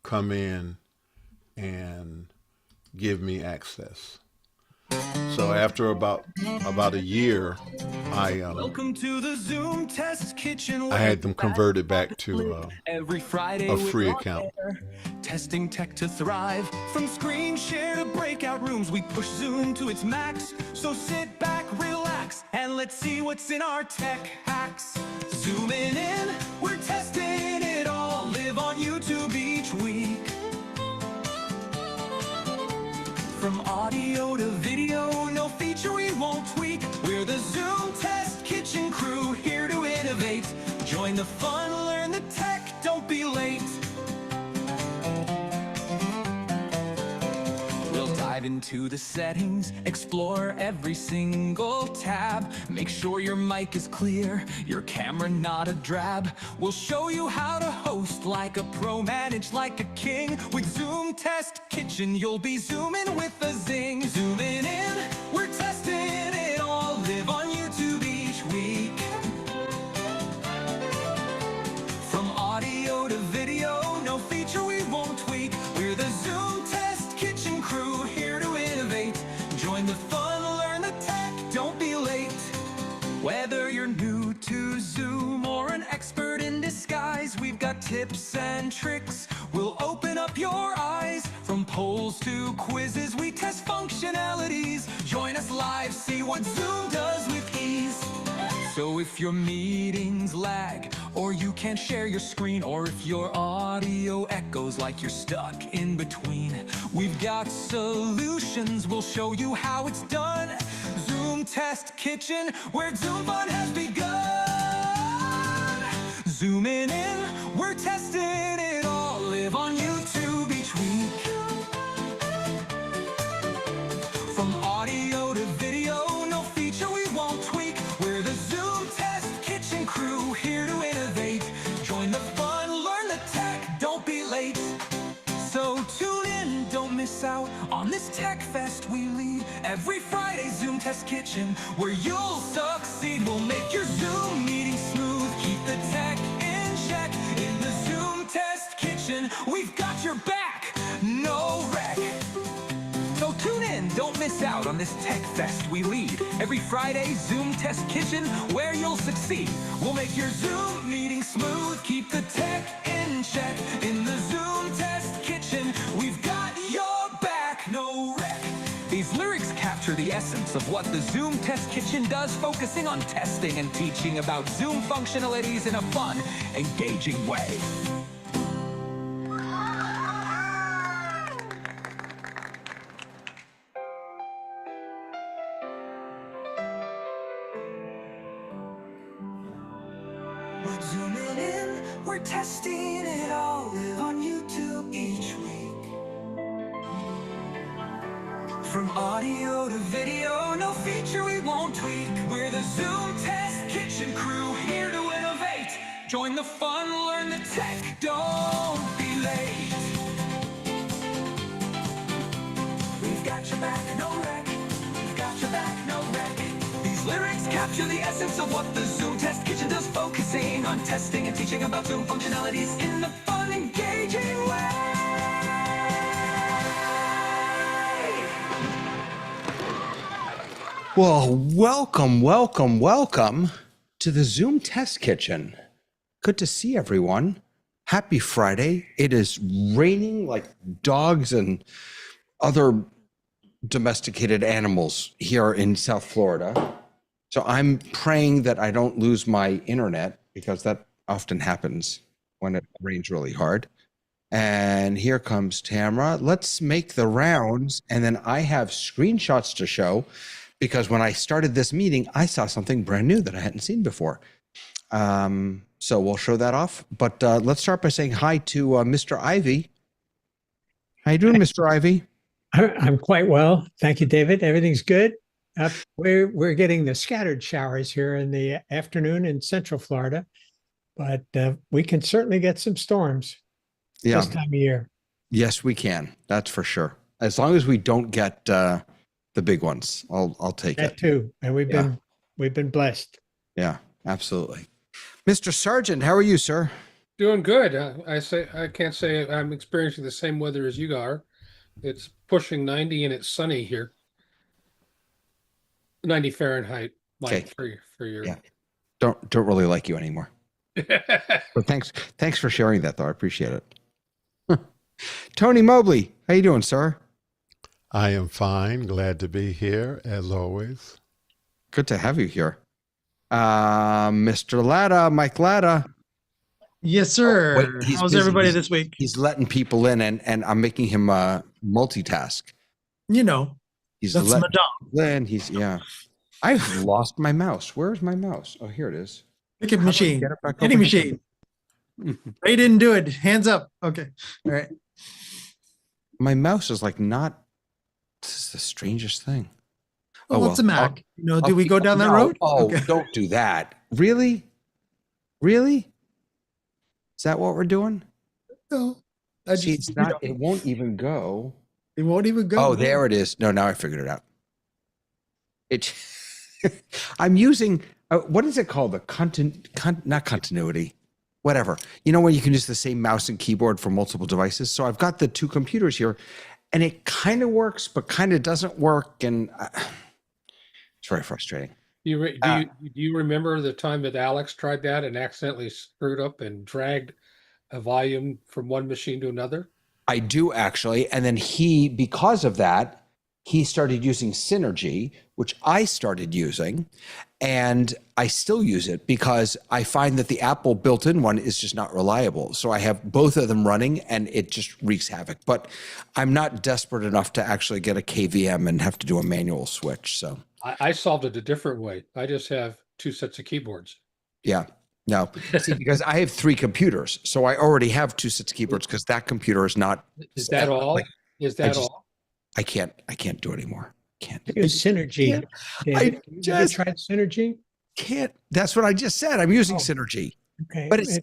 come in and give me access. So after about a year, Welcome to the Zoom test kitchen. I had them converted back to every Friday a free account. Testing tech to thrive. From screen share to breakout rooms, we push Zoom to its max. So sit back, relax, and let's see what's in our tech hacks. Zooming in, we're testing it all. Live on YouTube each week. From audio to video, no feature we won't tweak. We're the Zoom Test Kitchen crew, here to innovate. Join the fun, learn the tech, don't be late. We'll dive into the settings, explore every single tab. Make sure your mic is clear, your camera not a drab. We'll show you how to host like a pro, manage like a king. With Zoom Test Kitchen, you'll be zooming with a zing. Zooming in, we're testing it all. Live on YouTube each week. From audio to video, no feature we won't tweak. We're the Zoom Test Kitchen crew, here to innovate. Join the fun, learn the tech, don't be late. Whether you're new to Zoom or an expert in disguise, we've got tips and tricks. We'll open up your eyes. From polls to quizzes, we test functionalities. Join us live, see what Zoom does with ease. So if your meetings lag, or you can't share your screen, or if your audio echoes like you're stuck in between, we've got solutions, we'll show you how it's done. Zoom Test Kitchen, where Zoom fun has begun. Zooming in, we're testing it all. Live on YouTube each week. From audio to video, no feature we won't tweak. We're the Zoom Test Kitchen crew, here to innovate. Join the fun, learn the tech, don't be late. So tune in, don't miss out on this tech fest we lead. Every Friday, Zoom Test Kitchen, where you'll succeed. We'll make your Zoom meeting smooth, keep the tech in check. In the Zoom Test Kitchen, we've got your back, no wreck. So tune in, don't miss out on this tech fest we lead. Every Friday, Zoom Test Kitchen, where you'll succeed. We'll make your Zoom meeting smooth, keep the tech in check. In the Zoom Test Kitchen, we've got your back, no wreck. These lyrics capture the essence of what the Zoom Test Kitchen does, focusing on testing and teaching about Zoom functionalities in a fun, engaging way. Zooming in, we're testing it all. Live on YouTube each week. From audio to video, no feature we won't tweak. We're the Zoom Test Kitchen crew, here to innovate. Join the fun, learn the tech, don't be late. We've got your back, no wreck. We've got your back, no wreck. These lyrics capture the essence of what the Zoom Test Kitchen does, focusing on testing and teaching about Zoom functionalities in the fun, engaging way. Well, welcome to the Zoom Test Kitchen. Good to see everyone. Happy Friday. It is raining like dogs and other domesticated animals here in South Florida. So I'm praying that I don't lose my internet, because that often happens when it rains really hard. And here comes Tamara. Let's make the rounds. And then I have screenshots to show, because when I started this meeting, I saw something brand new that I hadn't seen before. So we'll show that off. But let's start by saying hi to Mr. Ivy. How you doing, Mr. Ivy? I'm quite well. Thank you, David. Everything's good. We're getting the scattered showers here in the afternoon in Central Florida, but we can certainly get some storms this time of year. Yes, we can. That's for sure. As long as we don't get the big ones, I'll take That it. too. And we've been blessed. Yeah, absolutely. Mr. Sargent, how are you, sir? Doing good. I can't say I'm experiencing the same weather as you are. It's pushing 90 and it's sunny here. 90 Fahrenheit, Okay. Mike, for your Yeah. Don't really like you anymore. But thanks for sharing that, though. I appreciate it. Tony Mobley, how you doing, sir? I am fine. Glad to be here as always. Good to have you here. Mr. Latta, Mike Latta. Yes, sir. Wait, he's How's busy. everybody this week? He's letting people in, and I'm making him multitask. You know, He's that's letting Madame. in. Yeah. I've lost my mouse. Where's my mouse? Oh, here it is. Pick a How do I machine. get it back Any over machine. They didn't do it. Hands up. Okay. All right. My mouse is like not. This is the strangest thing. Well, it's a Mac. Do we go down that No. road? Oh, Okay. don't do that. Really? Really? Is that what we're doing? No. See, it's not. It won't even go. It won't even go. Oh, there it is. No, now I figured it out. It. I'm using. What is it called? Not continuity. Whatever. You know when you can use the same mouse and keyboard for multiple devices. So I've got the two computers here, and it kind of works, but kind of doesn't work, and it's very frustrating. do you remember the time that Alex tried that and accidentally screwed up and dragged a volume from one machine to another? I do actually. And then because of that, he started using Synergy, which I started using, and I still use it because I find that the Apple built-in one is just not reliable. So I have both of them running and it just wreaks havoc. But I'm not desperate enough to actually get a KVM and have to do a manual switch. So I solved it a different way. I just have two sets of keyboards. yeah. No, see, because I have 3 computers, so I already have 2 sets of keyboards because that computer is not. Is that all? Like, Is that just- all? I can't do it anymore. Can't. Use Synergy. can't. David. I You ever just- tried Synergy? Can't. That's what I just said. I'm using Oh. Synergy, Okay. but it's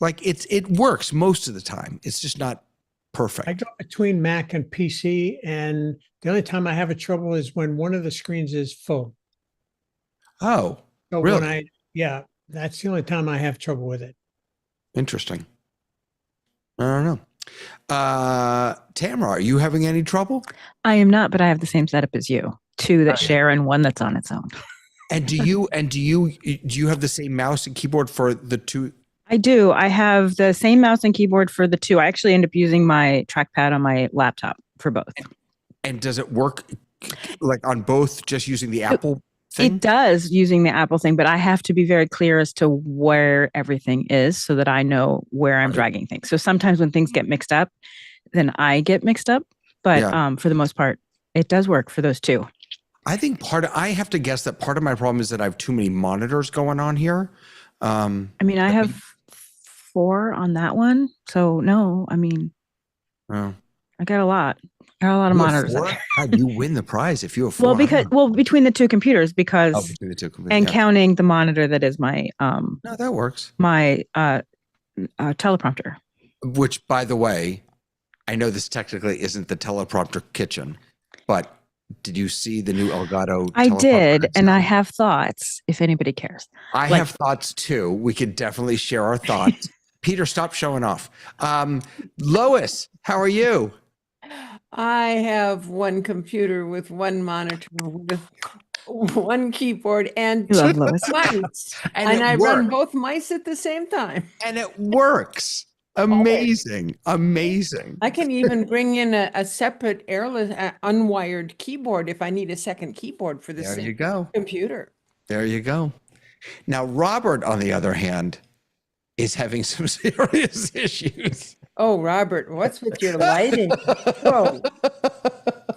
like it works most of the time. It's just not perfect. I go between Mac and PC, and the only time I have a trouble is when one of the screens is full. Oh, So Really? that's the only time I have trouble with it. interesting. I don't know. Tamara, are you having any trouble? I am not, but I have the same setup as you. 2 that share and 1 that's on its own. And do you have the same mouse and keyboard for the 2? I do. I have the same mouse and keyboard for the 2. I actually end up using my trackpad on my laptop for both. And does it work like on both, just using the Apple thing? It does using the Apple thing, but I have to be very clear as to where everything is so that I know where I'm dragging things. So sometimes when things get mixed up, then I get mixed up. But for the most part, it does work for those 2. I think I have to guess that part of my problem is that I have too many monitors going on here. I mean, I have 4 on that one. So no, I mean, Oh. I got a lot. I got a lot of You have monitors. 4? God, you win the prize if you have 4. Well, between the 2 computers, because between the 2 computers, and yeah. counting the monitor that is my No, that works. my teleprompter. Which, by the way, I know this technically isn't the teleprompter kitchen, but did you see the new Elgato? I teleprompter did, that's and out? I have thoughts if anybody cares. I like- have thoughts too. We could definitely share our thoughts. Peter, stop showing off. Lois, how are you? I have one computer with one monitor with one keyboard and You love two Lois. mice. And And it I run works. both mice at the same time. And it works. Amazing. Amazing. I can even bring in a separate airless, unwired keyboard if I need a second keyboard for the There you same go. computer. There you go. Now, Robert, on the other hand, is having some serious issues. Oh, Robert, what's with your lighting? Whoa.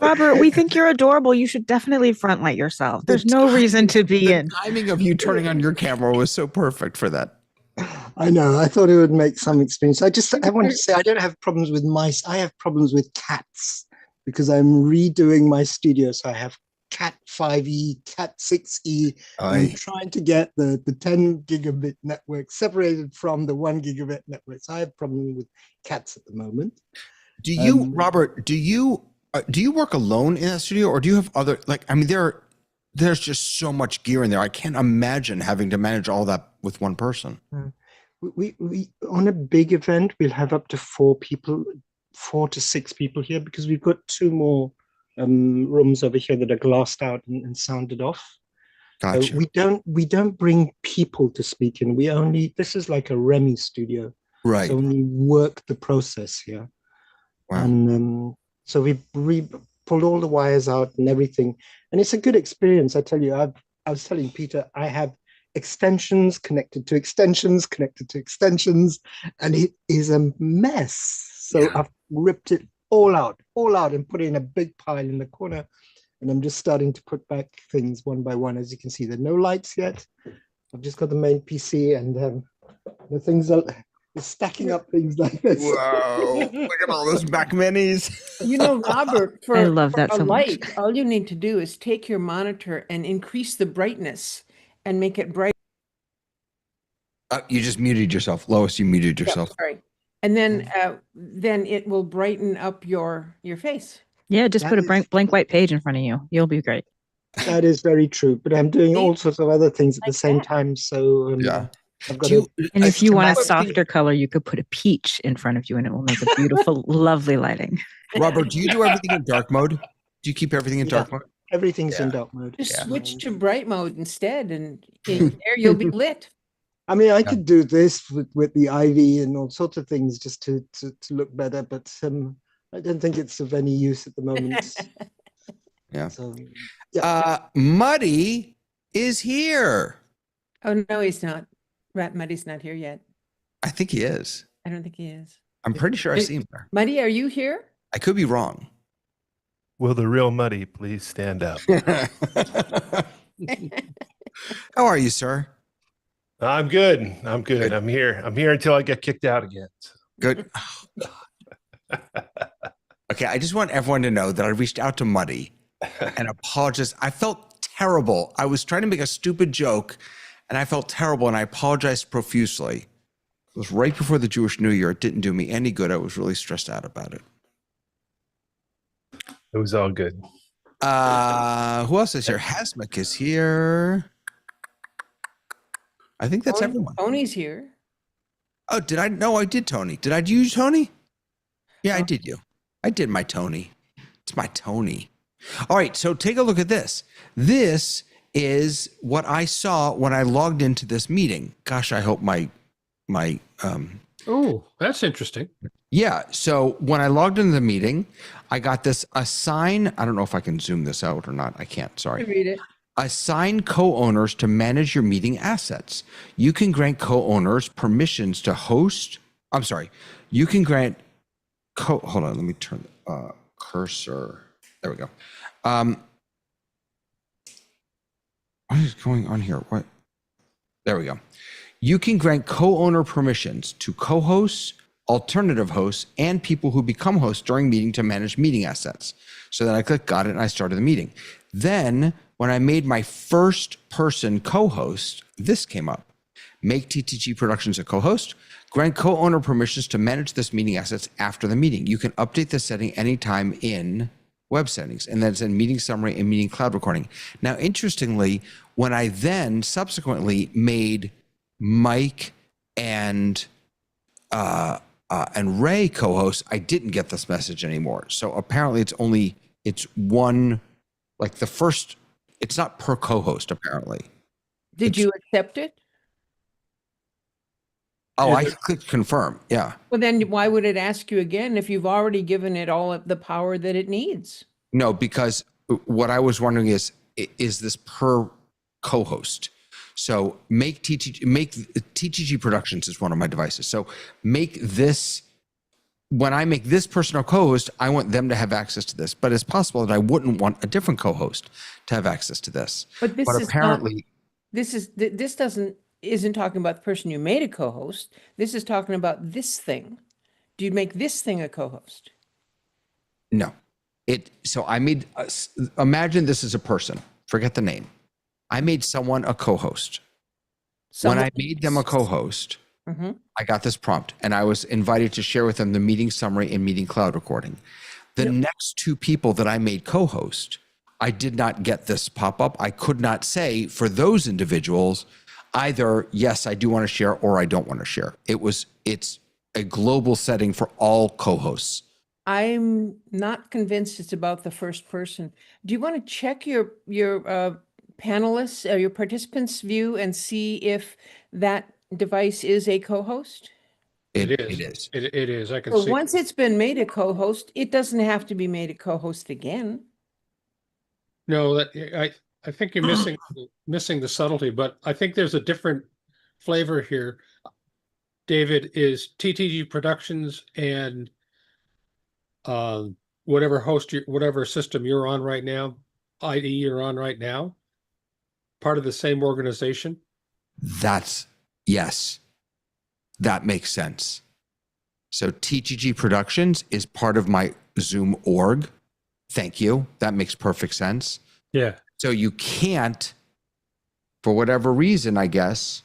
Robert, we think you're adorable. You should definitely front light yourself. There's no reason to be The in. timing of you turning on your camera was so perfect for that. I know. I thought it would make some experience. I wanted to say I don't have problems with mice. I have problems with cats because I'm redoing my studio. So I have Cat 5e, Cat 6e. I'm trying to get the 10 gigabit network separated from the 1 gigabit network. So I have problems with cats at the moment. Do you, Robert, do you work alone in that studio, or do you have other, like, I mean, there's just so much gear in there. I can't imagine having to manage all that with one person. we on a big event, we'll have up to 4 to 6 people here because we've got 2 more rooms over here that are glassed out and sounded off. So Gotcha. we don't bring people to speak in. This is like a Remy studio. Right. So we work the process here. Wow. And so we pulled all the wires out and everything. And it's a good experience. I tell you, I was telling Peter, I have extensions connected to extensions, connected to extensions, and it is a mess. So Yeah. I've ripped it all out and put it in a big pile in the corner. And I'm just starting to put back things one by one. As you can see, there are no lights yet. I've just got the main PC and the things are stacking up things like this. Whoa. Look at all those back minis. You know, Robert, for, I love for that a so much. light, all you need to do is take your monitor and increase the brightness and make it bright. You just muted yourself. Lois, you muted yourself. Sorry. And then it will brighten up your face. Yeah, just That put a is- blank white page in front of you. You'll be great. That is very true. But I'm doing all sorts of other things at the Like same that. time. So Yeah. I've got Do to. you, And if you want a Robert, softer color, you could put a peach in front of you and it will make a beautiful, lovely lighting. Robert, do you do everything in dark mode? Do you keep everything in Yeah. dark mode? Everything's in Yeah. dark mode. Just Yeah. switch to bright mode instead, and there you'll be lit. I mean, I could do this with the ivy and all sorts of things just to look better, but I don't think it's of any use at the moment. Yeah. So Muddy is here. Oh no, he's not. Rat Muddy's not here yet. I think he is. I don't think he is. I'm pretty sure I see him there. Muddy, are you here? I could be wrong. Will the real Muddy please stand up? How are you, sir? I'm good. I'm good. I'm here. I'm here until I get kicked out again. Good. Okay, I just want everyone to know that I reached out to Muddy and apologized. I felt terrible. I was trying to make a stupid joke and I felt terrible and I apologized profusely. It was right before the Jewish New Year. It didn't do me any good. I was really stressed out about it. It was all good. Who else is here? Hasmik is here. I think that's everyone. Tony's here. Oh, did I? No, I did Tony. Did I do you, Tony? Yeah, I did you. I did my Tony. It's my Tony. All right, so take a look at this. This is what I saw when I logged into this meeting. Gosh, I hope my Oh, that's interesting. yeah. So when I logged into the meeting, I got this assign. I don't know if I can zoom this out or not. I can't. Sorry. Read it. Assign co-owners to manage your meeting assets. You can grant co-owners permissions to host. I'm sorry. You can grant hold on. Let me turn cursor. There we go. What is going on here? What? There we go. You can grant co-owner permissions to co-hosts, alternative hosts, and people who become hosts during meeting to manage meeting assets. So then I clicked got it and I started the meeting. Then when I made my first person co-host, this came up. Make TTG Productions a co-host. Grant co-owner permissions to manage this meeting assets after the meeting. You can update this setting anytime in web settings, and then it's in meeting summary and meeting cloud recording. Now, interestingly, when I then subsequently made Mike and Ray co-hosts, I didn't get this message anymore. So apparently it's one, like the first, it's not per co-host apparently. Did you accept it? Oh, I clicked confirm. Yeah. Well, then why would it ask you again if you've already given it all of the power that it needs? No, because what I was wondering is this per co-host? So make TTG Productions is one of my devices. So make this, when I make this person a co-host, I want them to have access to this. But it's possible that I wouldn't want a different co-host to have access to this. But this is apparently, this isn't talking about the person you made a co-host. This is talking about this thing. Do you make this thing a co-host? no. So I made, imagine this is a person. Forget the name. I made someone a co-host. When I made them a co-host, I got this prompt and I was invited to share with them the meeting summary and meeting cloud recording. The next two people that I made co-host, I did not get this pop up. I could not say for those individuals, either, yes, I do want to share or I don't want to share. It's a global setting for all co-hosts. I'm not convinced it's about the first person. Do you want to check your panelists, your participants' view and see if that device is a co-host? It It is. is. It is. I can So see. once it's been made a co-host, it doesn't have to be made a co-host again. No, I think you're missing the subtlety, but I think there's a different flavor here. David, is TTG Productions and whatever system you're on right now, ID you're on right now, part of the same organization? Yes, that makes sense. So TTG Productions is part of my Zoom org. Thank you. That makes perfect sense. Yeah. So you can't, for whatever reason, I guess.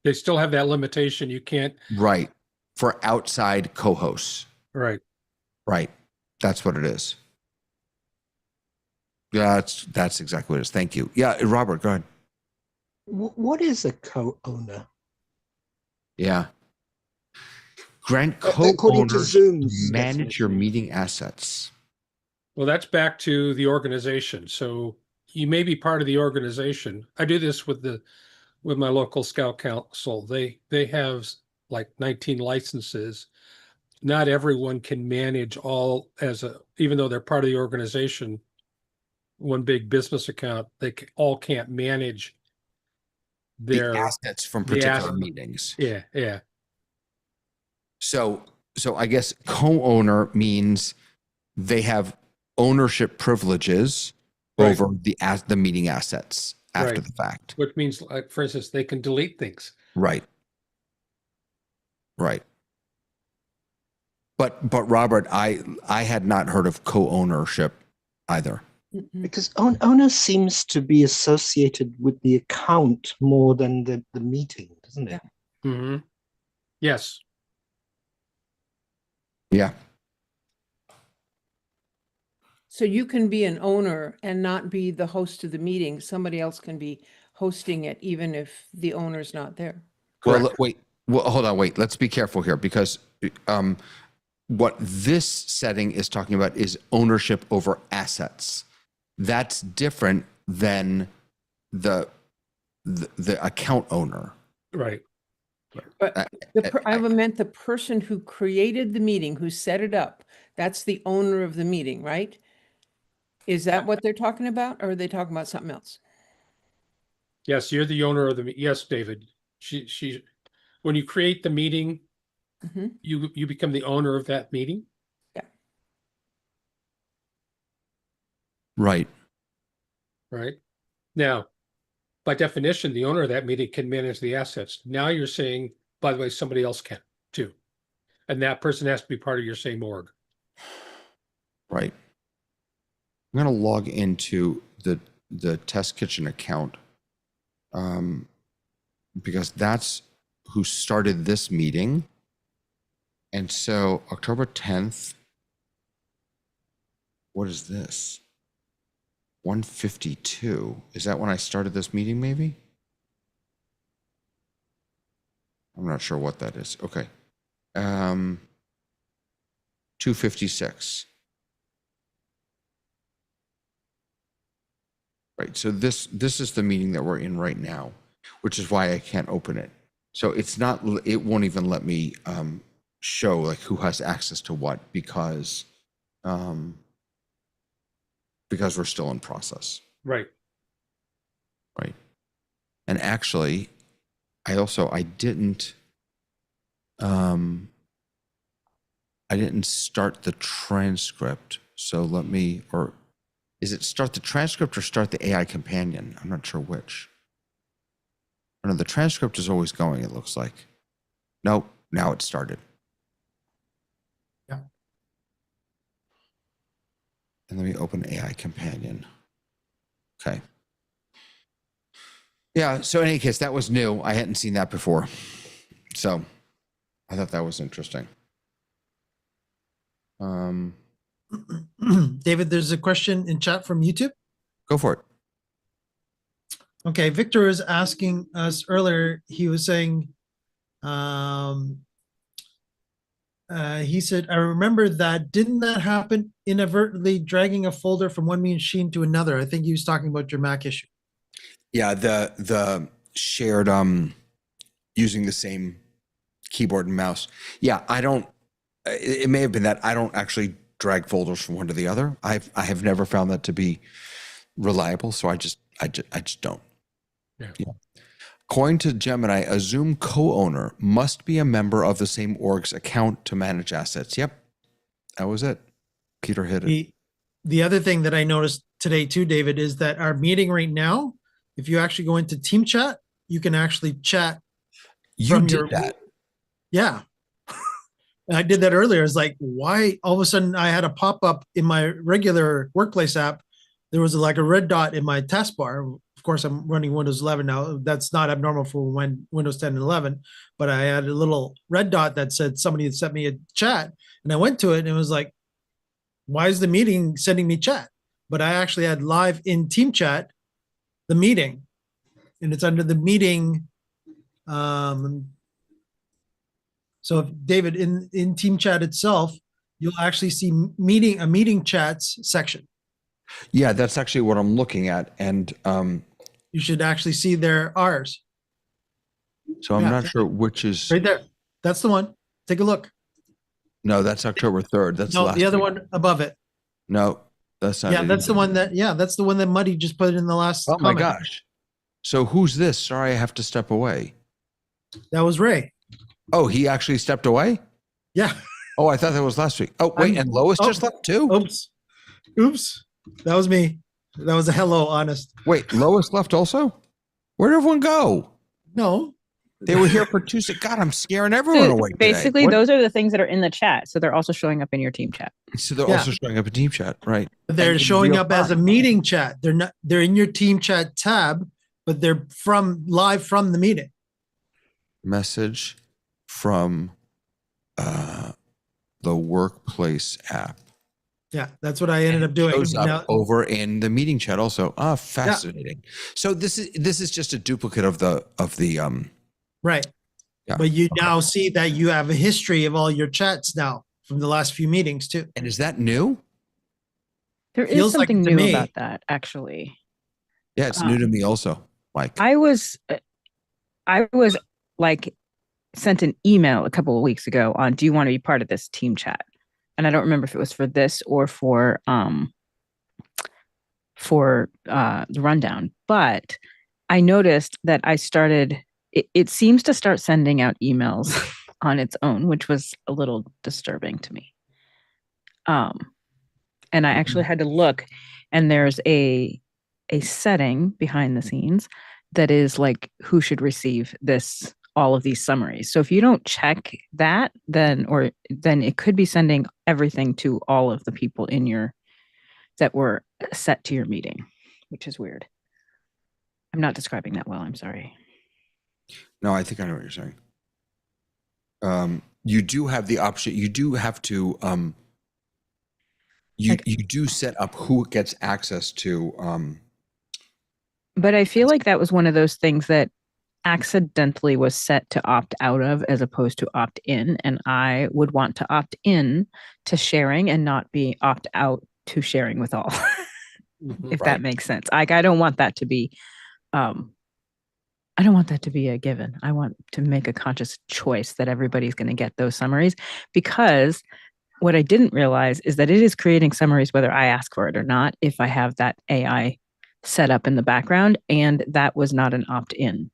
They still have that limitation. You can't. Right. For outside co-hosts. Right. Right. That's what it is. Yeah, that's exactly what it is. Thank you. Yeah, Robert, go ahead. What is a co-owner? Yeah. Grant According to co-owners Zoom's manage your definition. meeting assets. Well, that's back to the organization. So you may be part of the organization. I do this with my local Scout Council. They have like 19 licenses. Not everyone can manage all even though they're part of the organization, one big business account, all can't manage The assets from particular meetings. Yeah, yeah. So I guess co-owner means they have ownership privileges Right. over the meeting assets after Right. the fact. Which means, like, for instance, they can delete things. Right. Right. But Robert, I had not heard of co-ownership either. Because owner seems to be associated with the account more than the meeting, doesn't it? Mm-hmm. Yes. Yeah. So you can be an owner and not be the host of the meeting. Somebody else can be hosting it, even if the owner's not there. Well, Correct. wait. Well, hold on. Wait. Let's be careful here because what this setting is talking about is ownership over assets. That's different than the account owner. Right. But I meant the person who created the meeting, who set it up. That's the owner of the meeting, right? Is that what they're talking about, or are they talking about something else? Yes, you're the owner of yes, David. She when you create the meeting, Mhm. you become the owner of that meeting. Right. Right. Now, by definition, the owner of that meeting can manage the assets. Now you're saying, by the way, somebody else can too. And that person has to be part of your same org. Right. I'm going to log into the test kitchen account because that's who started this meeting. And so October 10th, what is this? 152. Is that when I started this meeting, maybe? I'm not sure what that is. Okay. 256. Right. So this is the meeting that we're in right now, which is why I can't open it. So it won't even let me show like who has access to what because we're still in process. Right. Right. And actually, I didn't start the transcript. So is it start the transcript or start the AI companion? I'm not sure which. Oh, no, the transcript is always going, it looks like. Nope, now it started. Yeah. And let me open AI companion. Okay. Yeah, so in any case, that was new. I hadn't seen that before. So I thought that was interesting. David, there's a question in chat from YouTube. Go for it. Okay, Victor was asking us earlier, he was saying, he said, I remember that, didn't that happen inadvertently dragging a folder from one machine to another? I think he was talking about your Mac issue. Yeah, the shared using the same keyboard and mouse. Yeah, I don't. It may have been that I don't actually drag folders from one to the other. I have never found that to be reliable, so I just don't. Yeah. According to Gemini, a Zoom co-owner must be a member of the same org's account to manage assets. Yep, that was it. Peter hit it. The other thing that I noticed today too, David, is that our meeting right now, if you actually go into team chat, you can actually chat You from did your that. Yeah. And I did that earlier. It's like, why all of a sudden I had a pop-up in my regular workplace app. There was like a red dot in my taskbar. Of course, I'm running Windows 11 now. That's not abnormal for when Windows 10 and 11, but I had a little red dot that said somebody had sent me a chat, and I went to it and it was like, why is the meeting sending me chat? But I actually had live in team chat, the meeting, and it's under the meeting. So if David, in team chat itself, you'll actually see a meeting chats section. Yeah, that's actually what I'm looking at, and You should actually see there ours so I'm Yeah. not sure which is. right there. That's the one. Take a look. No, that's October 3rd. That's No, last the other week. one above it. No, that's not. Yeah, it that's the either. one that's the one that Muddy just put in the last Oh my comment. gosh! So who's this? Sorry, I have to step away. That was Ray. Oh, he actually stepped away. Yeah. Oh, I thought that was last week. Oh, wait, and Lois just left too. Oops. That was me. That was a hello, honest. Wait, Lois left also. Where'd everyone go? No. They were here for Tuesday. God, I'm scaring everyone away. Today. Basically, What? those are the things that are in the chat. So they're also showing up in your team chat. So they're Yeah. also showing up in team chat, right? They're And in showing real up as a time. meeting chat. They're not. They're in your team chat tab, but they're live from the meeting. Message from the workplace app. Yeah, that's what I ended up doing. Shows up Now, over in the meeting chat also. Ah, fascinating. So this is just a duplicate of the right. Yeah. But you now see that you have a history of all your chats now from the last few meetings too. And is that new? There is Feels like something to new me. about that, actually. Yeah, it's new to me also, Mike. I was like sent an email a couple of weeks ago on, do you want to be part of this team chat? And I don't remember if it was for this or for the rundown, but I noticed that I started, it seems to start sending out emails on its own, which was a little disturbing to me. And I actually had to look, and there's a setting behind the scenes that is like who should receive all of these summaries. So if you don't check that, then it could be sending everything to all of the people that were set to your meeting, which is weird. I'm not describing that well. I'm sorry. No, I think I know what you're saying. You do have the option. You do have to. You do set up who gets access to. But I feel like that was one of those things that accidentally was set to opt out of as opposed to opt in. And I would want to opt in to sharing and not be opt out to sharing with all, if that makes sense. Like, I don't want that to be, I don't want that to be a given. I want to make a conscious choice that everybody's going to get those summaries, because what I didn't realize is that it is creating summaries whether I ask for it or not, if I have that AI set up in the background, and that was not an opt-in.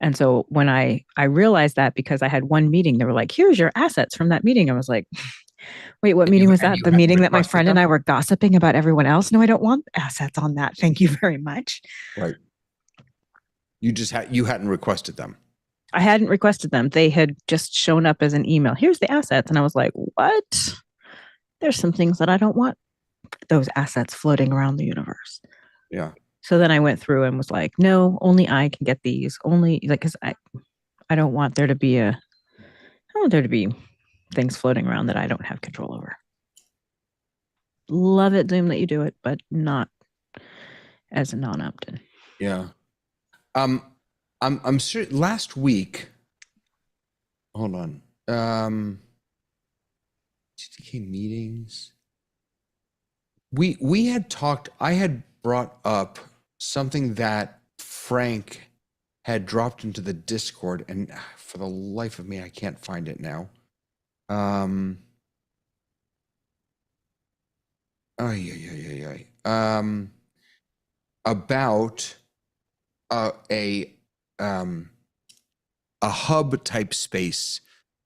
And so when I realized that, because I had one meeting, they were like, here's your assets from that meeting. I was like, wait, what meeting was that? The meeting that my friend and I were gossiping about everyone else? No, I don't want assets on that. Thank you very much. Right. You just you hadn't requested them. I hadn't requested them. They had just shown up as an email. Here's the assets. And I was like, what? There's some things that I don't want those assets floating around the universe. Yeah. So then I went through and was like, no, only I can get these. Only, like, because I don't want there to be things floating around that I don't have control over. Love it, Zoom, that you do it, but not as a non-opt-in. Yeah. I'm sure last week. Hold on. TTK meetings. We had talked. I had brought up something that Frank had dropped into the Discord, and for the life of me, I can't find it now. Oh yeah. About a hub type space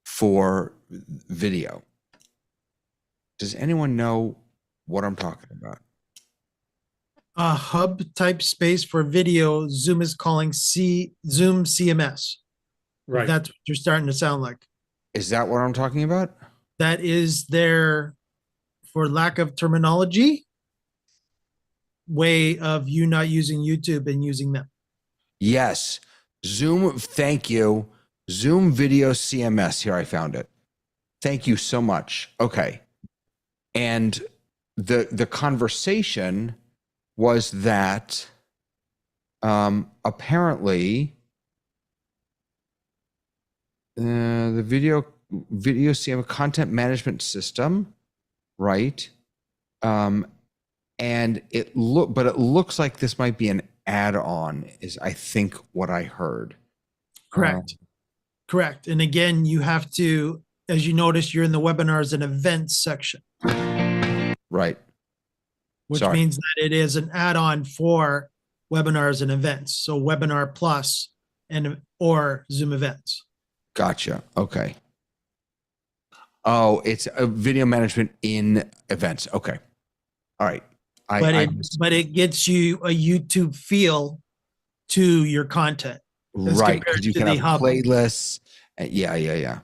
for video. Does anyone know what I'm talking about? A hub type space for video. Zoom is calling Zoom CMS. Right. That's what you're starting to sound like. Is that what I'm talking about? That is their, for lack of terminology, way of you not using YouTube and using them. Yes. Zoom, thank you. Zoom Video CMS. Here, I found it. Thank you so much. Okay. And the conversation was that apparently the video CMS content management system, right? And it looks like this might be an add-on, is I think what I heard. Correct. Correct. And again, you have to, as you notice, you're in the webinars and events section, Right. which Sorry. means that it is an add-on for webinars and events. So Webinar Plus or Zoom Events. Gotcha. Okay. Oh, it's a video management in events. Okay. All right. But it gets you a YouTube feel to your content. as Right. compared Because you to can the have hub. playlists. Yeah.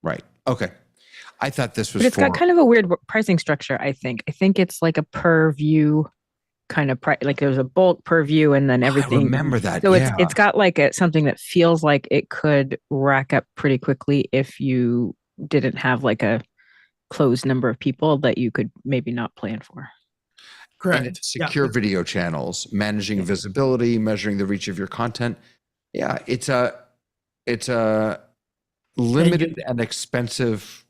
Right. Okay. I thought this was But it's got kind of a weird pricing structure, I think. I think it's like a per view kind of price. Like there's a bulk per view and then everything. I remember that. So yeah. it's got like something that feels like it could rack up pretty quickly if you didn't have like a closed number of people that you could maybe not plan for. Correct. And it's secure video channels, managing visibility, measuring the reach of your content. Yeah, it's a limited and expensive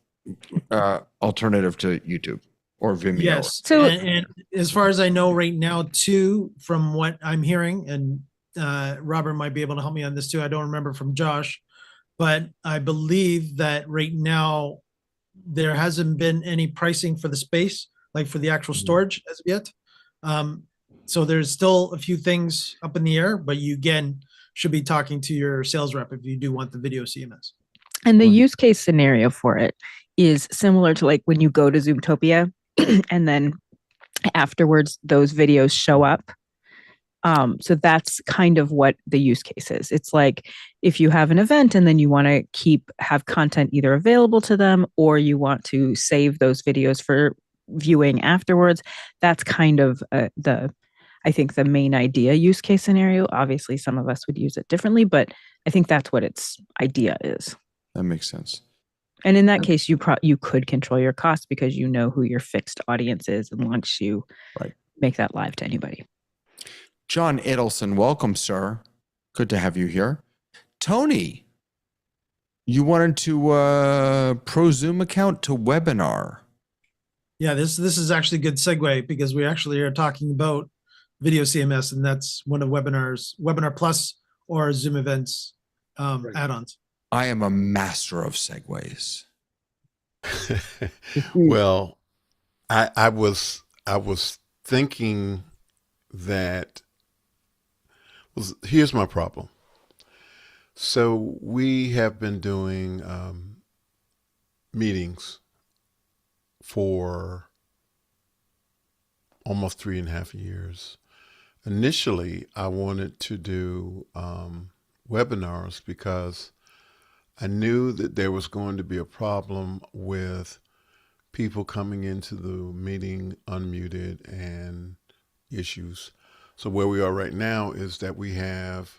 alternative to YouTube or Vimeo. Yes. So- and as far as I know right now, too, from what I'm hearing, and Robert might be able to help me on this too. I don't remember from Josh, but I believe that right now there hasn't been any pricing for the space, like for the actual storage as of yet. So there's still a few things up in the air, but you again should be talking to your sales rep if you do want the video CMS. And the use case scenario for it is similar to like when you go to Zoomtopia and then afterwards those videos show up. So that's kind of what the use case is. It's like if you have an event and then you want to have content either available to them or you want to save those videos for viewing afterwards, that's kind of I think the main idea use case scenario. Obviously, some of us would use it differently, but I think that's what its idea is. That makes sense. And in that case, you could control your costs because you know who your fixed audience is and once you make that live to anybody. John Edelson, welcome, sir. Good to have you here. Tony, you wanted to pro Zoom account to webinar. Yeah, this is actually a good segue because we actually are talking about video CMS, and that's one of Webinar Plus or Zoom Events add-ons. I am a master of segues. Well, I was thinking that here's my problem. So we have been doing meetings for almost 3.5 years. Initially, I wanted to do webinars because I knew that there was going to be a problem with people coming into the meeting unmuted and issues. So where we are right now is that we have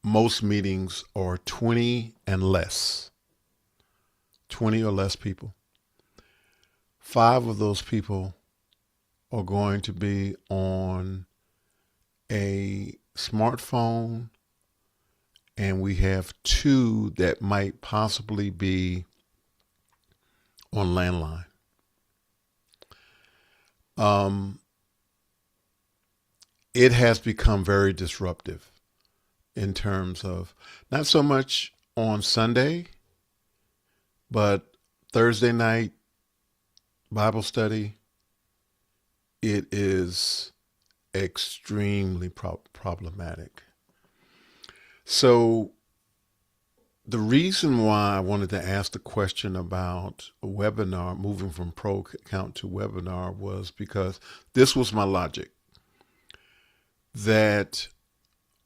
most meetings are 20 and less, 20 or less people. 5 of those people are going to be on a smartphone, and we have 2 that might possibly be on landline. It has become very disruptive in terms of not so much on Sunday, but Thursday night Bible study. It is extremely problematic. So the reason why I wanted to ask the question about a webinar, moving from pro account to webinar, was because this was my logic. That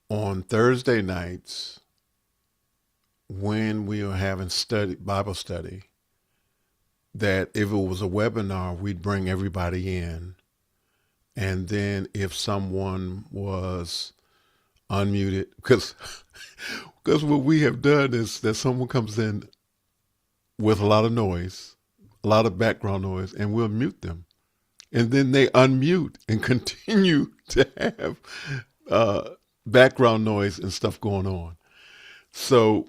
on Thursday nights, when we were having Bible study, that if it was a webinar, we'd bring everybody in. And then if someone was unmuted, because what we have done is that someone comes in with a lot of noise, a lot of background noise, and we'll mute them. And then they unmute and continue to have background noise and stuff going on. So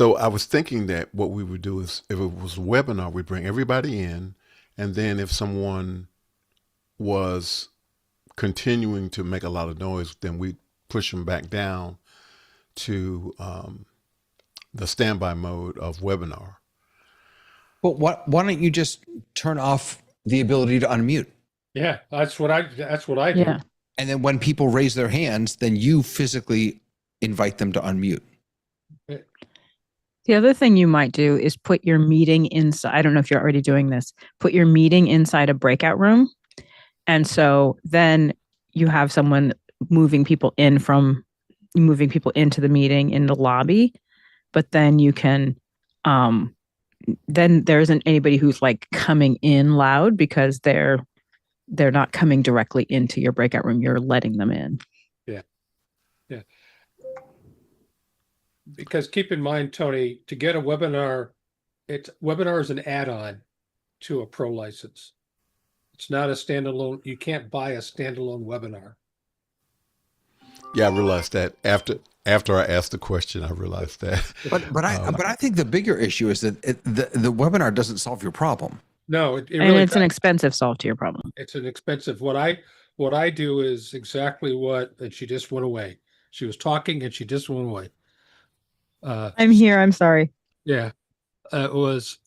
I was thinking that what we would do is, if it was a webinar, we'd bring everybody in, and then if someone was continuing to make a lot of noise, then we'd push them back down to the standby mode of webinar. But why don't you just turn off the ability to unmute? Yeah, that's what I do. Yeah. And then when people raise their hands, then you physically invite them to unmute. The other thing you might do is put your meeting inside. I don't know if you're already doing this. Put your meeting inside a breakout room. And so then you have someone moving people into the meeting in the lobby. But then you can, then there isn't anybody who's like coming in loud, because they're not coming directly into your breakout room. You're letting them in. Yeah. Because keep in mind, Tony, to get a webinar, webinar is an add-on to a pro license. It's not a standalone. You can't buy a standalone webinar. Yeah, I realized that after I asked the question. I realized that. But I think the bigger issue is that the webinar doesn't solve your problem. No, it And really it's an doesn't. expensive solve to your problem. It's an expensive. What I do is exactly what, and she just went away. She was talking and she just went away. I'm here. I'm sorry. Yeah, it was,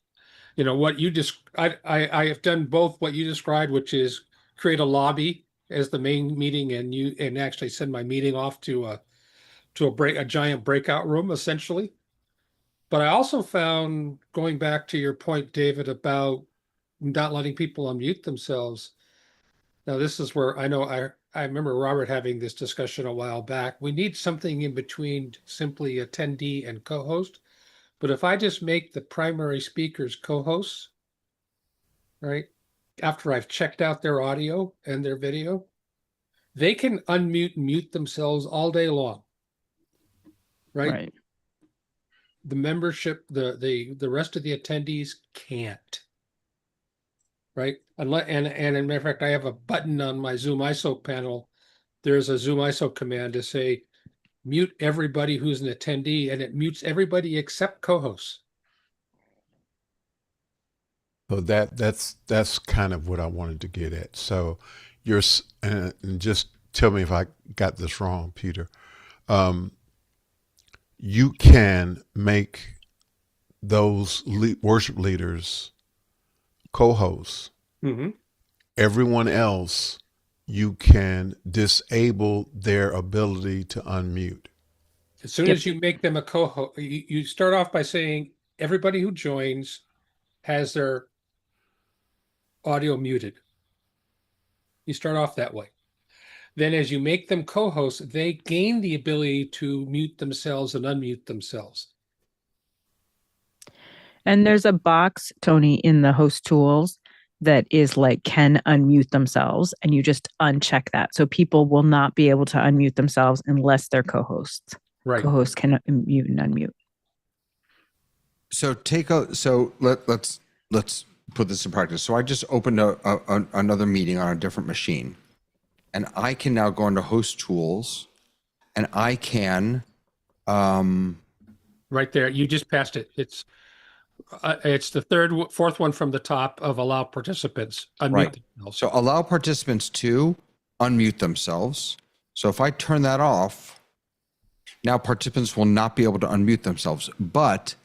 what you just, I have done both what you described, which is create a lobby as the main meeting, and actually send my meeting off to a giant breakout room, essentially. But I also found, going back to your point, David, about not letting people unmute themselves. Now, this is where I know I remember Robert having this discussion a while back. We need something in between simply attendee and co-host. But if I just make the primary speakers co-hosts, right, after I've checked out their audio and their video, they can unmute and mute themselves all day long. Right? The membership, the rest of the attendees can't. Right? And as a matter of fact, I have a button on my Zoom ISO panel. There's a Zoom ISO command to say mute everybody who's an attendee, and it mutes everybody except co-hosts. So that's kind of what I wanted to get at. So and just tell me if I got this wrong, Peter. You can make those worship leaders co-hosts. Mm-hmm. Everyone else, you can disable their ability to unmute. As soon as you make them a co-host, you start off by saying everybody who joins has their audio muted. You start off that way. Then as you make them co-hosts, they gain the ability to mute themselves and unmute themselves. And there's a box, Tony, in the host tools that is like, can unmute themselves, and you just uncheck that. So people will not be able to unmute themselves unless they're co-hosts. Right. Co-hosts can mute and unmute. So let's put this in practice. So I just opened another meeting on a different machine, and I can now go into host tools, and I can, Right there. You just passed it. It's the fourth one from the top of allow participants unmute right. themselves. So allow participants to unmute themselves. So if I turn that off, now participants will not be able to unmute themselves, but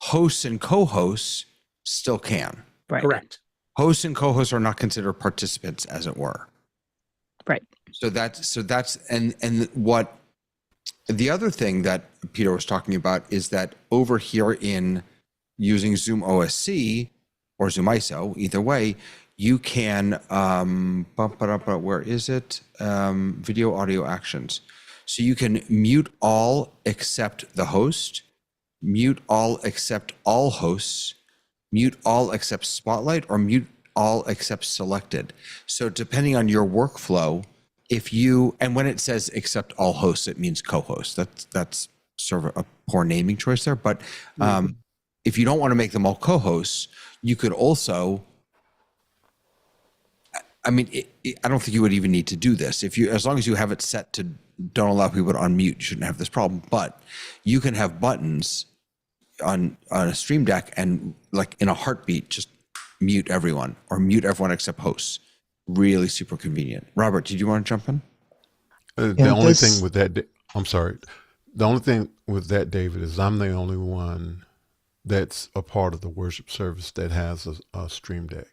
hosts and co-hosts still can. Right. Correct. Hosts and co-hosts are not considered participants, as it were. Right. So that's and what the other thing that Peter was talking about is that over here in using Zoom OSC or Zoom ISO, either way, you can bump it up. Where is it? Video audio actions. So you can mute all except the host, mute all except all hosts, mute all except spotlight, or mute all except selected. So depending on your workflow, and when it says except all hosts, it means co-host. That's sort of a poor naming choice there. But if you don't want to make them all co-hosts, you could also, I mean, I don't think you would even need to do this. As long as you have it set to don't allow people to unmute, you shouldn't have this problem. But you can have buttons on a Stream Deck and like in a heartbeat, just mute everyone or mute everyone except hosts. Really super convenient. Robert, did you want to jump in? The only thing with that, I'm sorry. The only thing with that, David, is I'm the only one that's a part of the worship service that has a Stream Deck.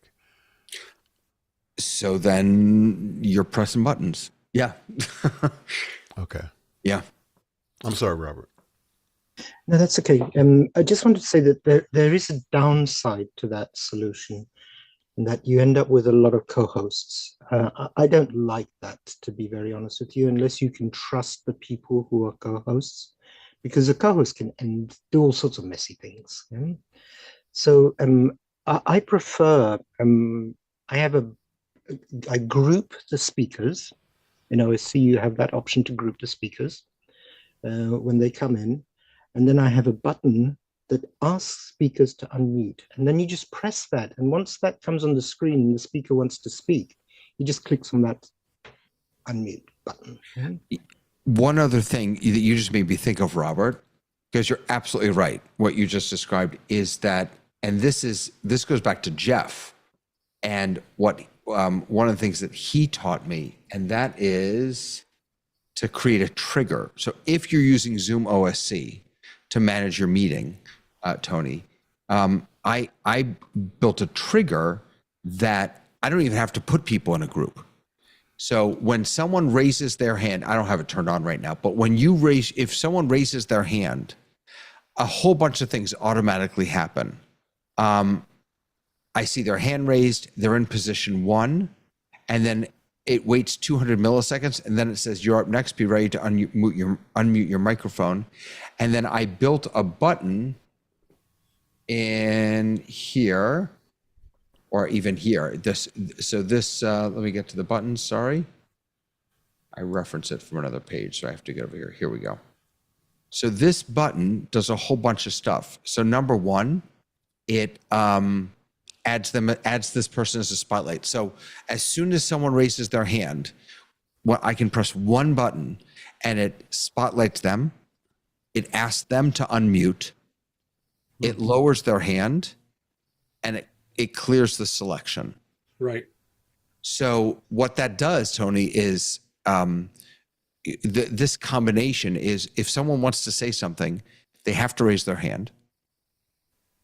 So then you're pressing buttons. Yeah. Okay. Yeah. I'm sorry, Robert. No, that's okay. I just wanted to say that there is a downside to that solution, and that you end up with a lot of co-hosts. I don't like that, to be very honest with you, unless you can trust the people who are co-hosts, because a co-host can do all sorts of messy things. Yeah? So I prefer, I group the speakers. In OSC, you have that option to group the speakers when they come in. And then I have a button that asks speakers to unmute. And then you just press that. And once that comes on the screen and the speaker wants to speak, he just clicks on that unmute button. One other thing that you just made me think of, Robert, because you're absolutely right. What you just described is that, and this goes back to Jeff and what one of the things that he taught me, and that is to create a trigger. So if you're using Zoom OSC to manage your meeting, Tony, I built a trigger that I don't even have to put people in a group. So when someone raises their hand, I don't have it turned on right now, but if someone raises their hand, a whole bunch of things automatically happen. I see their hand raised, they're in position 1, and then it waits 200 milliseconds, and then it says, you're up next, be ready to unmute your microphone. And then I built a button in here, or even here. Let me get to the button, sorry. I reference it from another page, so I have to get over here. Here we go. So this button does a whole bunch of stuff. So number 1, it adds this person as a spotlight. So as soon as someone raises their hand, I can press one button and it spotlights them. It asks them to unmute. It lowers their hand and it clears the selection. Right. So what that does, Tony, is this combination is if someone wants to say something, they have to raise their hand.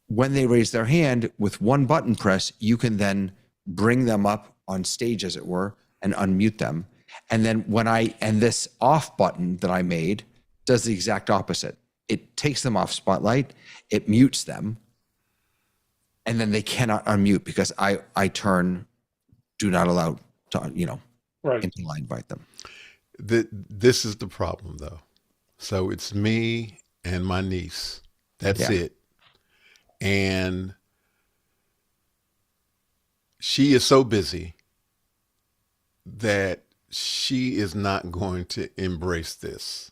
When they raise their hand with one button press, you can then bring them up on stage, as it were, and unmute them. And then this off button that I made does the exact opposite. It takes them off spotlight, it mutes them, and then they cannot unmute because I turn do not allow to, Right. until I invite them. This is the problem, though. So it's me and my niece. That's it. And she is so busy that she is not going to embrace this.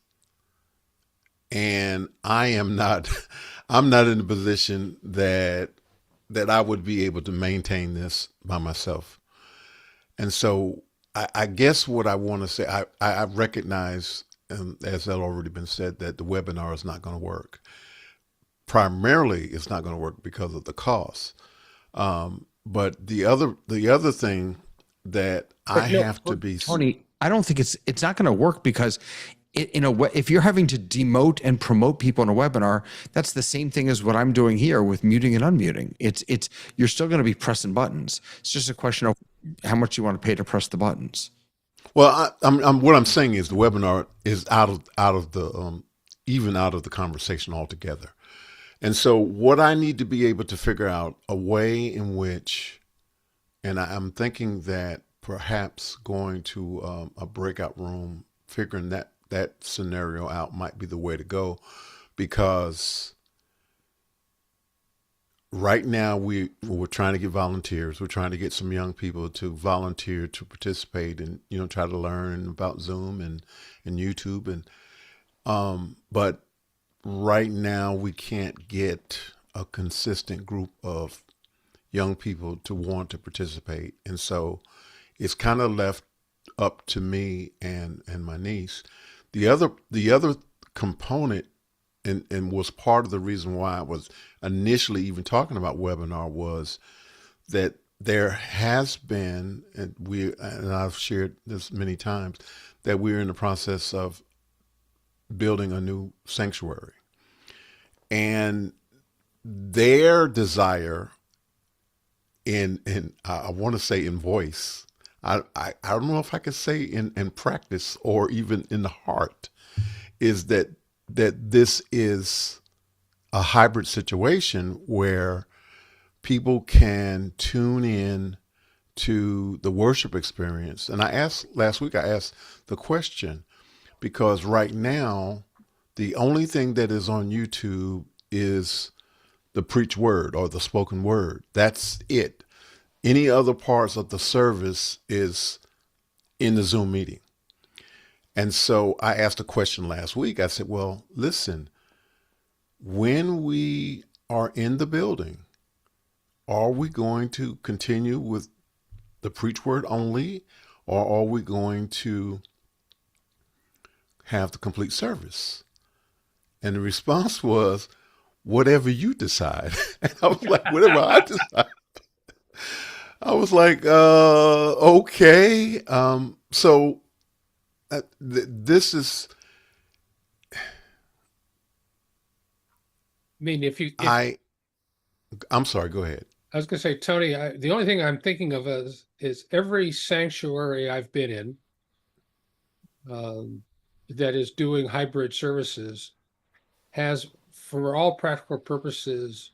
And I'm not in a position that that I would be able to maintain this by myself. And so I guess what I want to say, I recognize, as had already been said, that the webinar is not going to work. Primarily, it's not going to work because of the cost. But the other thing that I no, have to be Tony, I don't think it's not going to work because in a way, if you're having to demote and promote people in a webinar, that's the same thing as what I'm doing here with muting and unmuting. It's you're still going to be pressing buttons. It's just a question of how much you want to pay to press the buttons. Well, I'm what I'm saying is the webinar is out of the even out of the conversation altogether. And so what I need to be able to figure out a way in which, and I'm thinking that perhaps going to a breakout room, figuring that scenario out might be the way to go, because right now we're trying to get volunteers. We're trying to get some young people to volunteer to participate and try to learn about Zoom and YouTube but right now we can't get a consistent group of young people to want to participate, and so it's kind of left up to me and my niece. The other component, and was part of the reason why I was initially even talking about webinar, was that there has been, and I've shared this many times, that we're in the process of building a new sanctuary, and their desire in I want to say in voice, I don't know if I could say in practice or even in the heart, is that this is a hybrid situation where people can tune in to the worship experience. And last week I asked the question, because right now the only thing that is on YouTube is the preached word or the spoken word. That's it. Any other parts of the service is in the Zoom meeting. And so I asked a question last week. I said, well, listen, when we are in the building, are we going to continue with the preach word only, or are we going to have the complete service? And the response was, whatever you decide. And I was like, whatever I decide. I was like, okay. So this is, I mean, I'm sorry, go ahead. I was going to say, Tony, the only thing I'm thinking of is every sanctuary I've been in that is doing hybrid services has, for all practical purposes,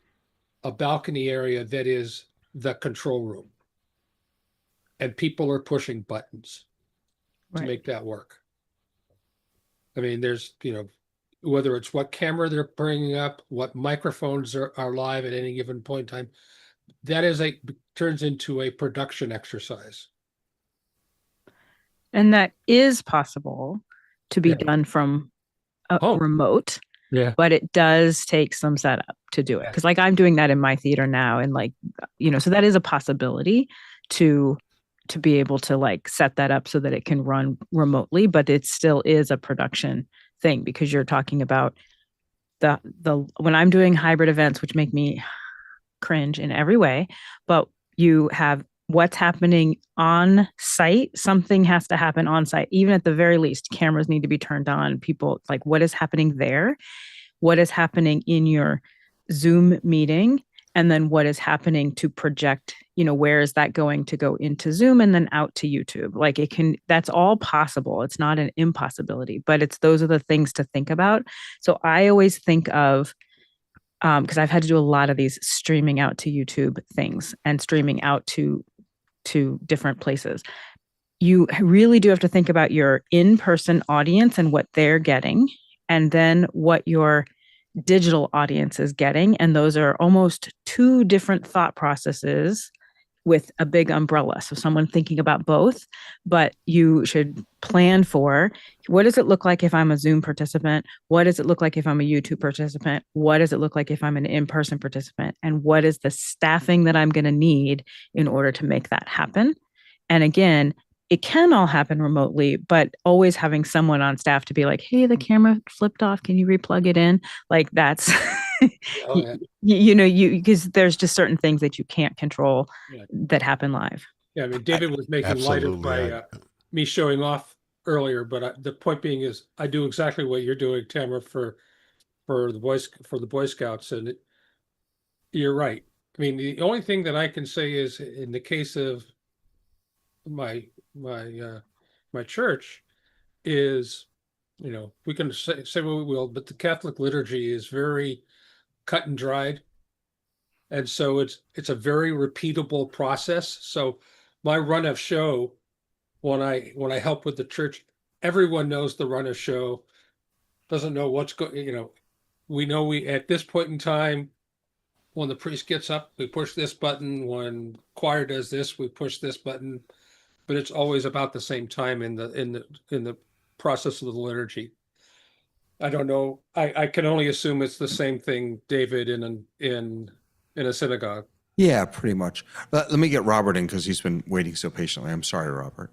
a balcony area that is the control room. And people are pushing buttons to make that work. I mean, there's, whether it's what camera they're bringing up, what microphones are live at any given point in time, that turns into a production exercise. And that is possible to be done from a remote. Yeah. But it does take some setup to do it. Because like I'm doing that in my theater now. And so that is a possibility to be able to like set that up so that it can run remotely, but it still is a production thing, because you're talking about the when I'm doing hybrid events, which make me cringe in every way, but you have what's happening on site. Something has to happen on site. Even at the very least, cameras need to be turned on. People, like, what is happening there? What is happening in your Zoom meeting? And then what is happening to project, where is that going to go into Zoom and then out to YouTube? Like that's all possible. It's not an impossibility, but those are the things to think about. So I always think of, because I've had to do a lot of these streaming out to YouTube things and streaming out to different places. You really do have to think about your in-person audience and what they're getting, and then what your digital audience is getting. And those are almost two different thought processes with a big umbrella. So someone thinking about both, but you should plan for what does it look like if I'm a Zoom participant? What does it look like if I'm a YouTube participant? What does it look like if I'm an in-person participant? And what is the staffing that I'm going to need in order to make that happen? And again, it can all happen remotely, but always having someone on staff to be like, hey, the camera flipped off. Can you replug it in? Like that's, Oh, yeah. because there's just certain things that you can't control Yeah. that happen live. Yeah, I mean, David was making light of Absolutely. my me showing off earlier, but the point being is I do exactly what you're doing, Tamara, for the Boy Scouts, and you're right. I mean, the only thing that I can say is in the case of my my church is, we can say what we will, but the Catholic liturgy is very cut and dried. And so it's a very repeatable process. So my run of show, when I help with the church, everyone knows the run of show, doesn't know what's going, we know we at this point in time, when the priest gets up, we push this button. When choir does this, we push this button. But it's always about the same time in the process of the liturgy. I don't know. I can only assume it's the same thing, David, in a synagogue. Yeah, pretty much. Let me get Robert in because he's been waiting so patiently. I'm sorry, Robert.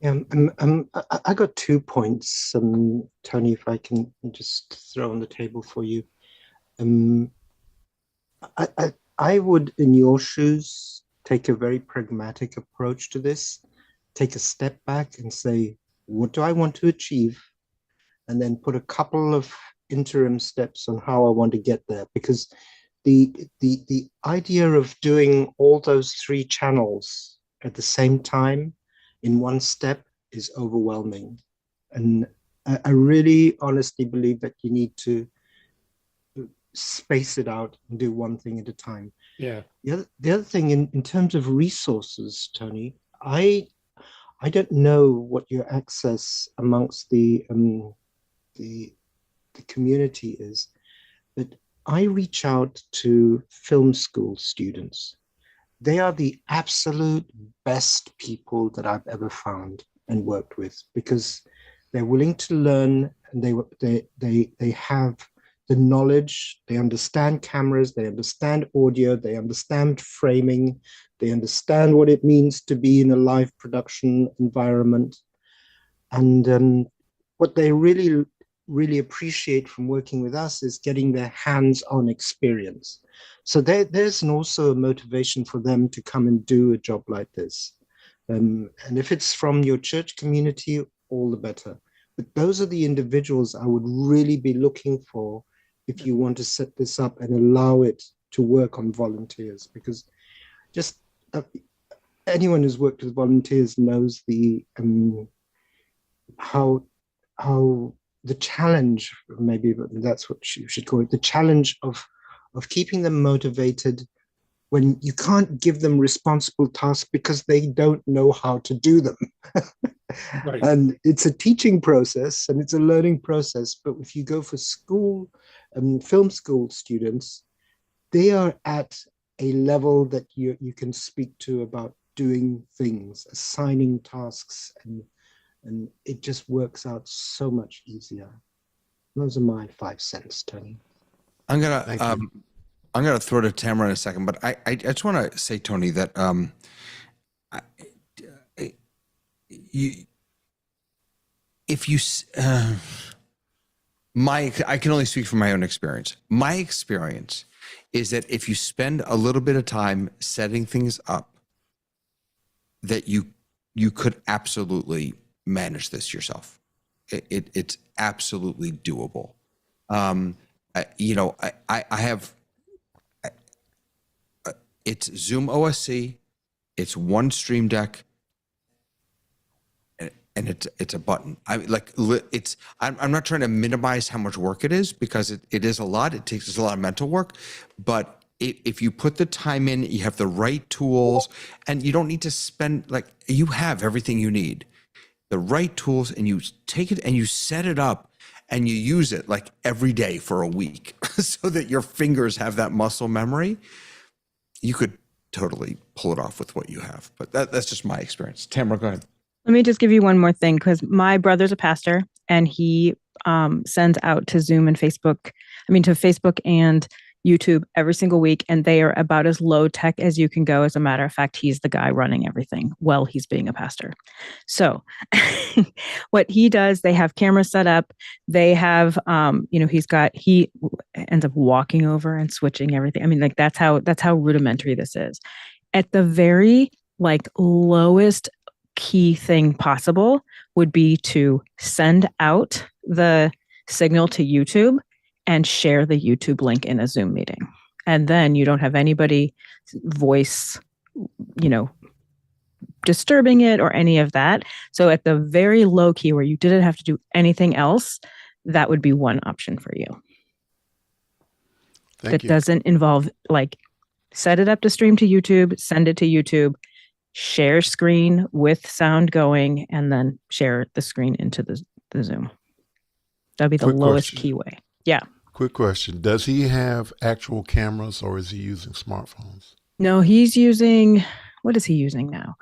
I got 2 points, Tony, if I can just throw on the table for you. I would, in your shoes, take a very pragmatic approach to this, take a step back and say, what do I want to achieve? And then put a couple of interim steps on how I want to get there. Because the idea of doing all those 3 channels at the same time in one step is overwhelming. And I really honestly believe that you need to space it out and do one thing at a time. Yeah. The other thing in terms of resources, Tony, I don't know what your access amongst the community is, but I reach out to film school students. They are the absolute best people that I've ever found and worked with because they're willing to learn and they have the knowledge, they understand cameras, they understand audio, they understand framing, they understand what it means to be in a live production environment. And what they really appreciate from working with us is getting their hands-on experience. So there's also a motivation for them to come and do a job like this. And if it's from your church community, all the better. But those are the individuals I would really be looking for if you want to set this up and allow it to work on volunteers, because just anyone who's worked with volunteers knows the how the challenge, maybe that's what you should call it, the challenge of keeping them motivated when you can't give them responsible tasks because they don't know how to do them. Right. And it's a teaching process and it's a learning process. But if you go for school, film school students, they are at a level that you can speak to about doing things, assigning tasks, and it just works out so much easier. Those are my 5 cents, Tony. I'm gonna throw to Tamara in a second, but I just want to say, Tony, that I can only speak from my own experience. My experience is that if you spend a little bit of time setting things up, that you could absolutely manage this yourself. It's absolutely doable. I have. It's Zoom OSC, it's one Stream Deck, and it's a button. I'm not trying to minimize how much work it is because it is a lot. It takes a lot of mental work, but if you put the time in, you have the right tools, and you don't need to spend, you have everything you need, the right tools, and you take it and you set it up and you use it every day for a week so that your fingers have that muscle memory. You could totally pull it off with what you have. But that's just my experience. Tamara, go ahead. Let me just give you one more thing, because my brother's a pastor and he sends out to Zoom and Facebook, to Facebook and YouTube every single week. And they are about as low tech as you can go. As a matter of fact, he's the guy running everything while he's being a pastor. So what he does, they have cameras set up. They have, he ends up walking over and switching everything. That's how rudimentary this is. At the very lowest key thing possible would be to send out the signal to YouTube and share the YouTube link in a Zoom meeting. And then you don't have anybody voice, disturbing it or any of that. So at the very low key where you didn't have to do anything else, that would be one option for you. Thank you. Doesn't involve set it up to stream to YouTube, send it to YouTube, share screen with sound going, and then share the screen into the Zoom. That'd be the Quick lowest question. key way. Yeah. Quick question. Does he have actual cameras or is he using smartphones? No, he's using, what is he using now?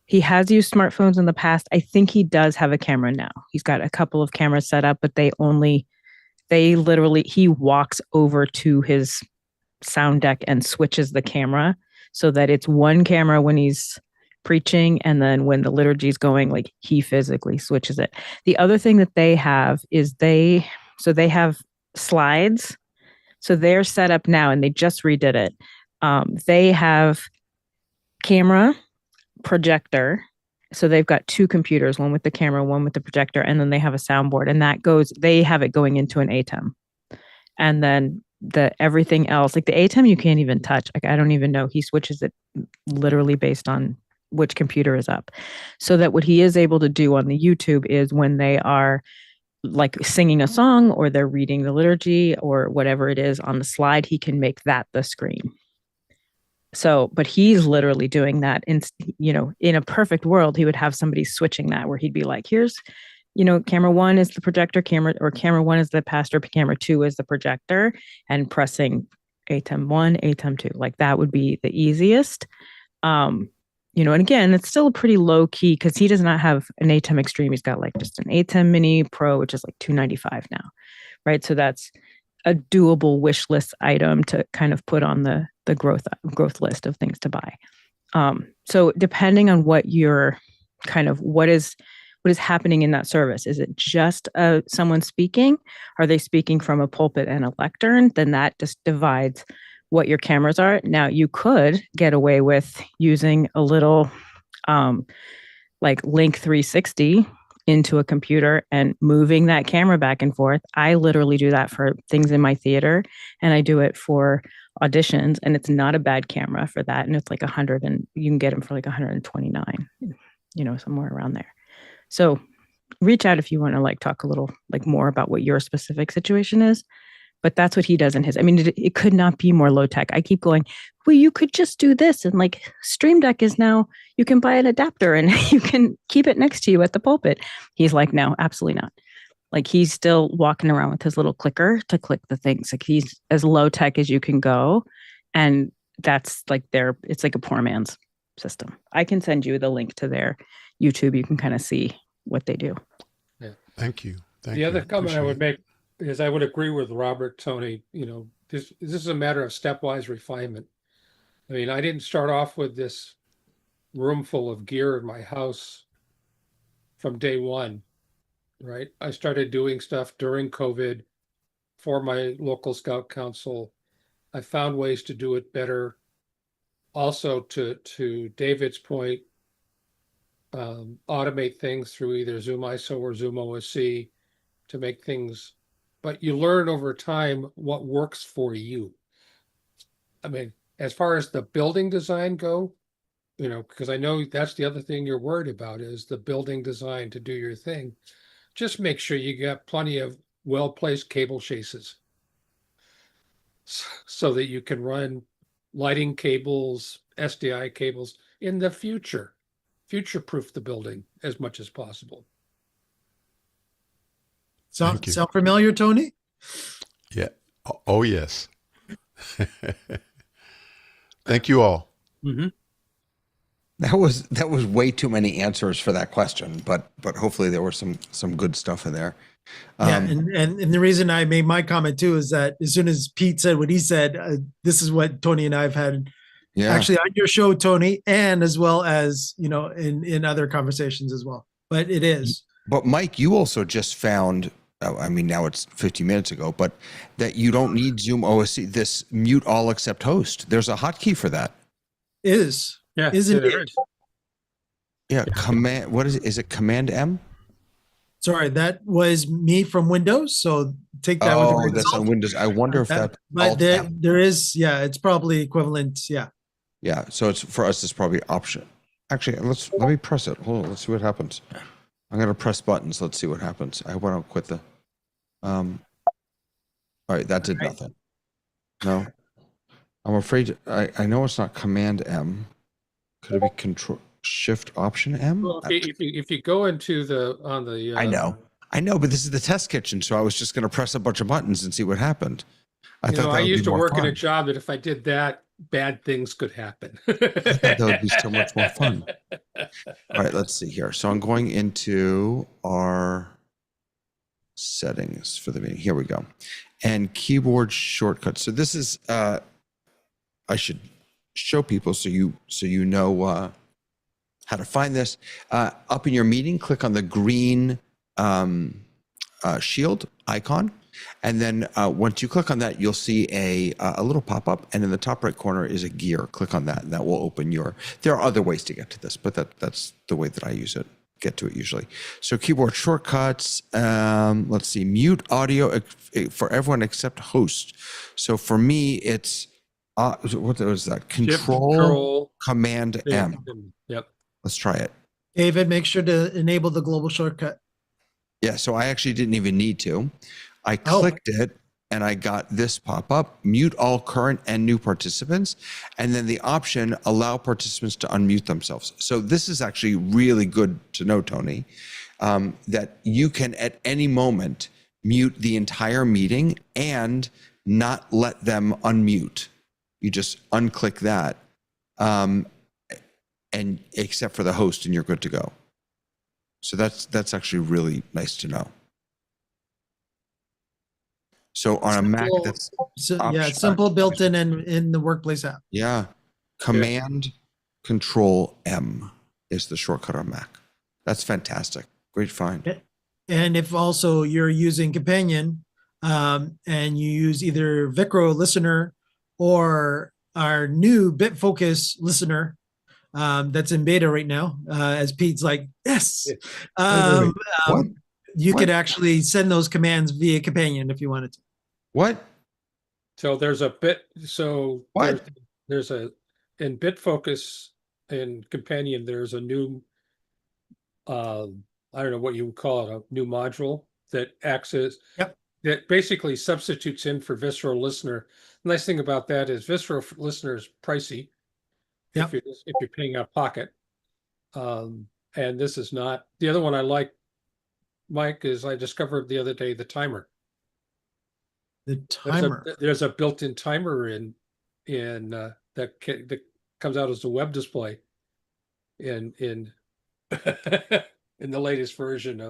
He has used smartphones in the past. I think he does have a camera now. He's got a couple of cameras set up, but he walks over to his sound deck and switches the camera so that it's one camera when he's preaching, and then when the liturgy is going, he physically switches it. The other thing that they have is they have slides. So they're set up now, and they just redid it. They have camera, projector. So they've got two computers, one with the camera, one with the projector, and then they have a soundboard, and they have it going into an ATEM. And then everything else, the ATEM, you can't even touch. I don't even know. He switches it literally based on which computer is up. So that what he is able to do on the YouTube is when they are singing a song or they're reading the liturgy or whatever it is on the slide, he can make that the screen. So, but he's literally doing that in a perfect world, he would have somebody switching that where he'd be like, here's, camera one is the projector camera, or camera one is the pastor, camera two is the projector, and pressing ATEM 1, ATEM 2. That would be the easiest. And again, it's still a pretty low key because he does not have an ATEM Extreme. He's got just an ATEM Mini Pro, which is $295 now, right? So that's a doable wish list item to kind of put on the growth list of things to buy. So depending on what your what is happening in that service, is it just someone speaking? Are they speaking from a pulpit and a lectern? Then that just divides what your cameras are. Now you could get away with using a little Link 360 into a computer and moving that camera back and forth. I literally do that for things in my theater, and I do it for auditions, and it's not a bad camera for that. And it's 100, and you can get them for 129, somewhere around there. So reach out if you want to talk a little more about what your specific situation is. But that's what he does in his. It could not be more low tech. I keep going, well, you could just do this. And Stream Deck is now, you can buy an adapter and you can keep it next to you at the pulpit. He's like, no, absolutely not. He's still walking around with his little clicker to click the things. He's as low tech as you can go. And that's it's a poor man's system. I can send you the link to their YouTube. You can kind of see what they do. Yeah. Thank you. The other comment I would make is I would agree with Robert, Tony. This is a matter of stepwise refinement. I didn't start off with this room full of gear in my house from day one, right? I started doing stuff during COVID for my local Scout Council. I found ways to do it better. Also, to David's point, automate things through either Zoom ISO or Zoom OSC to make things. But you learn over time what works for you. As far as the building design go, because I know that's the other thing you're worried about is the building design to do your thing. Just make sure you got plenty of well-placed cable chases so that you can run lighting cables, SDI cables in the future-proof the building as much as possible. Sound familiar, Tony? Yeah. Oh, yes. Thank you all. Mhm. That was way too many answers for that question, but hopefully there was some good stuff in there. Yeah, and the reason I made my comment too is that as soon as Pete said what he said, this is what Tony and I have had actually on your show, Tony, and as well as in other conversations as well. But it is. But Mike, you also just found. I mean, now it's 15 minutes ago, but that you don't need Zoom OSC. This mute all except host. There's a hotkey for that. Is Yeah, isn't there it? is. Yeah, command. What is it? Is it Command M? Sorry, that was me from Windows. So take that with a Oh, grain of that's salt. on Windows. I wonder if That- that's but Alt there, M. there is, yeah, it's probably equivalent. Yeah. Yeah, so it's for us. It's probably option. Actually, let me press it. Hold on, let's see what happens. I'm gonna press buttons. Let's see what happens. I hope I don't quit the. All right, that did nothing. No, I'm afraid. I know it's not Command M. Could it be Control Shift Option M? Well, if you go into the I know, but this is the test kitchen, so I was just gonna press a bunch of buttons and see what happened. I thought that I would used be to more work in a fun. job that if I did that, bad things could happen. I thought that would be so much more fun. All right, let's see here. So I'm going into our settings for the meeting. Here we go. And keyboard shortcuts. So this is I should show people so you know how to find this. Up in your meeting, click on the green shield icon. And then once you click on that, you'll see a little pop-up, and in the top right corner is a gear. Click on that, and that will open there are other ways to get to this, but that's the way that I get to it usually. So keyboard shortcuts, let's see, mute audio for everyone except host. So for me, it's, what was that? Control Command M. Yep. Let's try it. David, make sure to enable the global shortcut. Yeah, so I actually didn't even need to. I clicked it and I got this pop up, mute all current and new participants. And then the option, allow participants to unmute themselves. So this is actually really good to know, Tony, that you can at any moment mute the entire meeting and not let them unmute. You just unclick that, and except for the host, and you're good to go. So that's actually really nice to know. So on a Mac, that's simple built-in in the workplace app. yeah. Command Control M is the shortcut on Mac. That's fantastic. Great find. And if also you're using Companion, and you use either Vicro Listener or our new BitFocus Listener, that's in beta right now, as Pete's like, yes. You could actually send those commands via Companion if you wanted to. What? So there's a bit. So what? There's a in BitFocus and Companion. There's a new. I don't know what you would call it. A new module that acts as that basically substitutes in for Visceral Listener. The nice thing about that is Visceral Listener is pricey. If you're paying out of pocket, and this is not. The other one I like, Mike, is I discovered the other day the timer. The timer. There's a built-in timer in that comes out as a web display in in the latest version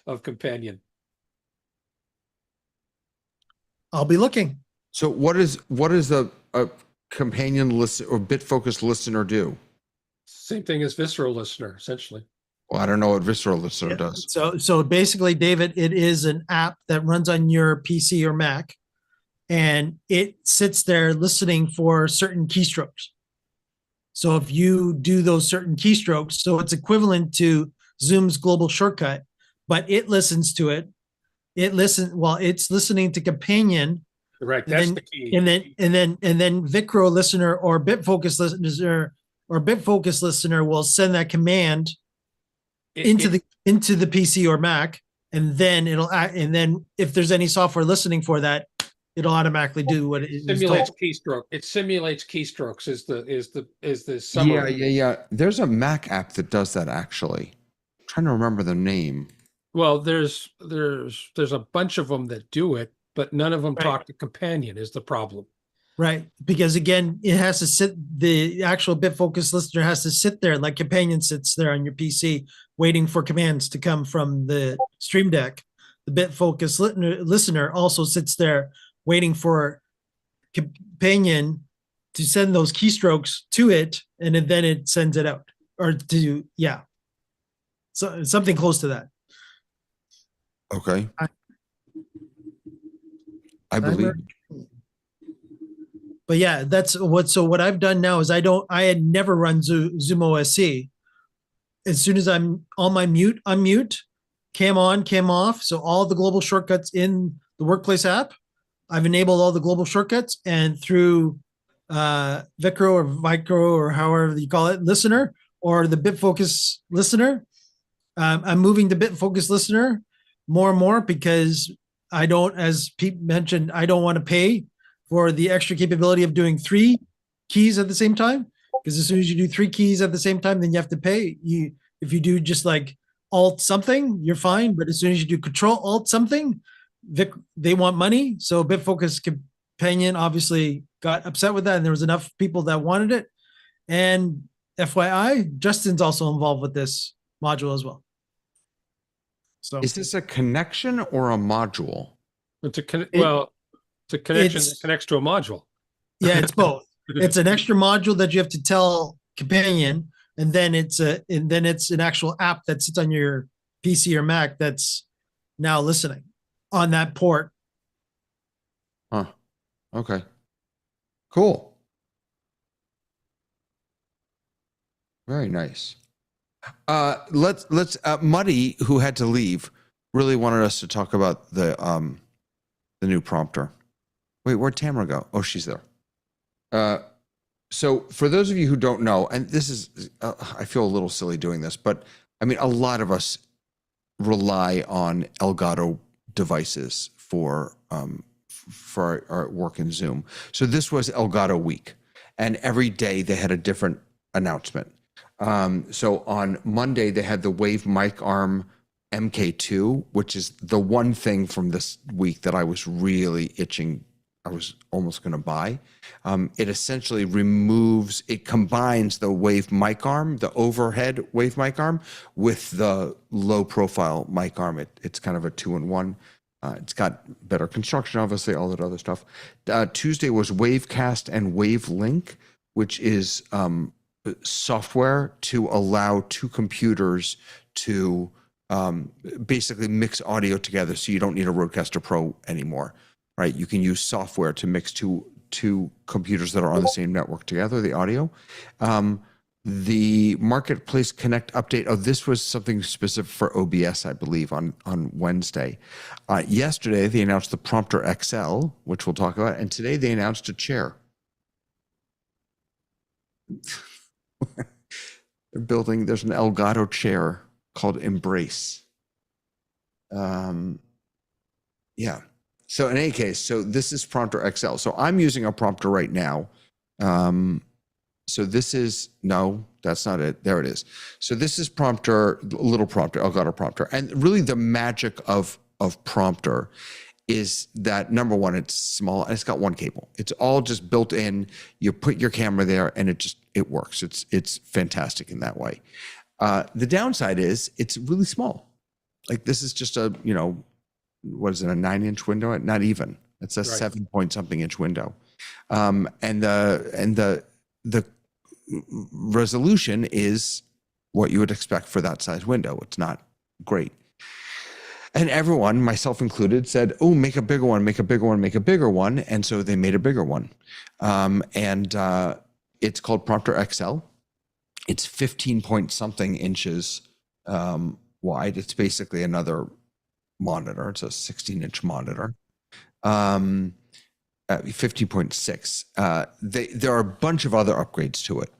of Companion. I'll be looking. So what is a Companion listen or BitFocus Listener do? Same thing as Visceral Listener, essentially. Well, I don't know what Visceral Listener does. So basically, David, it is an app that runs on your PC or Mac, and it sits there listening for certain keystrokes. So if you do those certain keystrokes, so it's equivalent to Zoom's global shortcut, but it listens to it. It's listening to Companion. Right, that's the key. And then Vicro Listener or BitFocus Listener will send that command into the PC or Mac, and then if there's any software listening for that, it'll automatically do what it simulates keystroke. It simulates keystrokes is the summary. Yeah. There's a Mac app that does that actually. I'm trying to remember the name. Well, there's a bunch of them that do it, but none of them talk to Companion is the problem. Right. Because again, it has to sit, the actual bit focus listener has to sit there like Companion sits there on your PC waiting for commands to come from the Stream Deck. The bit focus listener also sits there waiting for Companion to send those keystrokes to it, and then it sends it out. Or to, yeah. So something close to that. Okay. I Timer. believe. But yeah, that's what. So what I've done now is I had never run Zoom OSC. As soon as I'm on my unmute, cam on, cam off. So all the global shortcuts in the Workplace app, I've enabled all the global shortcuts, and through Vicro or Micro or however you call it, listener, or the BitFocus listener, I'm moving to BitFocus listener more and more because I don't, as Pete mentioned, I don't want to pay for the extra capability of doing 3 keys at the same time. Because as soon as you do 3 keys at the same time, then you have to pay. If you do just like Alt something, you're fine. But as soon as you do Control Alt something, they want money. So BitFocus Companion obviously got upset with that, and there was enough people that wanted it. And FYI, Justin's also involved with this module as well. So Is this a connection or a module? It's a connection that connects to a module. Yeah, it's both. It's an extra module that you have to tell Companion, and then it's an actual app that sits on your PC or Mac that's now listening on that port. Huh. Okay. Cool. Very nice. Let's Muddy, who had to leave, really wanted us to talk about the new prompter. Wait, where'd Tamara go? Oh, she's there. So for those of you who don't know, and this is, I feel a little silly doing this, but I mean, a lot of us rely on Elgato devices for our work in Zoom. So this was Elgato week, and every day they had a different announcement. So on Monday, they had the Wave Mic Arm MK2, which is the one thing from this week that I was really itching. I was almost going to buy. It essentially it combines the Wave Mic Arm, the overhead Wave Mic Arm, with the low profile mic arm. It's kind of a 2-in-1. It's got better construction, obviously, all that other stuff. Tuesday was Wavecast and Wavelink, which is software to allow 2 computers to basically mix audio together, so you don't need a Rodecaster Pro anymore, right? You can use software to mix two computers that are on the same network together, the audio. The Marketplace Connect update, this was something specific for OBS, I believe, on Wednesday. Yesterday, they announced the Prompter XL, which we'll talk about, and today they announced a chair. There's an Elgato chair called Embrace. Yeah. So in any case, this is Prompter XL. So I'm using a prompter right now. So this is, no, that's not it. There it is. So this is prompter, little prompter, Elgato prompter. And really the magic of prompter is that, number one, it's small and it's got one cable. It's all just built in. You put your camera there and it works. It's fantastic in that way. The downside is it's really small. Like this is just a, what is it, a 9-inch window? Not even. It's a Right. 7-point-something-inch window. And the resolution is what you would expect for that size window. It's not great. And everyone, myself included, said, oh, make a bigger one, make a bigger one, make a bigger one. And so they made a bigger one. And it's called Prompter XL. It's 15-point-something inches wide. It's basically another monitor. It's a 16-inch monitor. 15.6. There are a bunch of other upgrades to it.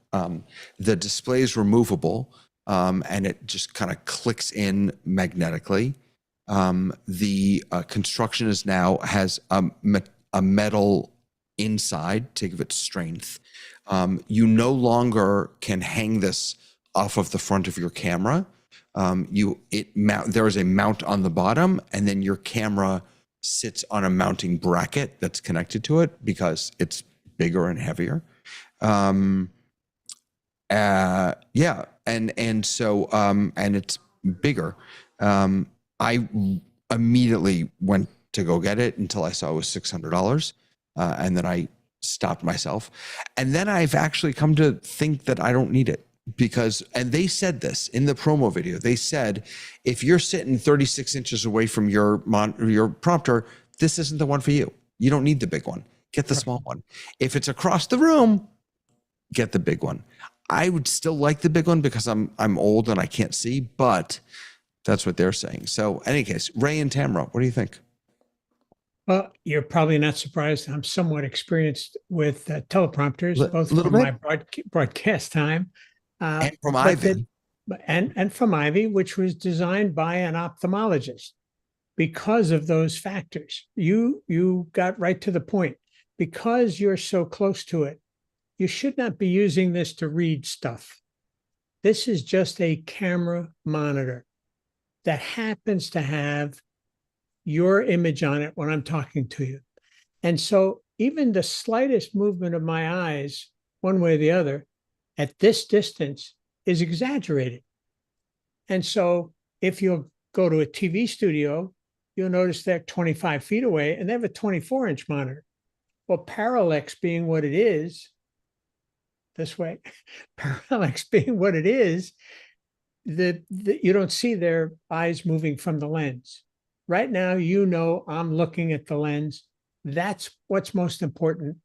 The display is removable, and it just kind of clicks in magnetically. The construction has a metal inside to give it strength. You no longer can hang this off of the front of your camera. There is a mount on the bottom, and then your camera sits on a mounting bracket that's connected to it because it's bigger and heavier. Yeah. And so, and it's bigger. I immediately went to go get it until I saw it was $600. And then I stopped myself. And then I've actually come to think that I don't need it because, and they said this in the promo video, they said, if you're sitting 36 inches away from your prompter, this isn't the one for you. You don't need the big one. Get the small one. If it's across the room, get the big one. I would still like the big one because I'm old and I can't see, but that's what they're saying. So in any case, Ray and Tamara, what do you think? Well, you're probably not surprised. I'm somewhat experienced with teleprompters, both little from bit. my broadcast time And from but Ivy. and from Ivy, which was designed by an ophthalmologist. Because of those factors, you got right to the point. Because you're so close to it, you should not be using this to read stuff. This is just a camera monitor that happens to have your image on it when I'm talking to you. And so even the slightest movement of my eyes, one way or the other, at this distance is exaggerated. And so if you'll go to a TV studio, you'll notice they're 25 feet away and they have a 24-inch monitor. Well, parallax being what it is, this way, parallax being what it is, you don't see their eyes moving from the lens. Right now, you know I'm looking at the lens. That's what's most important.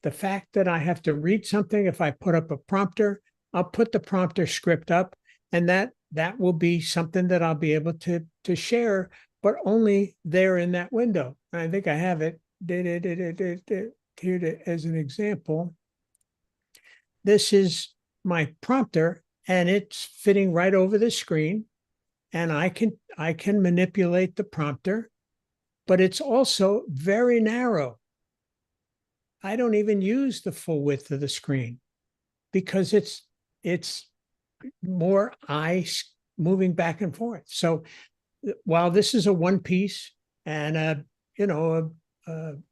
The fact that I have to read something, if I put up a prompter, I'll put the prompter script up, and that will be something that I'll be able to share, but only there in that window. And I think I have it here as an example. This is my prompter, and it's fitting right over the screen, and I can manipulate the prompter, but it's also very narrow. I don't even use the full width of the screen because it's more eyes moving back and forth. So while this is a one piece and a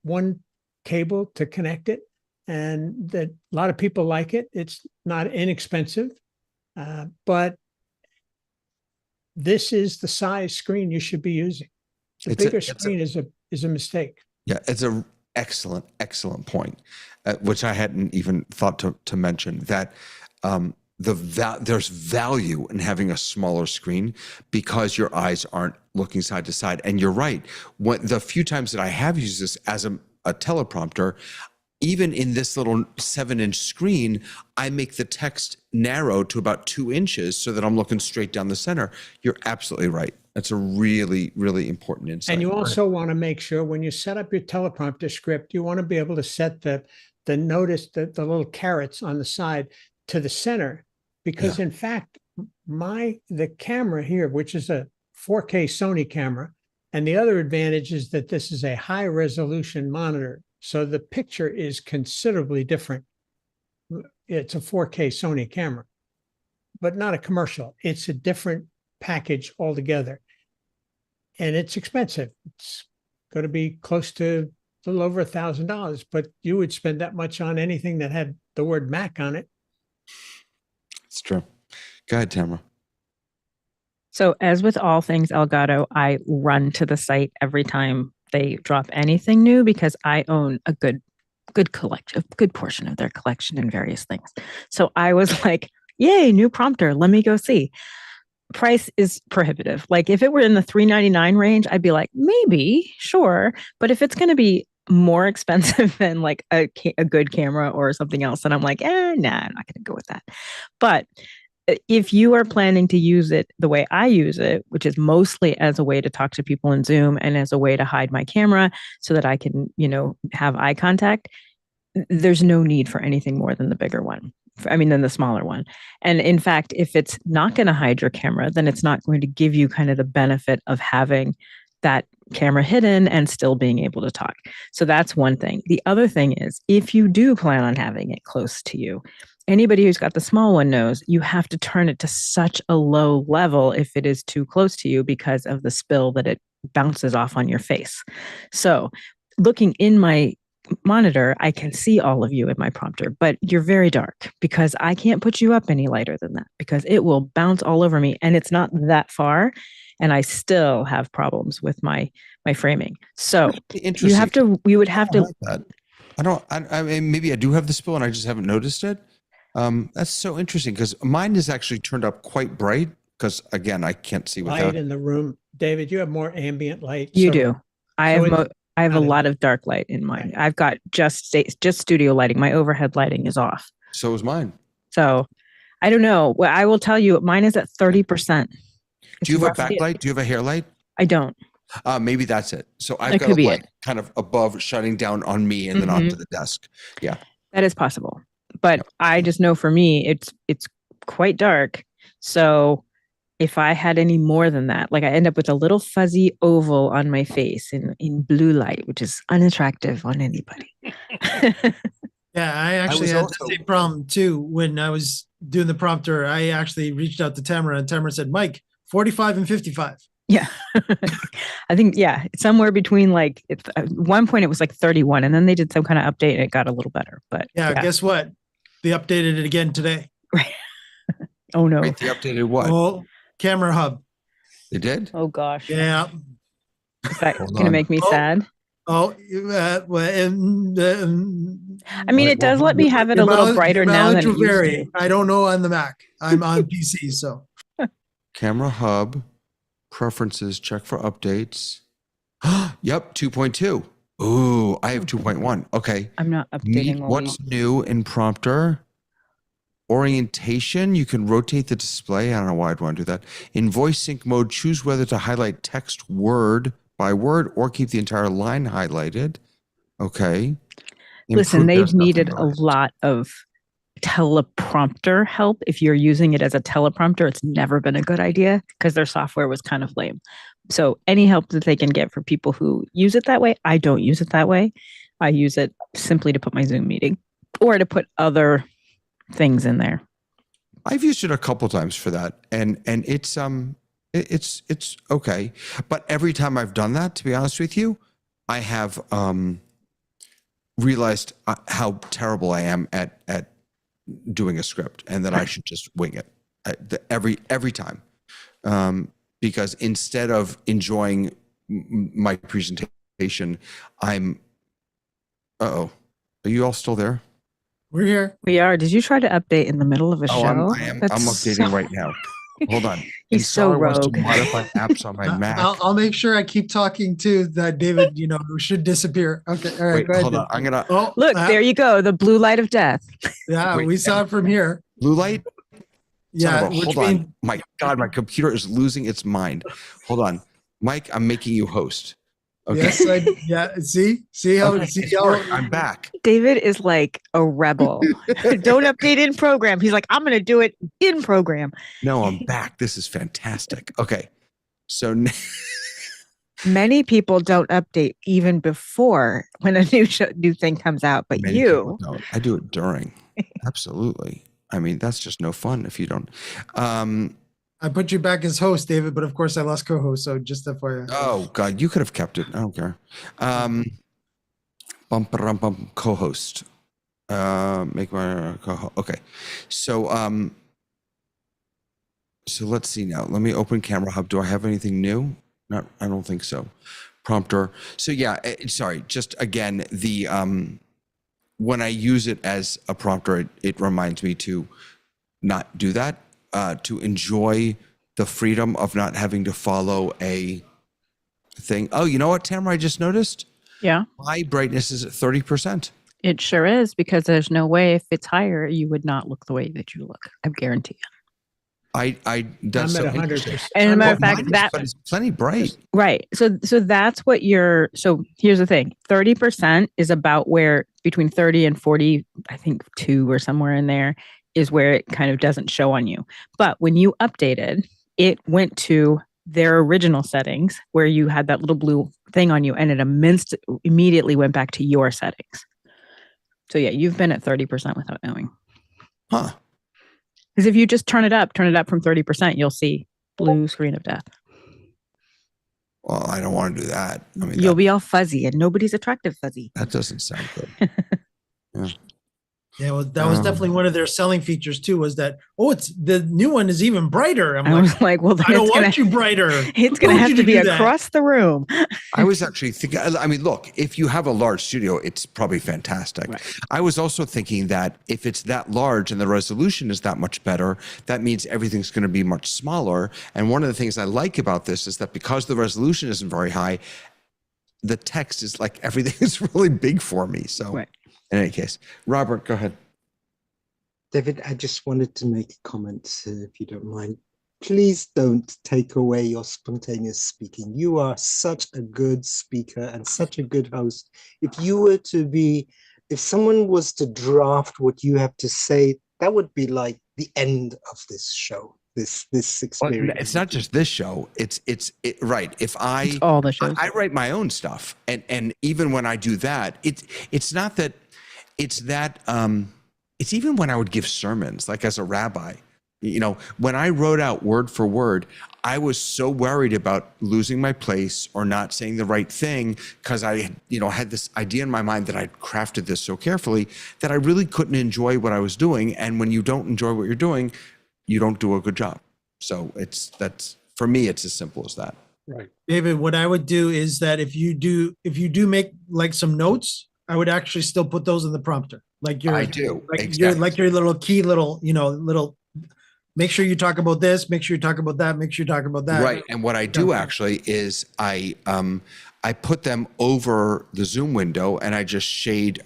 one cable to connect it, and that a lot of people like it, it's not inexpensive, but this is the size screen you should be using. The bigger screen is a mistake. Yeah, it's a excellent point, which I hadn't even thought to mention, that there's value in having a smaller screen because your eyes aren't looking side to side. And you're right. The few times that I have used this as a teleprompter, even in this little 7-inch screen, I make the text narrow to about 2 inches so that I'm looking straight down the center. You're absolutely right. That's a really, really important insight. And you also want to make sure when you set up your teleprompter script, you want to be able to set the notice, the little carrots on the side to the center, because in fact, the camera here, which is a 4K Sony camera, and the other advantage is that this is a high resolution monitor. So the picture is considerably different. It's a 4K Sony camera, but not a commercial. It's a different package altogether. And it's expensive. It's going to be close to a little over $1,000, but you would spend that much on anything that had the word Mac on it. It's true. Go ahead, Tamara. So as with all things Elgato, I run to the site every time they drop anything new because I own a good collection, a good portion of their collection in various things. So I was like, yay, new prompter. Let me go see. Price is prohibitive. Like if it were in the $399 range, I'd be like, maybe, sure. But if it's going to be more expensive than like a good camera or something else, then I'm like, nah, I'm not going to go with that. But if you are planning to use it the way I use it, which is mostly as a way to talk to people in Zoom and as a way to hide my camera so that I can, have eye contact, there's no need for anything more than the bigger one. Than the smaller one. And in fact, if it's not going to hide your camera, then it's not going to give you kind of the benefit of having that camera hidden and still being able to talk. So that's one thing. The other thing is, if you do plan on having it close to you, anybody who's got the small one knows you have to turn it to such a low level if it is too close to you because of the spill that it bounces off on your face. So looking in my monitor, I can see all of you in my prompter, but you're very dark because I can't put you up any lighter than that because it will bounce all over me and it's not that far. And I still have problems with my framing. So you have to, we would have to. Like that. I mean, maybe I do have the spill and I just haven't noticed it. That's so interesting because mine is actually turned up quite bright because again, I can't see without. Light in the room. David, you have more ambient light. You so- do. I so have it's I have a not lot of dark light in mine. Right. I've got just studio lighting. My overhead lighting is off. So is mine. So I don't know. Well, I will tell you, mine is at 30%. Do you have a backlight? Do you have a hair light? I don't. Maybe that's it. So I've That got could a be light it. kind of above shining down on me and then onto the desk. Yeah. That is possible. But I just know for me, it's quite dark. So if I had any more than that, like I end up with a little fuzzy oval on my face in blue light, which is unattractive on anybody. Yeah, I actually was had also- the same problem too. When I was doing the prompter, I actually reached out to Tamara and Tamara said, Mike, 45 and 55. Yeah. I think, yeah, somewhere between like, at one point it was like 31 and then they did some kind of update and it got a little better. But Yeah, guess what? They updated it again today. Right. Oh no. Wait, they updated what? Oh, camera hub. They did? Oh gosh. Yeah. Is that Hold going to on. make me Oh. sad? Oh, I mean, Wait, it does well, let me have it a little brighter now than it used vary. to. I don't know on the Mac. I'm on PC, so Camera hub, preferences, check for updates. Yep, 2.2. Ooh, I have 2.1. Okay. I'm not Meet updating. what's new in prompter. Orientation, you can rotate the display. I don't know why I'd want to do that. In voice sync mode, choose whether to highlight text word by word or keep the entire line highlighted. Okay. Listen, Improve they've desktop needed a environment. lot of teleprompter help. If you're using it as a teleprompter, it's never been a good idea because their software was kind of lame. So any help that they can get for people who use it that way, I don't use it that way. I use it simply to put my Zoom meeting or to put other things in there. I've used it a couple times for that, and it's okay. But every time I've done that, to be honest with you, I have realized how terrible I am at doing a script, and that I should just wing it every time. Because instead of enjoying my presentation, I'm. Are you all still there? we're here. We are. Did you try to update in the middle of a Oh, show? I'm That's updating so- right now. Hold on. He's so Insara wants to rogue. modify apps on my Mac. I'll make sure I keep talking too. That David, should disappear. Okay, all right. Wait, go ahead, hold on. David. I'm gonna Oh, Look, there you go. The blue light of death. Yeah, Wait, we saw it from here. blue light. Yeah, Son of a- hold on. My God, my computer is losing its mind. Hold on, Mike. I'm making you host. Okay. Yes, see how Okay, it's worked. I'm back. David is like a rebel. Don't update in program. He's like, I'm going to do it in program. No, I'm back. This is fantastic. Okay, so Many people don't update even before when a new thing comes out, but many you. people don't. I do it during. Absolutely. I mean, that's just no fun if you don't. I put you back as host, David, but of course I lost co-host. So just FYI. Oh God, you could have kept it. I don't care. Bum co-host. Make my co-host. Okay, so so let's see now. Let me open Camera Hub. Do I have anything new? Not. I don't think so. Prompter. So yeah. Sorry. Just again, the when I use it as a prompter, it reminds me to not do that. To enjoy the freedom of not having to follow a thing. Oh, you know what, Tamara? I just noticed Yeah, my brightness is at 30%. it sure is because there's no way if it's higher, you would not look the way that you look. I guarantee you. That's I'm so at 100%. interesting. And as a matter of Well, fact, mine is- that but it's plenty bright. right. So that's what so here's the thing. 30% is about where between 30 and 40, I think 2 or somewhere in there is where it kind of doesn't show on you. But when you updated, it went to their original settings where you had that little blue thing on you and it immediately went back to your settings. So yeah, you've been at 30% without knowing. Huh. Because if you just turn it up from 30%, you'll see blue screen of death. Well, I don't want to do that. I mean, You'll be all fuzzy and nobody's attractive fuzzy. that doesn't sound good. Yeah, well, that was definitely one of their selling features too, was that, oh, it's the new one is even brighter. I'm I like, was like, well, then I don't it's gonna, want you brighter. it's Who gonna told have you to be do that? across the room. I was actually thinking, I mean, look, if you have a large studio, it's probably fantastic. Right. I was also thinking that if it's that large and the resolution is that much better, that means everything's going to be much smaller. And one of the things I like about this is that because the resolution isn't very high, the text is like, everything is really big for me. So Right. in any case, Robert, go ahead. David, I just wanted to make a comment, if you don't mind. Please don't take away your spontaneous speaking. You are such a good speaker and such a good host. If someone was to draft what you have to say, that would be like the end of this show, this Well, experience. it's not just this show. It's right. If It's all the shows. I write my own stuff, and even when I do that, it's not that, it's that it's even when I would give sermons, like as a rabbi, you know, when I wrote out word for word, I was so worried about losing my place or not saying the right thing because I, you know, had this idea in my mind that I'd crafted this so carefully that I really couldn't enjoy what I was doing. And when you don't enjoy what you're doing, you don't do a good job. So that's for me, it's as simple as that. Right. David, what I would do is that if you do make like some notes, I would actually still put those in the prompter. Like I do, like exactly. your little key little, make sure you talk about this, make sure you talk about that, make sure you talk about that. Right. And what I do actually is I put them over the Zoom window and I just shade,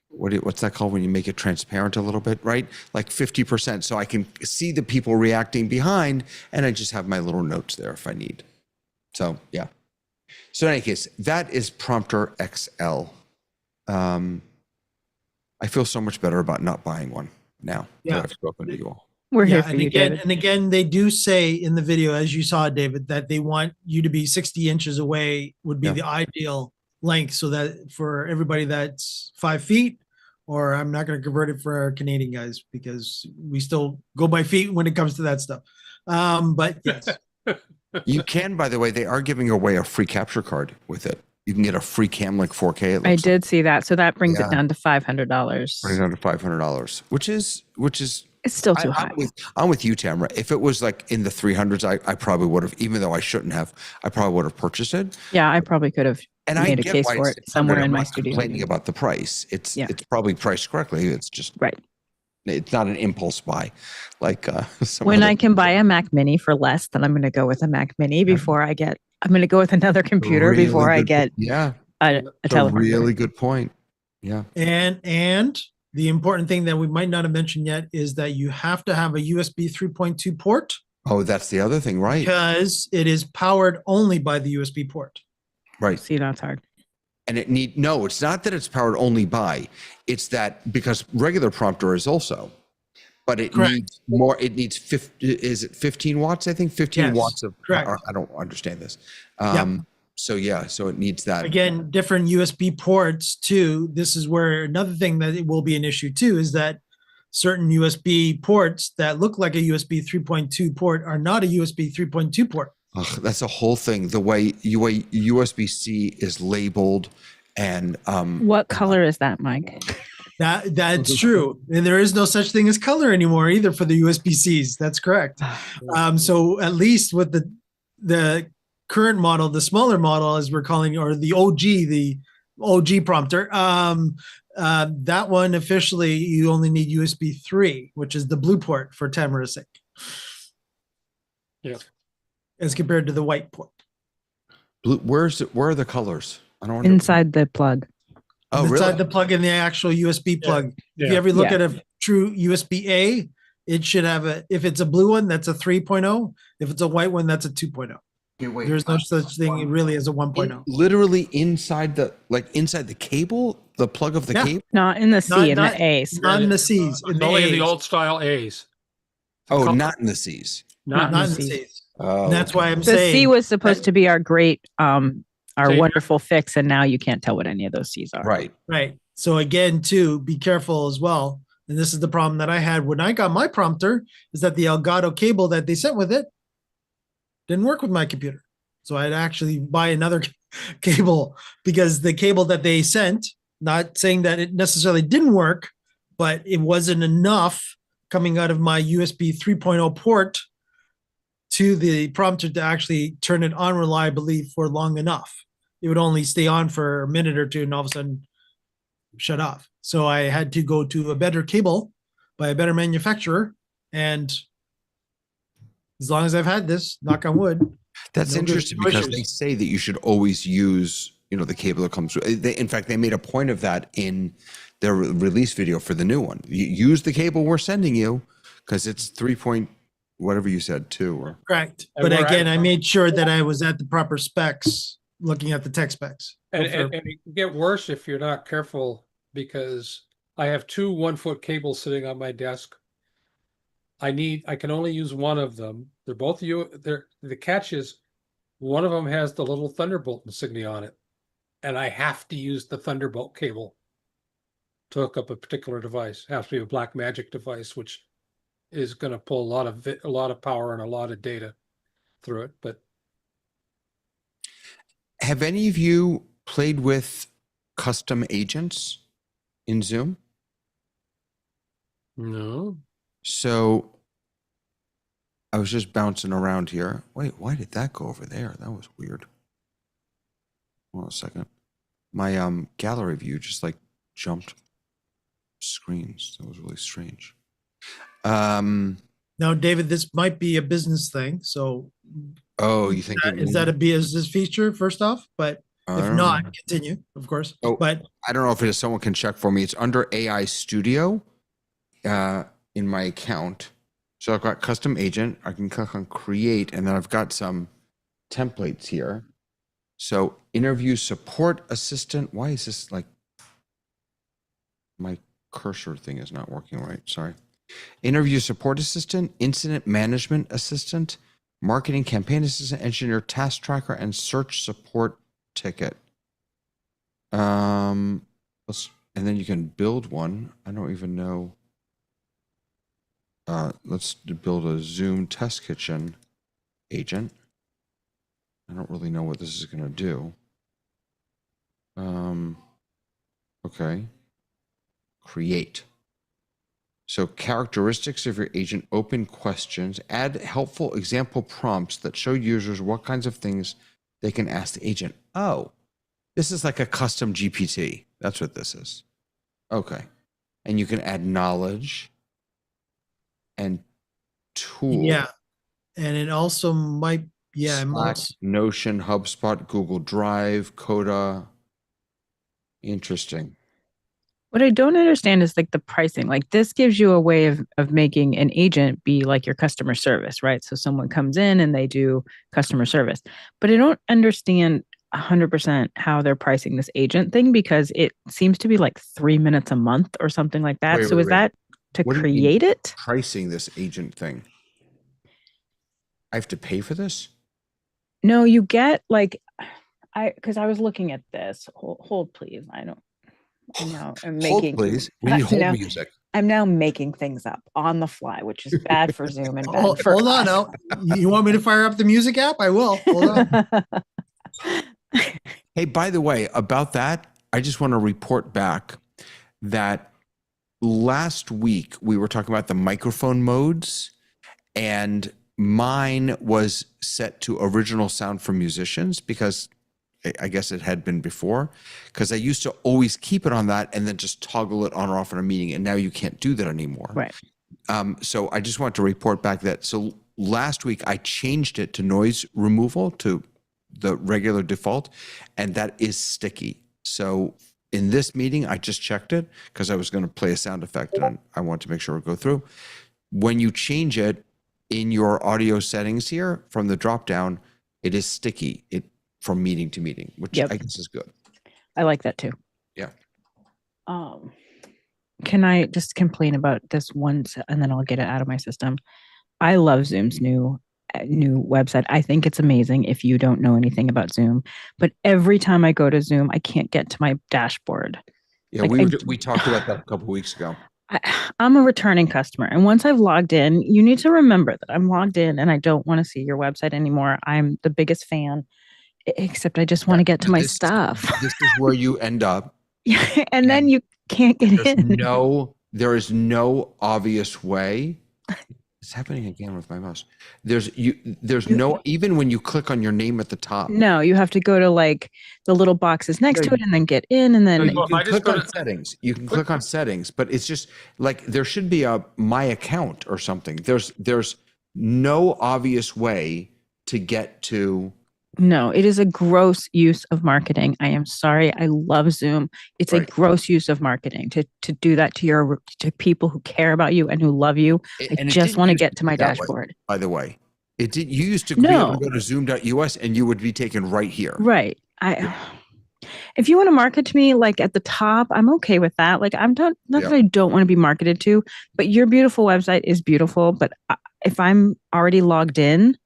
what's that called when you make it transparent a little bit, right? Like 50%. So I can see the people reacting behind and I just have my little notes there if I need. So yeah. So in any case, that is Prompter XL. I feel so much better about not buying one now that I've spoken to you all. We're here Yeah, for and you, again, David. and again, they do say in the video, as you saw, David, that they want you to be 60 inches away would be Yeah. the ideal length, so that for everybody that's 5 feet, or I'm not going to convert it for our Canadian guys because we still go by feet when it comes to that stuff. But yes, You can, by the way, they are giving away a free capture card with it. You can get a free Camlink 4K. It looks I did see that. So that brings Yeah. it down to Like, $500. right under $500, which is It's still too high. I'm with you, Tamara. If it was like in the 300s, I probably would have, even though I shouldn't have, I probably would have purchased it. Yeah, I probably could have And I made a get case why for it's it somewhere 600. in I'm my not studio. complaining about the price. It's probably priced correctly. It's just Right. It's not an impulse buy, like some When other- I can buy a Mac Mini for less, then I'm going to go with a Mac Mini before I'm going to go with another computer Really before I good- get yeah, a a teleprompter. really good point. Yeah. and the important thing that we might not have mentioned yet is that you have to have a USB 3.2 port Oh, that's the other thing, right? because it is powered only by the USB port. Right. See, that's hard. And it's not that it's powered only by, it's that because regular prompter is also, but it Correct. needs more, it needs 15 watts, I think 15 Yes, watts of, correct. I don't understand this. Yep. So yeah, so it needs that. Again, different USB ports too. This is where another thing that it will be an issue too is that certain USB ports that look like a USB 3.2 port are not a USB 3.2 port. Ugh, that's a whole thing. The way USB-C is labeled and What color is that, Mike? That's true. And there is no such thing as color anymore either for the USB-Cs. That's correct. So at least with the current model, the smaller model, as we're calling it, or the OG prompter, that one officially you only need USB 3, which is the blue port for Tamara's sake. Yeah. As compared to the white port. blue, where are the colors? I don't Inside the plug. Oh, Inside really? the plug in the actual USB plug. If you Yeah. ever look Yeah. at a true USB-A, it should have if it's a blue one, that's a 3.0. If it's a white one, that's a 2.0. Okay, wait. There's no such thing really as a 1.0. Literally inside the cable, the plug of the Yeah. cable. Not in the C, Not- in not- the A's. Not in the C's. It's only in the old style A's. Oh, Col- not in the C's. Not Not in in the the C's. C's. Oh, And that's why I'm The saying. C was supposed to be our great, our Savior. wonderful fix, and now you can't tell what any of those C's are. right. Right. So again, too, be careful as well. And this is the problem that I had when I got my prompter, is that the Elgato cable that they sent with it didn't work with my computer. So I'd actually buy another cable because the cable that they sent, not saying that it necessarily didn't work, but it wasn't enough coming out of my USB 3.0 port to the prompter to actually turn it on reliably for long enough. It would only stay on for a minute or two and all of a sudden shut off. So I had to go to a better cable by a better manufacturer. And as long as I've had this, knock on wood. That's no interesting no because issues. they say that you should always use, the cable that comes with. In fact, they made a point of that in their release video for the new one. You use the cable we're sending you because it's 3 point, whatever you said, 2 or. Correct. And But we're again, at- I made sure that I was at the proper specs, looking at the tech specs. And it can get worse if you're not careful, because I have 2 1-foot cables sitting on my desk. I can only use one of them. They're both the catch is one of them has the little Thunderbolt insignia on it, and I have to use the Thunderbolt cable to hook up a particular device. It has to be a Black Magic device, which is going to pull a lot of power and a lot of data through it. But Have any of you played with custom agents in Zoom? no, So I was just bouncing around here. Wait, why did that go over there? That was weird. Hold on a second. My gallery view just like jumped screens. That was really strange. Now, David, this might be a business thing. So Oh, you think is that a business feature first off? But I if don't not, know. continue, of course. Oh. But I don't know if it is. Someone can check for me. It's under AI Studio in my account. So I've got custom agent. I can click on create, and then I've got some templates here. So interview support assistant. Why is this like my cursor thing is not working right? Sorry. Interview support assistant, incident management assistant, marketing campaign assistant, engineer task tracker, and search support ticket. And then you can build one. I don't even know. Let's build a Zoom test kitchen agent. I don't really know what this is going to do. Okay. Create. So characteristics of your agent, open questions, add helpful example prompts that show users what kinds of things they can ask the agent. Oh, this is like a custom GPT. That's what this is. Okay. And you can add knowledge and tool. yeah, and it also might, yeah, Slack, Notion, HubSpot, Google Drive, Coda. Interesting. What I don't understand is like the pricing. Like this gives you a way of making an agent be like your customer service, right? So someone comes in and they do customer service. But I don't understand 100% how they're pricing this agent thing, because it seems to be like 3 minutes a month or something like that. So is that to What do you mean create it? pricing this agent thing? I have to pay for this? No, you get like because I was looking at this. Hold please. I don't know. I'm making Hold, please. We need hold now, music. I'm now making things up on the fly, which is bad for Zoom and bad hold, for hold on us. now. You want me to fire up the music app? I will. Hold on. Hey, by the way, about that, I just want to report back that last week we were talking about the microphone modes, and mine was set to original sound for musicians because I guess it had been before, because I used to always keep it on that and then just toggle it on or off in a meeting, and now you can't do that anymore. Right. So I just want to report back that, so last week I changed it to noise removal to the regular default, and that is sticky. So in this meeting, I just checked it because I was going to play a sound effect and I want to make sure it go through. When you change it in your audio settings here from the drop down, it is sticky. From meeting to meeting, which Yep. I guess is good. I like that too. Yeah. Can I just complain about this once and then I'll get it out of my system? I love Zoom's new website. I think it's amazing if you don't know anything about Zoom, but every time I go to Zoom, I can't get to my dashboard. Yeah, Like, we talked about that a couple of weeks ago. I'm a returning customer. And once I've logged in, you need to remember that I'm logged in and I don't want to see your website anymore. I'm the biggest fan, except I just want to get to my stuff. This is where you end up. And then you can't get in. There is no obvious way. It's happening again with my mouse. There's no, even when you click on your name at the top. No, you have to go to like the little boxes next to it and then get in and then You can click on settings. You can click on settings, but it's just like there should be a my account or something. There's no obvious way to get to. No, it is a gross use of marketing. I am sorry. I love Zoom. It's a gross use of marketing to do that to people who care about you and who love you. I just want to get to my dashboard. By the way, it did. You used to be able to go to zoom.us and you would be taken right here. Right. If you want to market to me like at the top, I'm okay with that. Like not that I don't want to be marketed to, but your beautiful website is beautiful. But if I'm already logged in,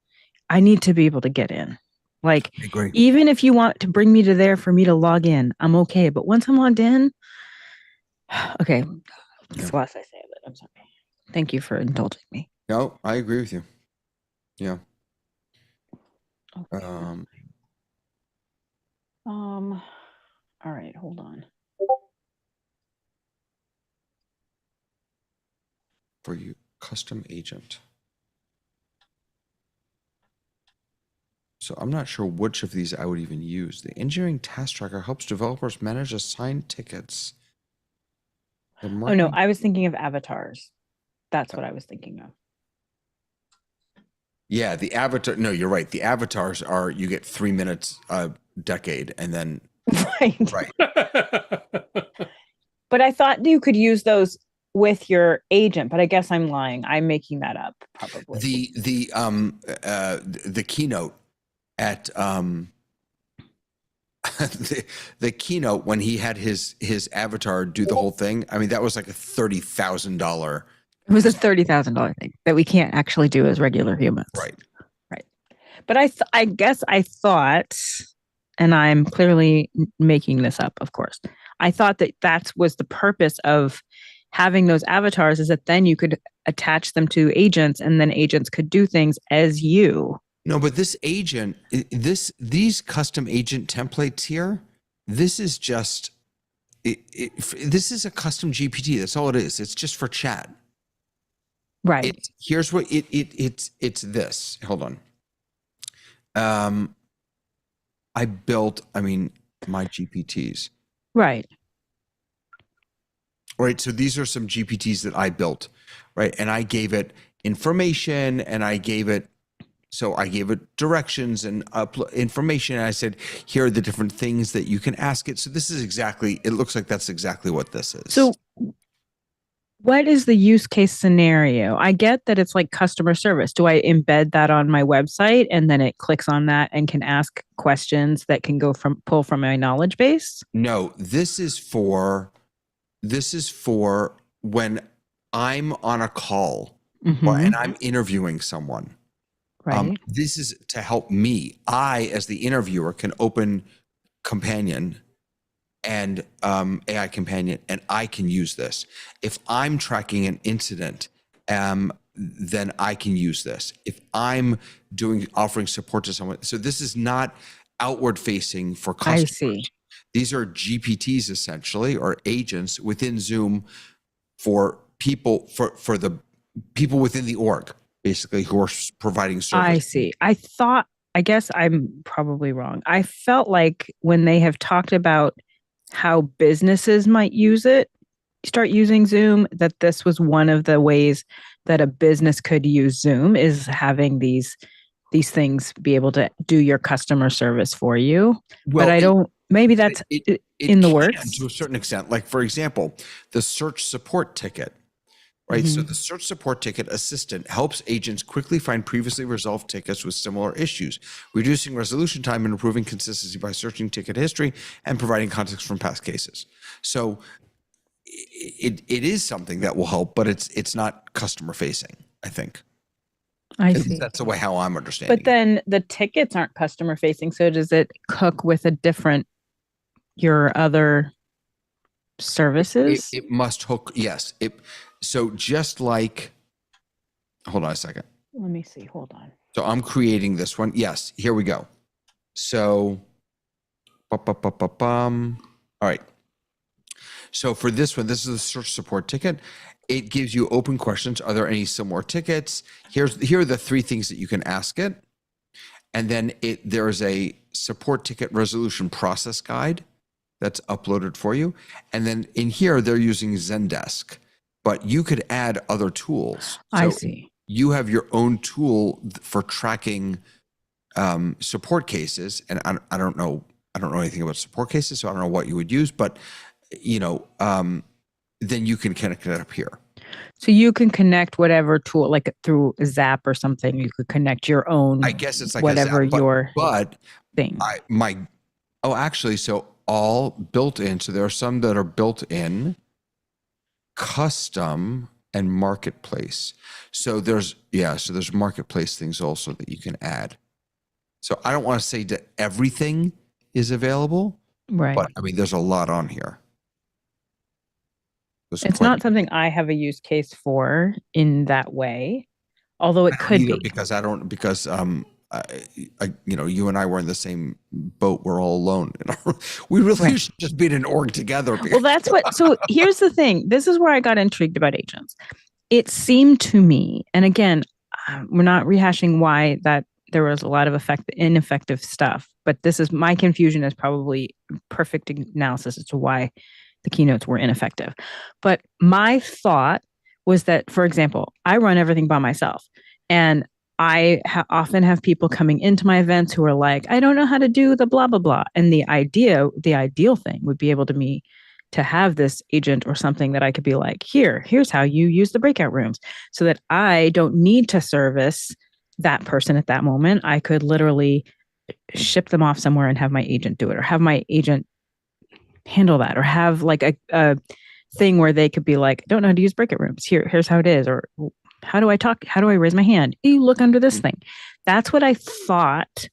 I need to be able to get in. Like, even if you want to bring me to there for me to log in, I'm okay. But once I'm logged in, okay, that's the last I say of it. I'm sorry. Thank you for indulging me. No, I agree with you. Yeah. Okay. All right, hold on. For you, custom agent. So I'm not sure which of these I would even use. The engineering task tracker helps developers manage assigned tickets. Oh no, I was thinking of avatars. That's what I was thinking of. Yeah, the avatar. No, you're right. The avatars are, you get 3 minutes a decade and then. Right. But I thought you could use those with your agent, but I guess I'm lying. I'm making that up probably. The keynote at the keynote when he had his avatar do the whole thing. I mean, that was like a $30,000. It was a $30,000 thing that we can't actually do as regular humans. Right. But I guess I thought, and I'm clearly making this up, of course. I thought that was the purpose of having those avatars, is that then you could attach them to agents and then agents could do things as you. No, but this agent, these custom agent templates here, this is just, this is a custom GPT. That's all it is. It's just for chat. Right. Here's what it's this. Hold on. I built, my GPTs. Right. Right. So these are some GPTs that I built, right? And I gave it information and I gave it directions and information. And I said, here are the different things that you can ask it. So this is exactly, it looks like that's exactly what this is. So what is the use case scenario? I get that it's like customer service. Do I embed that on my website and then it clicks on that and can ask questions that can pull from my knowledge base? No, this is for when I'm on a call and I'm interviewing someone. Right. This is to help me. I, as the interviewer, can open Companion and AI Companion, and I can use this. If I'm tracking an incident, then I can use this. If I'm offering support to someone, so this is not outward facing for customers. I see. These are GPTs essentially, or agents within Zoom for people, for the people within the org, basically, who are providing service. I see. I guess I'm probably wrong. I felt like when they have talked about how businesses might start using Zoom, that this was one of the ways that a business could use Zoom, is having these things be able to do your customer service for you. Well, but maybe that's in the works to a certain extent. Like, for example, the search support ticket, right? Mm-hmm. So the search support ticket assistant helps agents quickly find previously resolved tickets with similar issues, reducing resolution time and improving consistency by searching ticket history and providing context from past cases. So it is something that will help, but it's not customer facing, I think. I see. That's the way how I'm understanding. But then the tickets aren't customer facing. So does it cook with your other services. It must hook. Yes. So just like, hold on a second. Let me see. Hold on. So I'm creating this one. Yes. Here we go. So, all right. So for this one, this is the search support ticket. It gives you open questions. Are there any similar tickets? Here are the 3 things that you can ask it. And then there's a support ticket resolution process guide that's uploaded for you. And then in here, they're using Zendesk, but you could add other tools. I see. You have your own tool for tracking support cases. And I don't know anything about support cases, so I don't know what you would use, but then you can connect it up here. So you can connect whatever tool, like through a Zap or something. You could connect your own. I guess it's like whatever a Zap, your thing. Actually, so all built in. So there are some that are built in, custom, and marketplace. So there's marketplace things also that you can add. So I don't want to say that everything is available, right? But I mean, there's a lot on here. It's not something I have a use case for in that way, although it could be. Because you and I were in the same boat. We're all alone. We really should just be in an org together. Well, that's what. So here's the thing. This is where I got intrigued about agents. It seemed to me, and again, we're not rehashing why that there was a lot of ineffective stuff, but this is my confusion is probably perfect analysis as to why the keynotes were ineffective. But my thought was that, for example, I run everything by myself, and I often have people coming into my events who are like, I don't know how to do the blah, blah, blah. And the ideal thing would be able to have this agent or something that I could be like, here's how you use the breakout rooms, so that I don't need to service that person at that moment. I could literally ship them off somewhere and have my agent do it, or have my agent handle that, or have like a thing where they could be like, I don't know how to use breakout rooms. Here's how it is. Or how do I talk? How do I raise my hand? You look under this thing. That's what I thought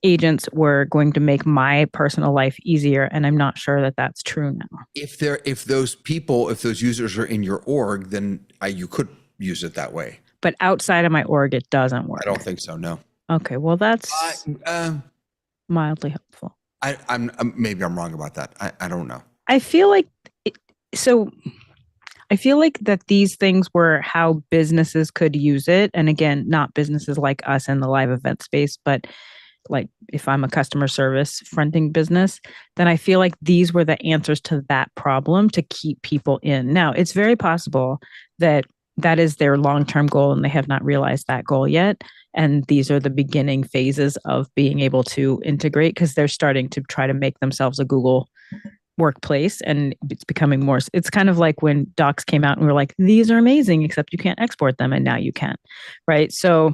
agents were going to make my personal life easier. And I'm not sure that that's true now. If those users are in your org, then you could use it that way. But outside of my org, it doesn't work. I don't think so. No. Okay. Well, that's mildly helpful. I'm maybe I'm wrong about that. I don't know. I feel like that these things were how businesses could use it. And again, not businesses like us in the live event space, but like if I'm a customer service fronting business, then I feel like these were the answers to that problem to keep people in. Now, it's very possible that is their long-term goal and they have not realized that goal yet. And these are the beginning phases of being able to integrate, because they're starting to try to make themselves a Google workplace, and it's becoming more. It's kind of like when docs came out and we were like, these are amazing, except you can't export them, and now you can, right? So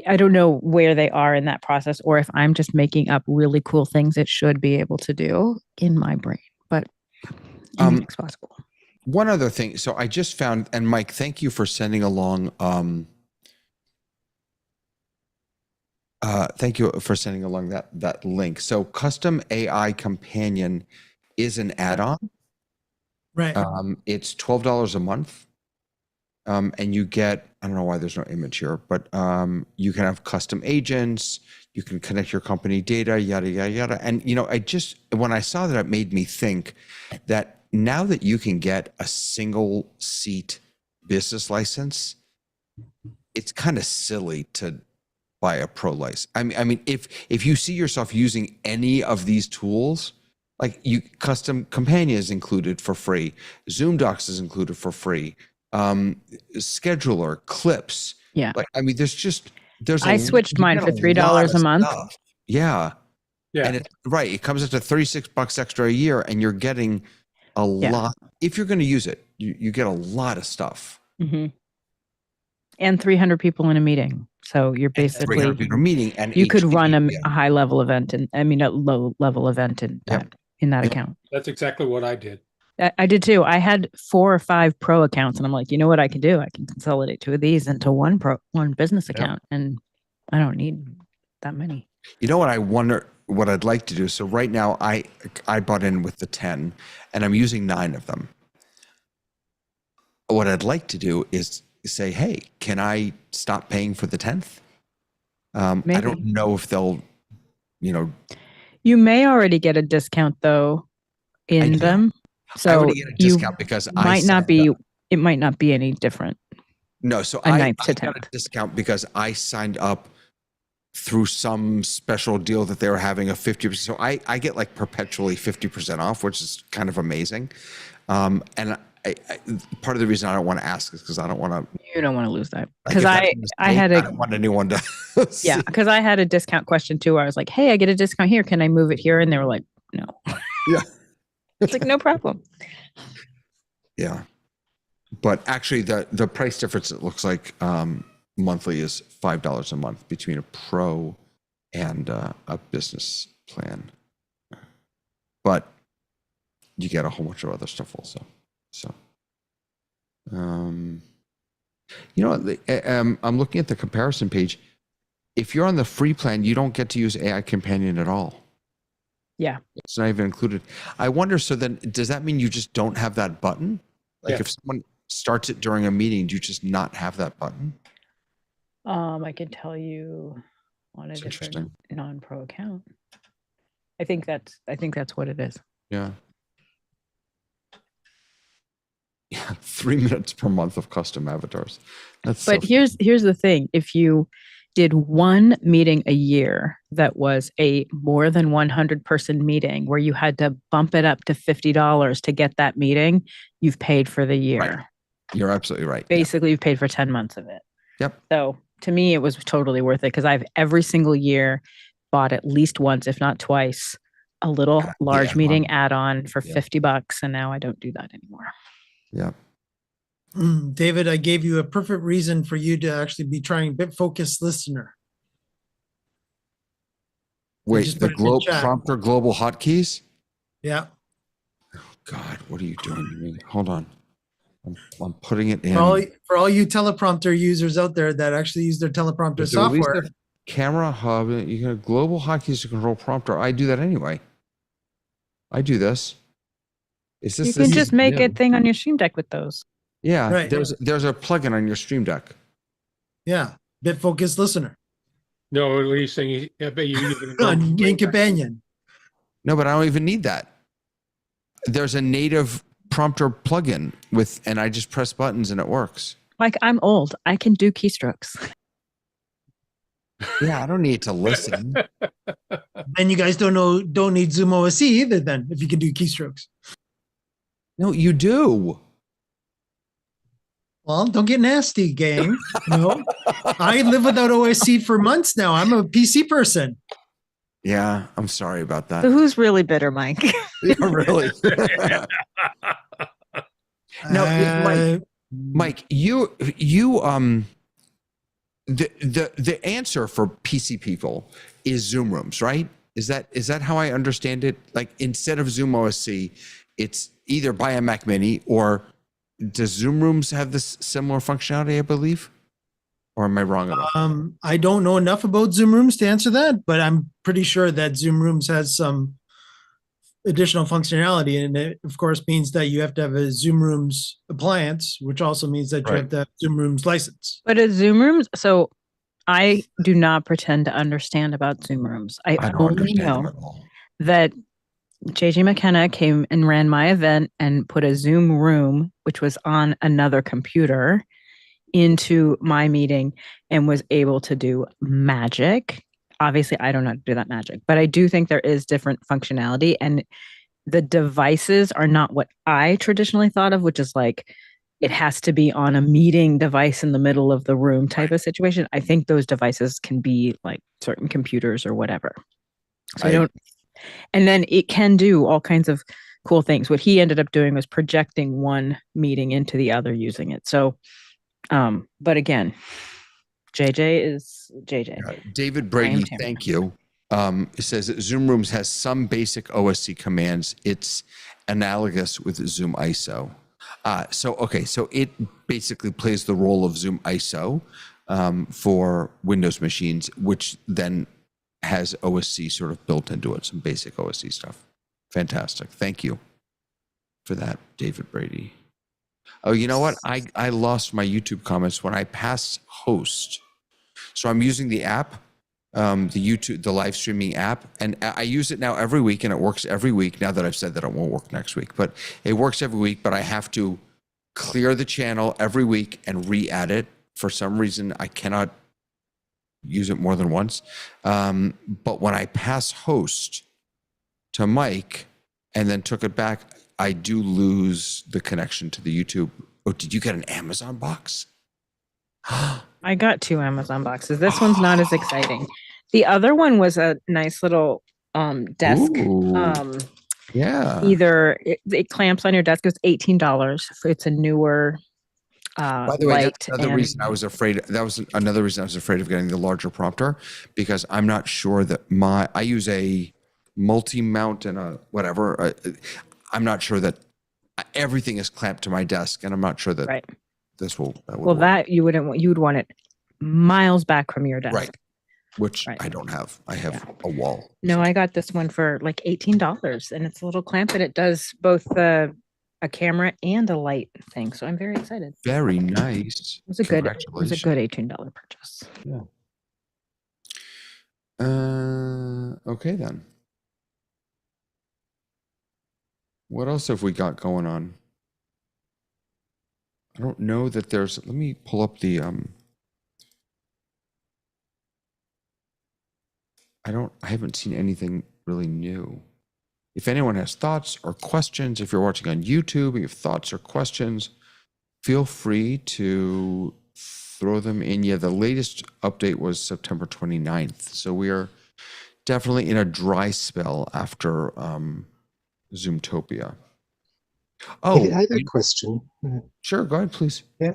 I don't know where they are in that process, or if I'm just making up really cool things it should be able to do in my brain, but anything's possible. One other thing. So I just found, and Mike, thank you for sending along. Thank you for sending along that link. So Custom AI Companion is an add-on. Right. It's $12 a month. And you get, I don't know why there's no image here, but you can have custom agents, you can connect your company data, yada, yada, yada. And, when I saw that, it made me think that now that you can get a single seat business license, it's kind of silly to buy a pro license. I mean, if you see yourself using any of these tools, like Custom Companion is included for free, Zoom Docs is included for free, scheduler, clips. Yeah. I switched mine for $3 a month. Stuff. Yeah. And it comes up to $36 extra a year, and you're getting a lot. If you're going to use it, you get a lot of stuff. Mm-hmm. And 300 people in a meeting. So you're basically 300 people in a meeting, and you could run a high level event, and a low level event in that account. That's exactly what I did. I did too. I had 4 or 5 pro accounts, and I'm like, you know what I can do? I can consolidate 2 of these into one business account, and I don't need that many. You know what I wonder? what I'd like to do. So right now I bought in with the 10 and I'm using 9 of them. What I'd like to do is say, hey, can I stop paying for the 10th? I don't Maybe. know if they'll, You may already get a discount though in do. them. I So already get a discount because I might not signed be, up. it might not be any different. No, so A I 9th to got a 10th. discount because I signed up through some special deal that they were having a 50%. So I get like perpetually 50% off, which is kind of amazing. And I part of the reason I don't want to ask is because I don't want to. You don't want to lose that. Like, Because if that's a I mistake, had I a, don't want anyone to. yeah, because I had a discount question too. Where I was like, hey, I get a discount here. Can I move it here? And they were like, no. Yeah. It's like, no problem. Yeah. But actually, the price difference, it looks like monthly is $5 a month between a pro and a business plan. But you get a whole bunch of other stuff also. So, I'm looking at the comparison page. If you're on the free plan, you don't get to use AI Companion at all. Yeah. It's not even included. I wonder, so then does that mean you just don't have that button? Like Yeah. if someone starts it during a meeting, do you just not have that button? I can tell you on a That's different interesting. non-pro account. I think that's what it is. Yeah. Yeah, 3 minutes per month of custom avatars. That's But so here's the thing. If you did one meeting a year that was a more than 100 person meeting where you had to bump it up to $50 to get that meeting, you've paid for the year. Right. You're absolutely right. Yeah. Basically, you've paid for 10 months of it. Yep. So to me, it was totally worth it because I've every single year bought at least once, if not twice, a little large yeah, meeting add-on for yeah. $50. And now I don't do that anymore. Yeah. David, I gave you a perfect reason for you to actually be trying BitFocus Listener. Wait, just the put it in chat. prompter global hotkeys? Yeah. God, what are you doing to me? Hold on. I'm putting it in. For all you teleprompter users out there that actually use their teleprompter If they release software. their camera hub, you can global hotkeys to control prompter. I do that anyway. I do this. Is this? You can this just is make new. a thing on your Stream Deck with those. Yeah, Right. there's a plugin on your Stream Deck. Yeah. BitFocus Listener. No, what he's saying, I bet you even On Main Companion. No, but I don't even need that. There's a native prompter plugin and I just press buttons and it works. Like I'm old. I can do keystrokes. Yeah, I don't need to listen. Then you guys don't need Zoom OSC either then, if you can do keystrokes. No, you do. Well, don't get nasty, gang. I live without OSC for months now. I'm a PC person. Yeah, I'm sorry about that. So who's really bitter, Mike? Yeah, really. No, Mike, you the answer for PC people is Zoom Rooms, right? Is that how I understand it? Like instead of Zoom OSC, it's either buy a Mac Mini or does Zoom Rooms have this similar functionality, I believe? Or am I wrong about that? I don't know enough about Zoom Rooms to answer that, but I'm pretty sure that Zoom Rooms has some additional functionality, and it of course means that you have to have a Zoom Rooms appliance, which also means that you have to have Zoom Rooms license. But at Zoom Rooms, so I do not pretend to understand about Zoom Rooms. I don't only understand them know at all. that JJ McKenna came and ran my event and put a Zoom room, which was on another computer, into my meeting and was able to do magic. Obviously, I don't know how to do that magic, but I do think there is different functionality, and the devices are not what I traditionally thought of, which is like it has to be on a meeting device in the middle of the room type of situation. I think those devices can be like certain computers or whatever. So I don't. And then it can do all kinds of cool things. What he ended up doing was projecting one meeting into the other using it. So, but again, JJ is JJ. David Brady, thank you. It says that Zoom Rooms has some basic OSC commands. It's analogous with Zoom ISO. So it basically plays the role of Zoom ISO for Windows machines, which then has OSC sort of built into it, some basic OSC stuff. Fantastic. Thank you for that, David Brady. Oh, you know what? I lost my YouTube comments when I passed host. So I'm using the app, the live streaming app, and I use it now every week, and it works every week. Now that I've said that it won't work next week, but it works every week. But I have to clear the channel every week and re-add it. For some reason, I cannot use it more than once. But when I pass host to Mike and then took it back, I do lose the connection to the YouTube. Oh, did you get an Amazon box? I got 2 Amazon boxes. This one's not as exciting. The other one was a nice little desk. Ooh. Yeah. Either it clamps on your desk. It's $18. It's a newer By the way, light. that's another reason I was afraid. That was another reason I was afraid of getting the larger prompter, because I'm not sure that I use a multi-mount and a whatever. I'm not sure that everything is clamped to my desk, and I'm not sure that Right. this will. That would Well, work. that you would want it miles back from your desk. Right. Which Right. I don't have. I have a wall. No, I got this one for like $18, and it's a little clamp, and it does both a camera and a light thing. So I'm very excited. Very nice. It was a good $18 purchase. Yeah. Okay then. What else have we got going on? I don't know that there's. Let me pull up the. I haven't seen anything really new. If anyone has thoughts or questions, if you're watching on YouTube and you have thoughts or questions, feel free to throw them in. Yeah, the latest update was September 29th. So we are definitely in a dry spell after Zoomtopia. Oh, David, I have a question. Sure, go ahead, please. Yeah.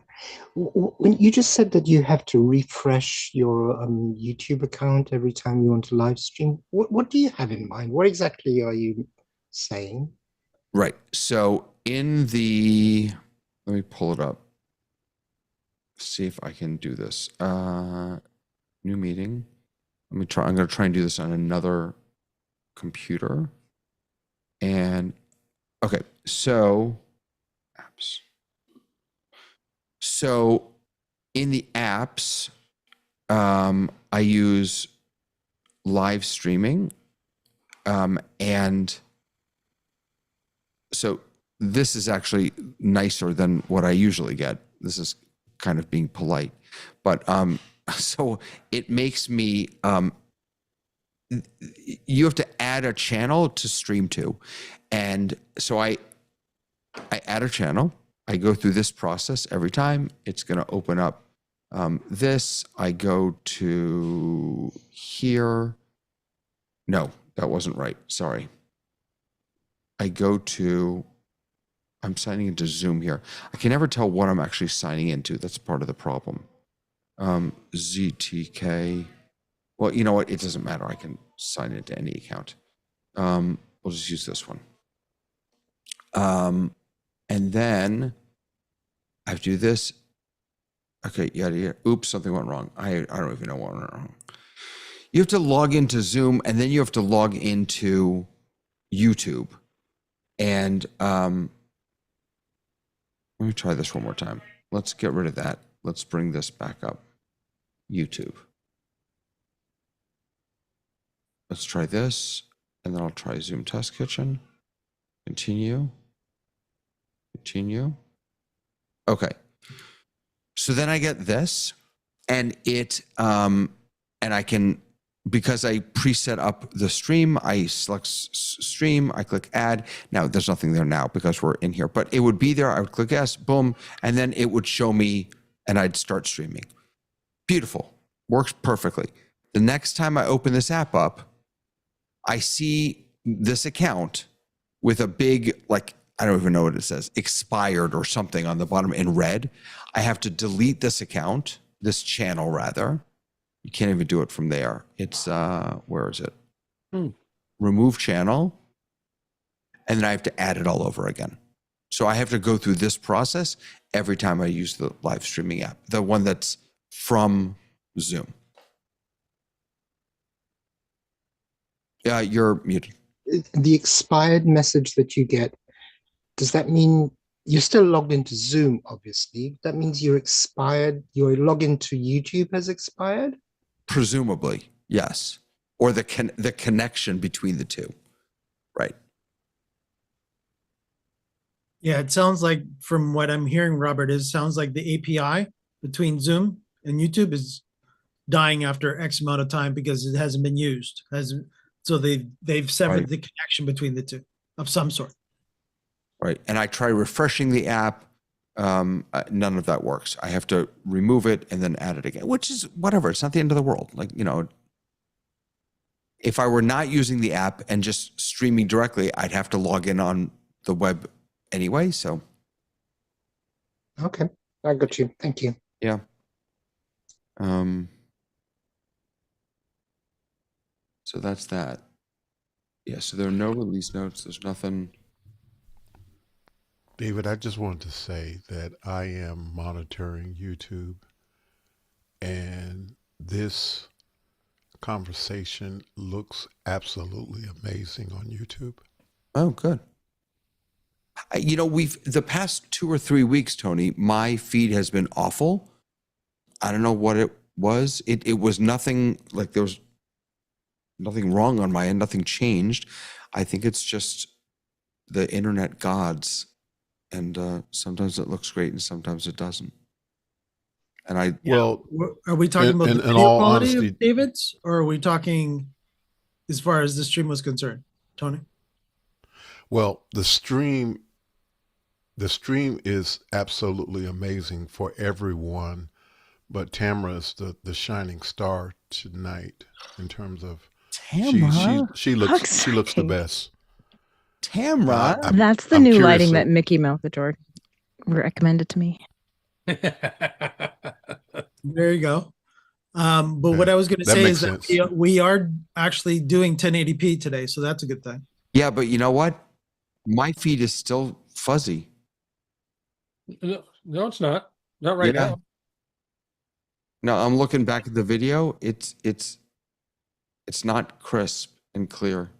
When you just said that you have to refresh your YouTube account every time you want to live stream, what do you have in mind? What exactly are you saying? Right. So in the, let me pull it up. See if I can do this. New meeting. Let me try. I'm going to try and do this on another computer. And okay, so apps. So in the apps, I use live streaming. And so this is actually nicer than what I usually get. This is kind of being polite, but so it makes me, you have to add a channel to stream to. And so I add a channel. I go through this process every time. It's going to open up this. I go to here. No, that wasn't right. Sorry. I go to, I'm signing into Zoom here. I can never tell what I'm actually signing into. That's part of the problem. ZTK. Well, you know what? It doesn't matter. I can sign into any account. We'll just use this one. And then I have to do this. Okay, yada. Oops, something went wrong. I don't even know what went wrong. You have to log into Zoom, and then you have to log into YouTube. And let me try this one more time. Let's get rid of that. Let's bring this back up. YouTube. Let's try this, and then I'll try Zoom Test Kitchen. Continue. Okay. So then I get this, and it, and I can, because I preset up the stream, I select stream, I click add. Now there's nothing there now because we're in here, but it would be there. I would click yes, boom, and then it would show me, and I'd start streaming. Beautiful. Works perfectly. The next time I open this app up, I see this account with a big, like, I don't even know what it says, expired or something on the bottom in red. I have to delete this account, this channel rather. You can't even do it from there. It's, where is it? Remove channel. And then I have to add it all over again. So I have to go through this process every time I use the live streaming app, the one that's from Zoom. You're muted. The expired message that you get, does that mean you're still logged into Zoom, obviously? That means you're expired, your login to YouTube has expired? Presumably, yes. Or the connection between the two. Right. Yeah, it sounds like from what I'm hearing, Robert, it sounds like the API between Zoom and YouTube is dying after X amount of time because it hasn't been used. So they've severed Right. the connection between the two of some sort. Right. And I try refreshing the app. None of that works. I have to remove it and then add it again, which is whatever. It's not the end of the world. Like, if I were not using the app and just streaming directly, I'd have to log in on the web anyway. So, Okay, I got you. Thank you. yeah. So that's that. Yeah. So there are no release notes. There's nothing. David, I just wanted to say that I am monitoring YouTube, and this conversation looks absolutely amazing on YouTube. Oh, good. We've the past 2 or 3 weeks, Tony, my feed has been awful. I don't know what it was. It was nothing, like there was nothing wrong on my end. Nothing changed. I think it's just the internet gods. And sometimes it looks great and sometimes it doesn't. And Well, Are we talking about the in video all quality honesty, of David's, or are we talking as far as the stream was concerned, Tony? well, the stream is absolutely amazing for everyone, but Tamara is the shining star tonight in terms of Tamra? she looks the best. Tamra, That's the I'm new curious lighting of- that Mickey Mouse adored. Recommended to me. There you go. But Okay, what I was going to that say makes is that sense. we are actually doing 1080p today, so that's a good thing. yeah, but you know what? My feed is still fuzzy. No, it's not. Not right Yeah. now. No, I'm looking back at the video. It's not crisp and clear.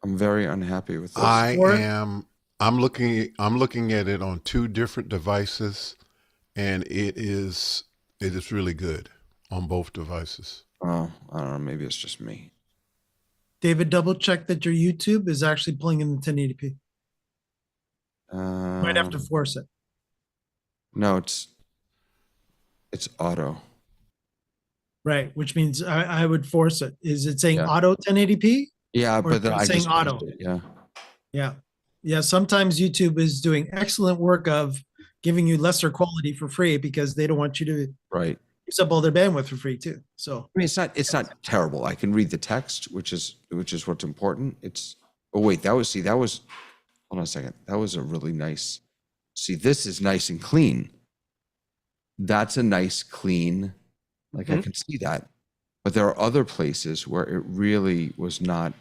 I'm very unhappy with this. I'm looking at it on 2 different devices, and it is really good on both devices. Oh, I don't know. Maybe it's just me. David, double check that your YouTube is actually pulling in the 1080p. Might have to Um, force it. No, it's auto. Right, which means I would force it. Is it saying Yeah. auto 1080p? Yeah, Or but then it's I saying just auto. pushed it, yeah. Yeah. Yeah. Sometimes YouTube is doing excellent work of giving you lesser quality for free because they don't want you to Right. use up all their bandwidth for free too. So I mean, it's not terrible. I can read the text, which is what's important. Oh wait, hold on a second. That was a really nice. See, this is nice and clean. That's a nice clean, like I can see that. But there are other places where it really was not,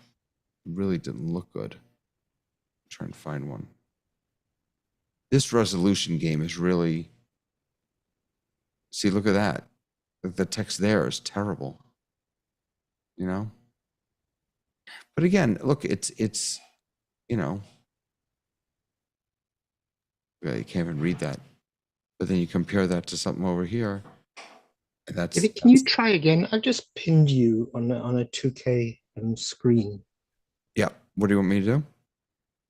really didn't look good. Try and find one. This resolution game is really, see, look at that. The text there is terrible. But again, look, it's yeah, you can't even read that. But then you compare that to something over here, and David, can you try again? I've just pinned you on a 2K screen. Yeah. What do you want me to do?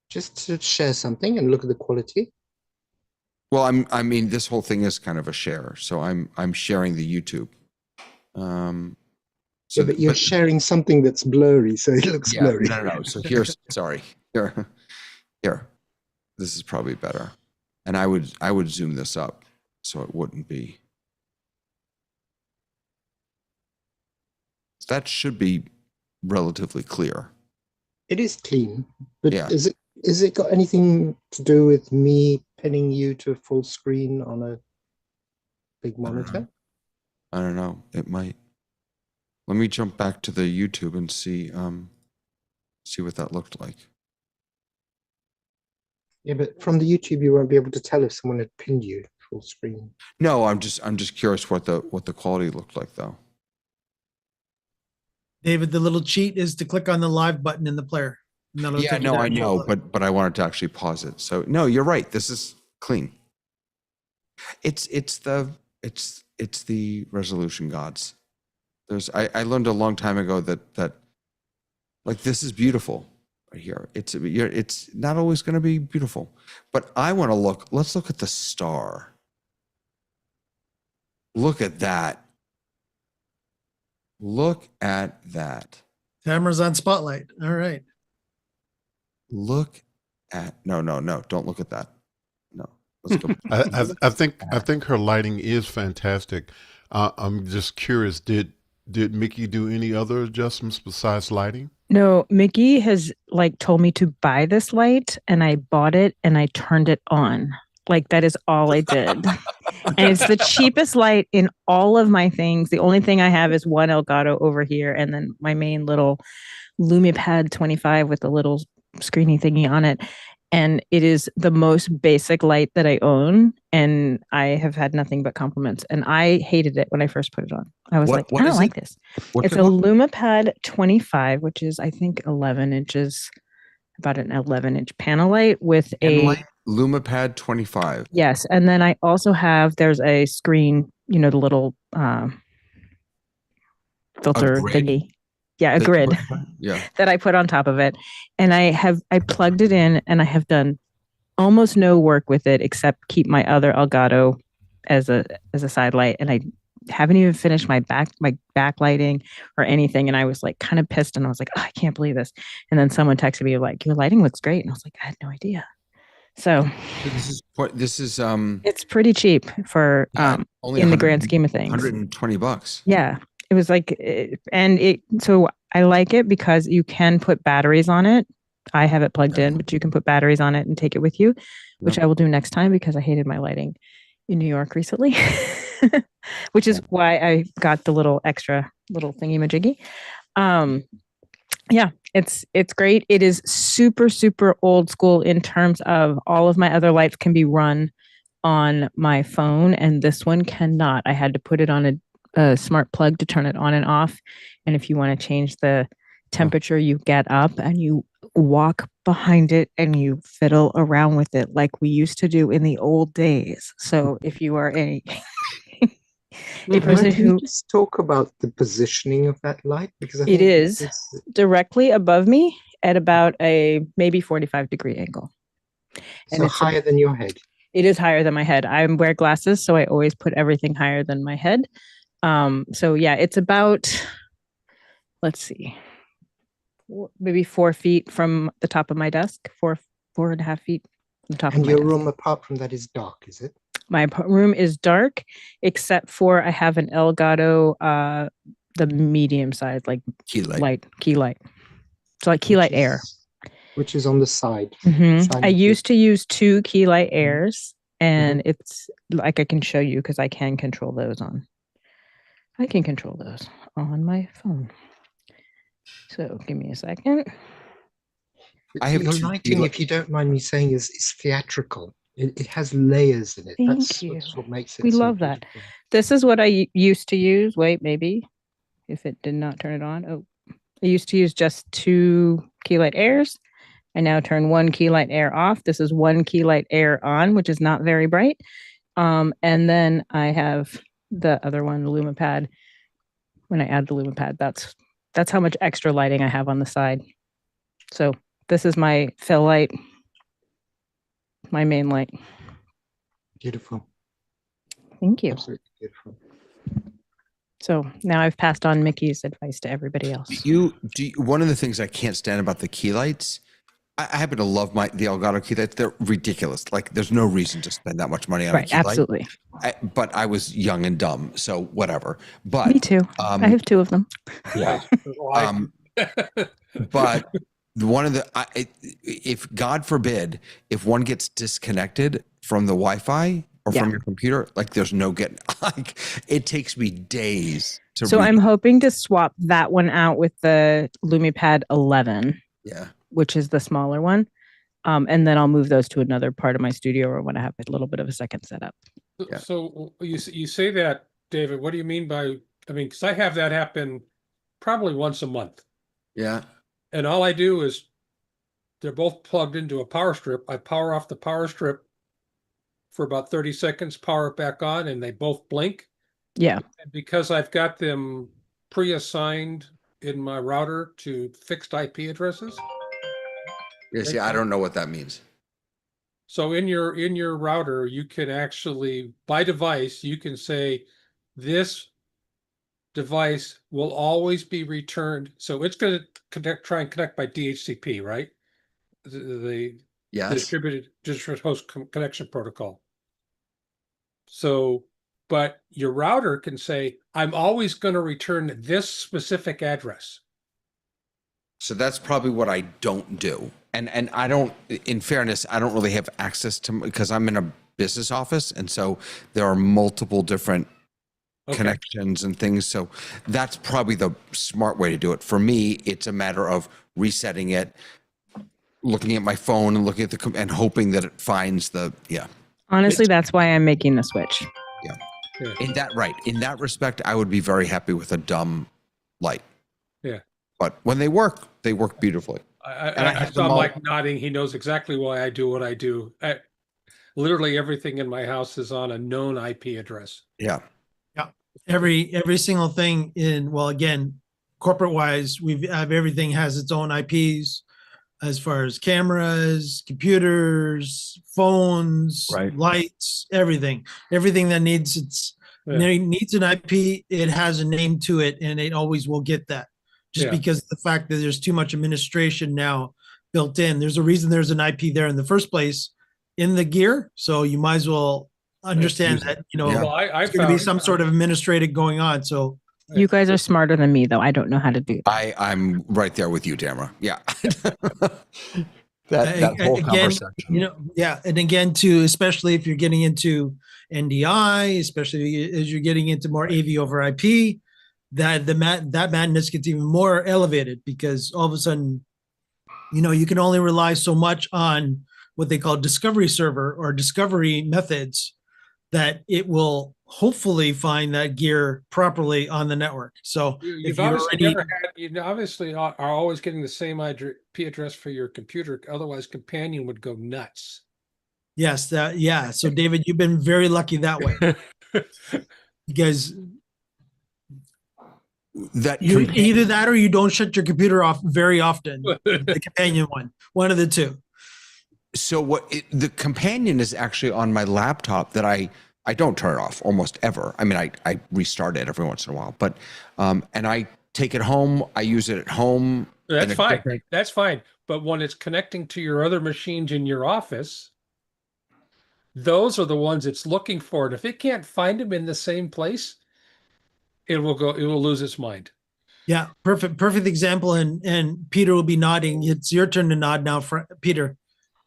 Just to share something and look at the quality. Well, I mean, this whole thing is kind of a share, so I'm sharing the YouTube. So but you're sharing something that's blurry, so it looks blurry. No. So here's, sorry, here. This is probably better, and I would zoom this up so it wouldn't be. That should be relatively clear. It is clean, but Yeah. is it got anything to do with me pinning you to full screen on a big monitor? I don't know. It might. Let me jump back to the YouTube and see what that looked like. Yeah, but from the YouTube, you won't be able to tell if someone had pinned you full screen. No, I'm just curious what the quality looked like though. David, the little cheat is to click on the live button in the player. And that'll Yeah, take you no, there. I know, but I wanted to actually pause it. So no, you're right. This is clean. It's the resolution gods. I learned a long time ago that like this is beautiful right here. It's not always going to be beautiful, but I want to look. Let's look at the star. Look at that. Look at that. Camera's on spotlight. All right. Look at no. Don't look at that. No, let's go. I think her lighting is fantastic. I'm just curious. Did Mickey do any other adjustments besides lighting? No, Mickey has like told me to buy this light and I bought it and I turned it on. Like that is all I did. And it's the cheapest light in all of my things. The only thing I have is one Elgato over here and then my main little LumiPad 25 with the little screening thingy on it. And it is the most basic light that I own. And I have had nothing but compliments. And I hated it when I first put it on. I was What I don't is like it? this. What's It's it a called? LumiPad 25, which is I think 11 inches, about an 11-inch panel light with a LumiPad 25. yes. And then I also have there's a screen, the little filter grid? thingy. Yeah, a That you grid put- Yeah. that I put on top of it. And I plugged it in and I have done almost no work with it except keep my other Elgato as a side light. And I haven't even finished my backlighting or anything. And I was like kind of pissed and I was like, oh, I can't believe this. And then someone texted me like, your lighting looks great. And I was like, I had no idea. So This is it's pretty cheap for only in the grand scheme of things. $120. Yeah. It was like, so I like it because you can put batteries on it. I have it plugged in, but you can put batteries on it and take it with you, which I will do next time because I hated my lighting in New York recently, which is why I got the little extra little thingy majiggy. Yeah, it's great. It is super, super old school in terms of all of my other lights can be run on my phone and this one cannot. I had to put it on a smart plug to turn it on and off. And if you want to change the temperature, you get up and you walk behind it and you fiddle around with it like we used to do in the old days. So if you are a person Can you who just talk about the positioning of that light? Because I it think is it's directly above me at about a maybe 45-degree angle. And so it's higher than your head. It is higher than my head. I wear glasses, so I always put everything higher than my head. So yeah, it's about, let's see, maybe 4 feet from the top of my desk, 4.5 feet from the top And of my your desk. room, apart from that, is dark, is it? My room is dark, except for I have an Elgato, the medium size, like Key light. key light. So like key light air. Which is on the side. I used to use 2 key light airs, and Mm-hmm. it's like I can show you because I can control those on. I can control those on my phone. So give me a second. I have Your 2 lighting, if you don't mind me saying, is theatrical. It has layers in it. Thank you. That's what makes it. We so love that. beautiful. This is what I used to use. Wait, maybe if it did not turn it on. Oh, I used to use just 2 key light airs. I now turn 1 key light air off. This is 1 key light air on, which is not very bright. And then I have the other one, the LumiPad. When I add the LumiPad, that's how much extra lighting I have on the side. So this is my fill light, my main light. Beautiful. Thank you. Absolutely beautiful. So now I've passed on Mickey's advice to everybody else. One of the things I can't stand about the key lights, I happen to love the Elgato key lights. They're ridiculous. Like there's no reason to spend that much money on a Right, key light. absolutely. But I was young and dumb, so whatever. But Me too. I have 2 of them. Yeah. But one of the, if God forbid, if one gets disconnected from the Wi-Fi or from your computer, like there's no getting, like it takes me days to. So I'm hoping to swap that one out with the LumiPad 11. Yeah. Which is the smaller one. And then I'll move those to another part of my studio or when I have a little bit of a second setup. Yeah. So you say that, David, what do you mean by, I mean, because I have that happen probably once a month. Yeah. And all I do is they're both plugged into a power strip. I power off the power strip for about 30 seconds, power it back on, and they both blink. Yeah. And because I've got them pre-assigned in my router to fixed IP addresses. Yeah. See, I don't know what that means. So in your router, you can actually, by device, you can say this device will always be returned. So it's going to try and connect by DHCP, right? The Yes. distributed host connection protocol. So, but your router can say, I'm always going to return this specific address. So that's probably what I don't do. And I don't, in fairness, I don't really have access to, because I'm in a business office. And so there are multiple different connections and things. So that's probably the smart way to do it. For me, it's a matter of resetting it, looking at my phone and looking at and hoping that it finds the, Honestly, that's why I'm making the switch. In that respect, I would be very happy with a dumb light. Yeah. But when they work beautifully. I saw Mike nodding. He knows exactly why I do what I do. Literally everything in my house is on a known IP address. Yeah. Yeah. Every single thing again, corporate wise, everything has its own IPs as far as cameras, computers, phones, lights, everything that needs an IP, it has a name to it, and it always will get that. Just because the fact that there's too much administration now built in. There's a reason there's an IP there in the first place in the gear. So you might as well understand that, there's going to be some sort of administrative going on. So you guys are smarter than me, though. I don't know how to do that. I'm right there with you, Tamara. Yeah. that whole conversation. And again, too, especially if you're getting into NDI, especially as you're getting into more AV over IP, that madness gets even more elevated, because all of a sudden, you can only rely so much on what they call discovery server or discovery methods, that it will hopefully find that gear properly on the network. So you obviously are always getting the same IP address for your computer. Otherwise, Companion would go nuts. Yes. So David, you've been very lucky that way. Because either that or you don't shut your computer off very often. The Companion one of the two. So the Companion is actually on my laptop that I don't turn it off almost ever. I mean, I restart it every once in a while, but and I take it home. I use it at home. That's fine. That's fine. But when it's connecting to your other machines in your office, those are the ones it's looking for. And if it can't find them in the same place, it will lose its mind. Yeah, perfect example. And Peter will be nodding. It's your turn to nod now, Peter.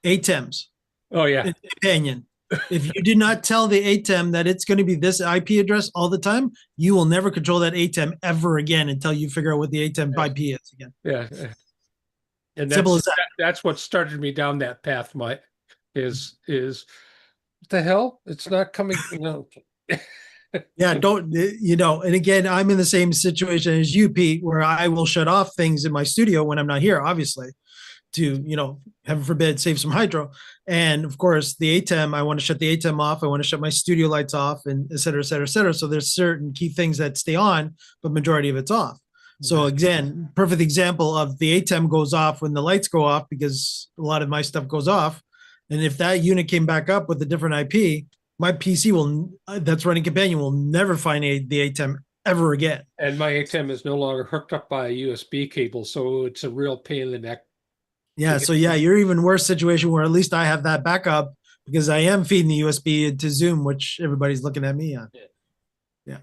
ATEMs. Oh yeah. Companion. If you do not tell the ATEM that it's going to be this IP address all the time, you will never control that ATEM ever again until you figure out what the ATEM IP is again. Yeah. And simple as that. That's what started me down that path, Mike, is what the hell? It's not coming, Yeah, and again, I'm in the same situation as you, Pete, where I will shut off things in my studio when I'm not here, obviously, to, heaven forbid, save some hydro. And of course, the ATEM, I want to shut the ATEM off. I want to shut my studio lights off, and et cetera, et cetera, et cetera. So there's certain key things that stay on, but majority of it's off. So again, perfect example of the ATEM goes off when the lights go off, because a lot of my stuff goes off. And if that unit came back up with a different IP, my PC that's running Companion will never find the ATEM ever again. And my ATEM is no longer hooked up by a USB cable, so it's a real pain in the neck. Yeah, so you're even worse situation where at least I have that backup, because I am feeding the USB into Zoom, which everybody's looking at me on. Yeah.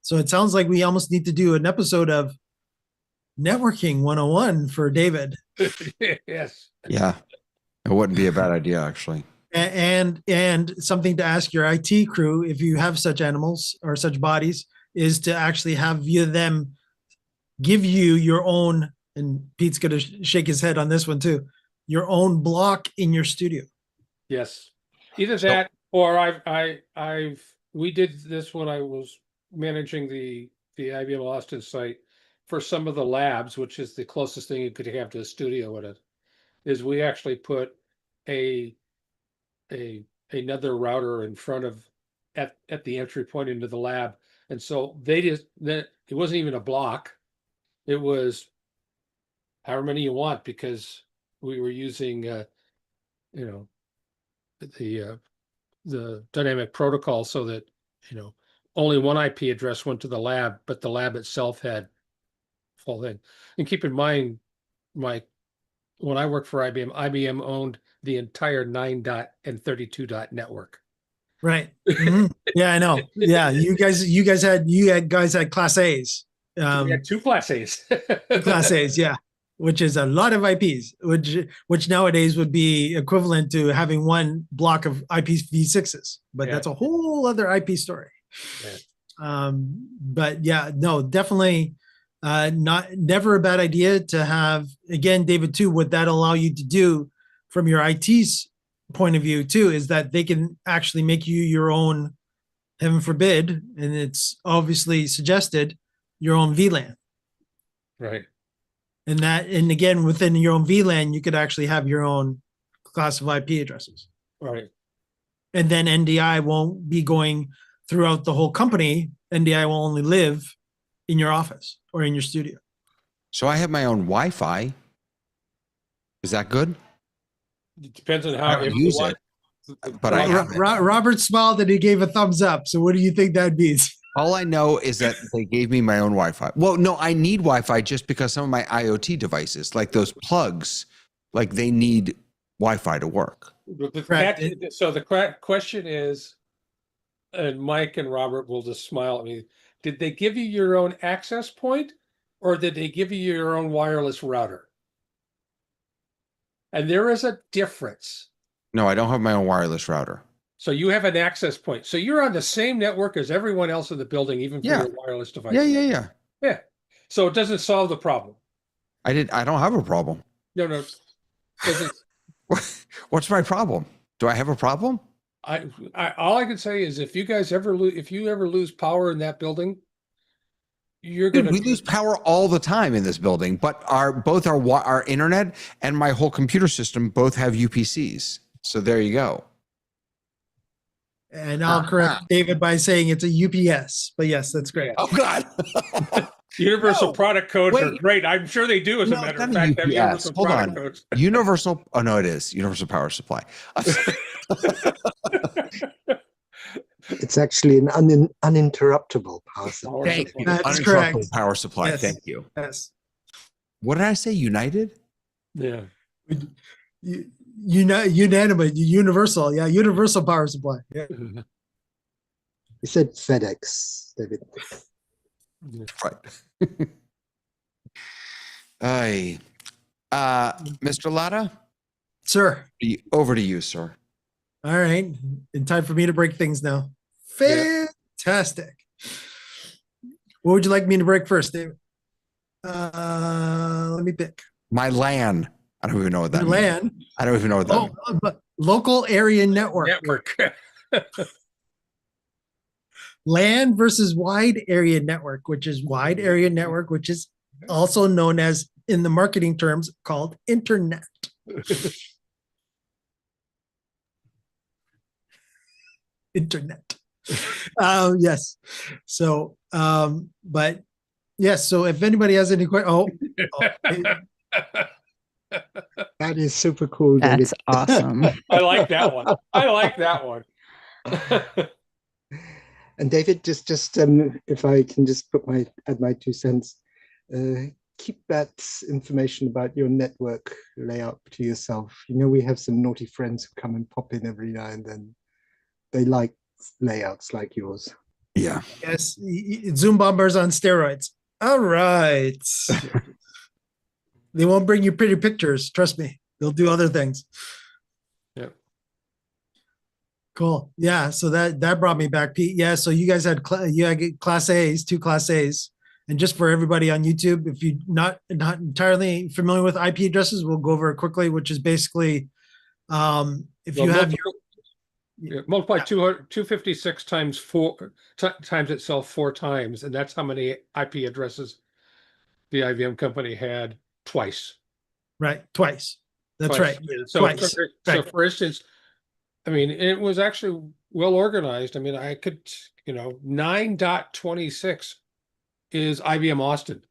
So it sounds like we almost need to do an episode of Networking 101 for David. Yes. Yeah. It wouldn't be a bad idea, actually. And something to ask your IT crew, if you have such animals or such bodies, is to actually have them give you your own, and Pete's going to shake his head on this one too, your own block in your studio. Yes. Either that, or we did this when I was managing the IBM Austin site. for some of the labs, which is the closest thing you could have to a studio with it, is we actually put a another router in front of at the entry point into the lab. And so it wasn't even a block. It was however many you want, because we were using you know, the dynamic protocol so that, only one IP address went to the lab, but the lab itself had full thing. And keep in mind, Mike, when I worked for IBM owned the entire 9 dot and 32 dot network. Right. Mhm. Yeah, I know. Yeah, you guys had Class A's. We had 2 Class A's. Class A's, yeah, which is a lot of IPs, which nowadays would be equivalent to having one block of IPv6s, but Yeah. that's a whole other IP story. Yeah. But yeah, no, definitely never a bad idea to have, again, David, too, what that allow you to do from your IT's point of view too, is that they can actually make you your own, heaven forbid, and it's obviously suggested, your own VLAN. Right. And again, within your own VLAN, you could actually have your own class of IP addresses. Right. And then NDI won't be going throughout the whole company. NDI will only live in your office or in your studio. So I have my own Wi-Fi. Is that good? It depends on I how don't if you use want- it, but I have it. Robert smiled and he gave a thumbs up. So what do you think that means? All I know is that they gave me my own Wi-Fi. Well, no, I need Wi-Fi just because some of my IoT devices, like those plugs, like they need Wi-Fi to work. So the question is, and Mike and Robert will just smile at me, did they give you your own access point, or did they give you your own wireless router? And there is a difference. No, I don't have my own wireless router. So you have an access point. So you're on the same network as everyone else in the building, even for Yeah. your wireless device. Yeah. Yeah. So it doesn't solve the problem. I don't have a problem. No. Doesn't. What's my problem? Do I have a problem? I all I can say is if you ever lose power in that building, you're Dude, gonna we lose power all the time in this building, but our internet and my whole computer system both have UPCs. So there you go. And I'll correct David by saying it's a UPS. But yes, that's great. Oh God. Universal No, product codes are wait. great. I'm sure they do, as a No, matter it's of not a fact. Have UPS. universal Hold product on. codes. Universal. Oh no, it is Universal Power Supply. It's actually an uninterruptible power supply. Thank you. That's Uninterruptible correct. power supply. Yes. Thank you. Yes. What did I say? United? Yeah. Unanimous, universal. Yeah, universal power supply. Yeah. You said FedEx, David. Right. Aye. Mr. Latta, Sir. over to you, sir. All right. In time for me to break things now. Fantastic. What would you like me to break first, David? Let me pick. My LAN. I don't even know what that means. LAN. I don't even know what that means. But local area network. LAN versus wide area network, which is wide area network, which is also known as, in the marketing terms, called internet. Internet. Yes. So, but yes. So if anybody has any questions, That is super cool, David. That's awesome. I like that one. I like that one. And David, just if I can just add my 2 cents, keep that information about your network layout to yourself. You know, we have some naughty friends who come and pop in every now and then. They like layouts like yours. Yeah. yes, Zoom bombers on steroids. All right. They won't bring you pretty pictures. Trust me. They'll do other things. Yep. Cool. Yeah. So that brought me back, Pete. Yeah. So you guys had Class A's, 2 Class A's. And just for everybody on YouTube, if you're not entirely familiar with IP addresses, we'll go over it quickly, which is basically if you have your multiply 256 times 4 times itself 4 times, and that's how many IP addresses the IBM company had twice. Right. Twice. That's Twice. right. So, Twice. so Right. for instance, I mean, it was actually well organized. I mean, I could, 9.26 is IBM Austin.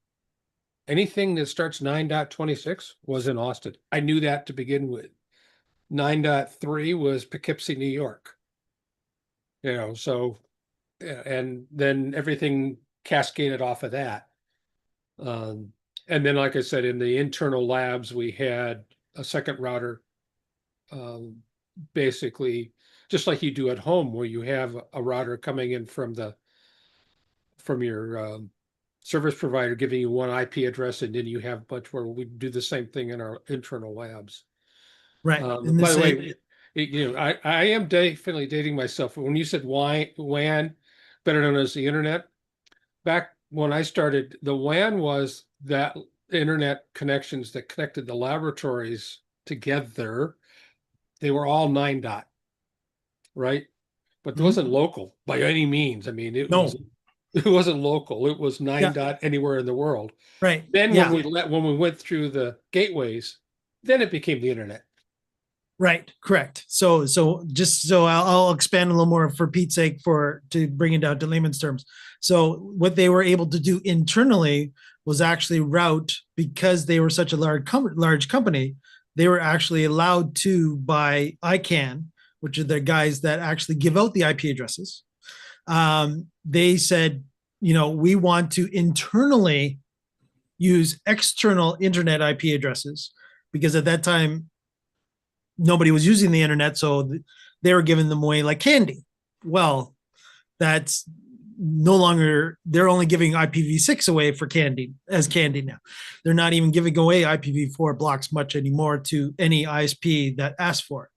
Anything that starts 9.26 was in Austin. I knew that to begin with. 9.3 was Poughkeepsie, New York. So, and then everything cascaded off of that. And then, like I said, in the internal labs, we had a second router, basically just like you do at home, where you have a router coming in from your service provider giving you one IP address, and then you have a bunch where we do the same thing in our internal labs. Right. And By this the way, I am definitely dating myself. When you said WAN, better known as the internet, back when I started, the WAN was that internet connections that connected the laboratories together. They were all 9 dot, right? But it wasn't local by any means. I mean, No. it wasn't local. It was 9 Yeah. dot anywhere in the world. Right. Then Yeah. when we went through the gateways, then it became the internet. Right, correct. So just so I'll expand a little more for Pete's sake to bring it down to layman's terms. So what they were able to do internally was actually route, because they were such a large company, they were actually allowed to by ICANN, which are the guys that actually give out the IP addresses. They said, we want to internally use external internet IP addresses, because at that time nobody was using the internet, so they were giving them away like candy. Well, that's no longer, they're only giving IPv6 away for candy now. They're not even giving away IPv4 blocks much anymore to any ISP that asks for it.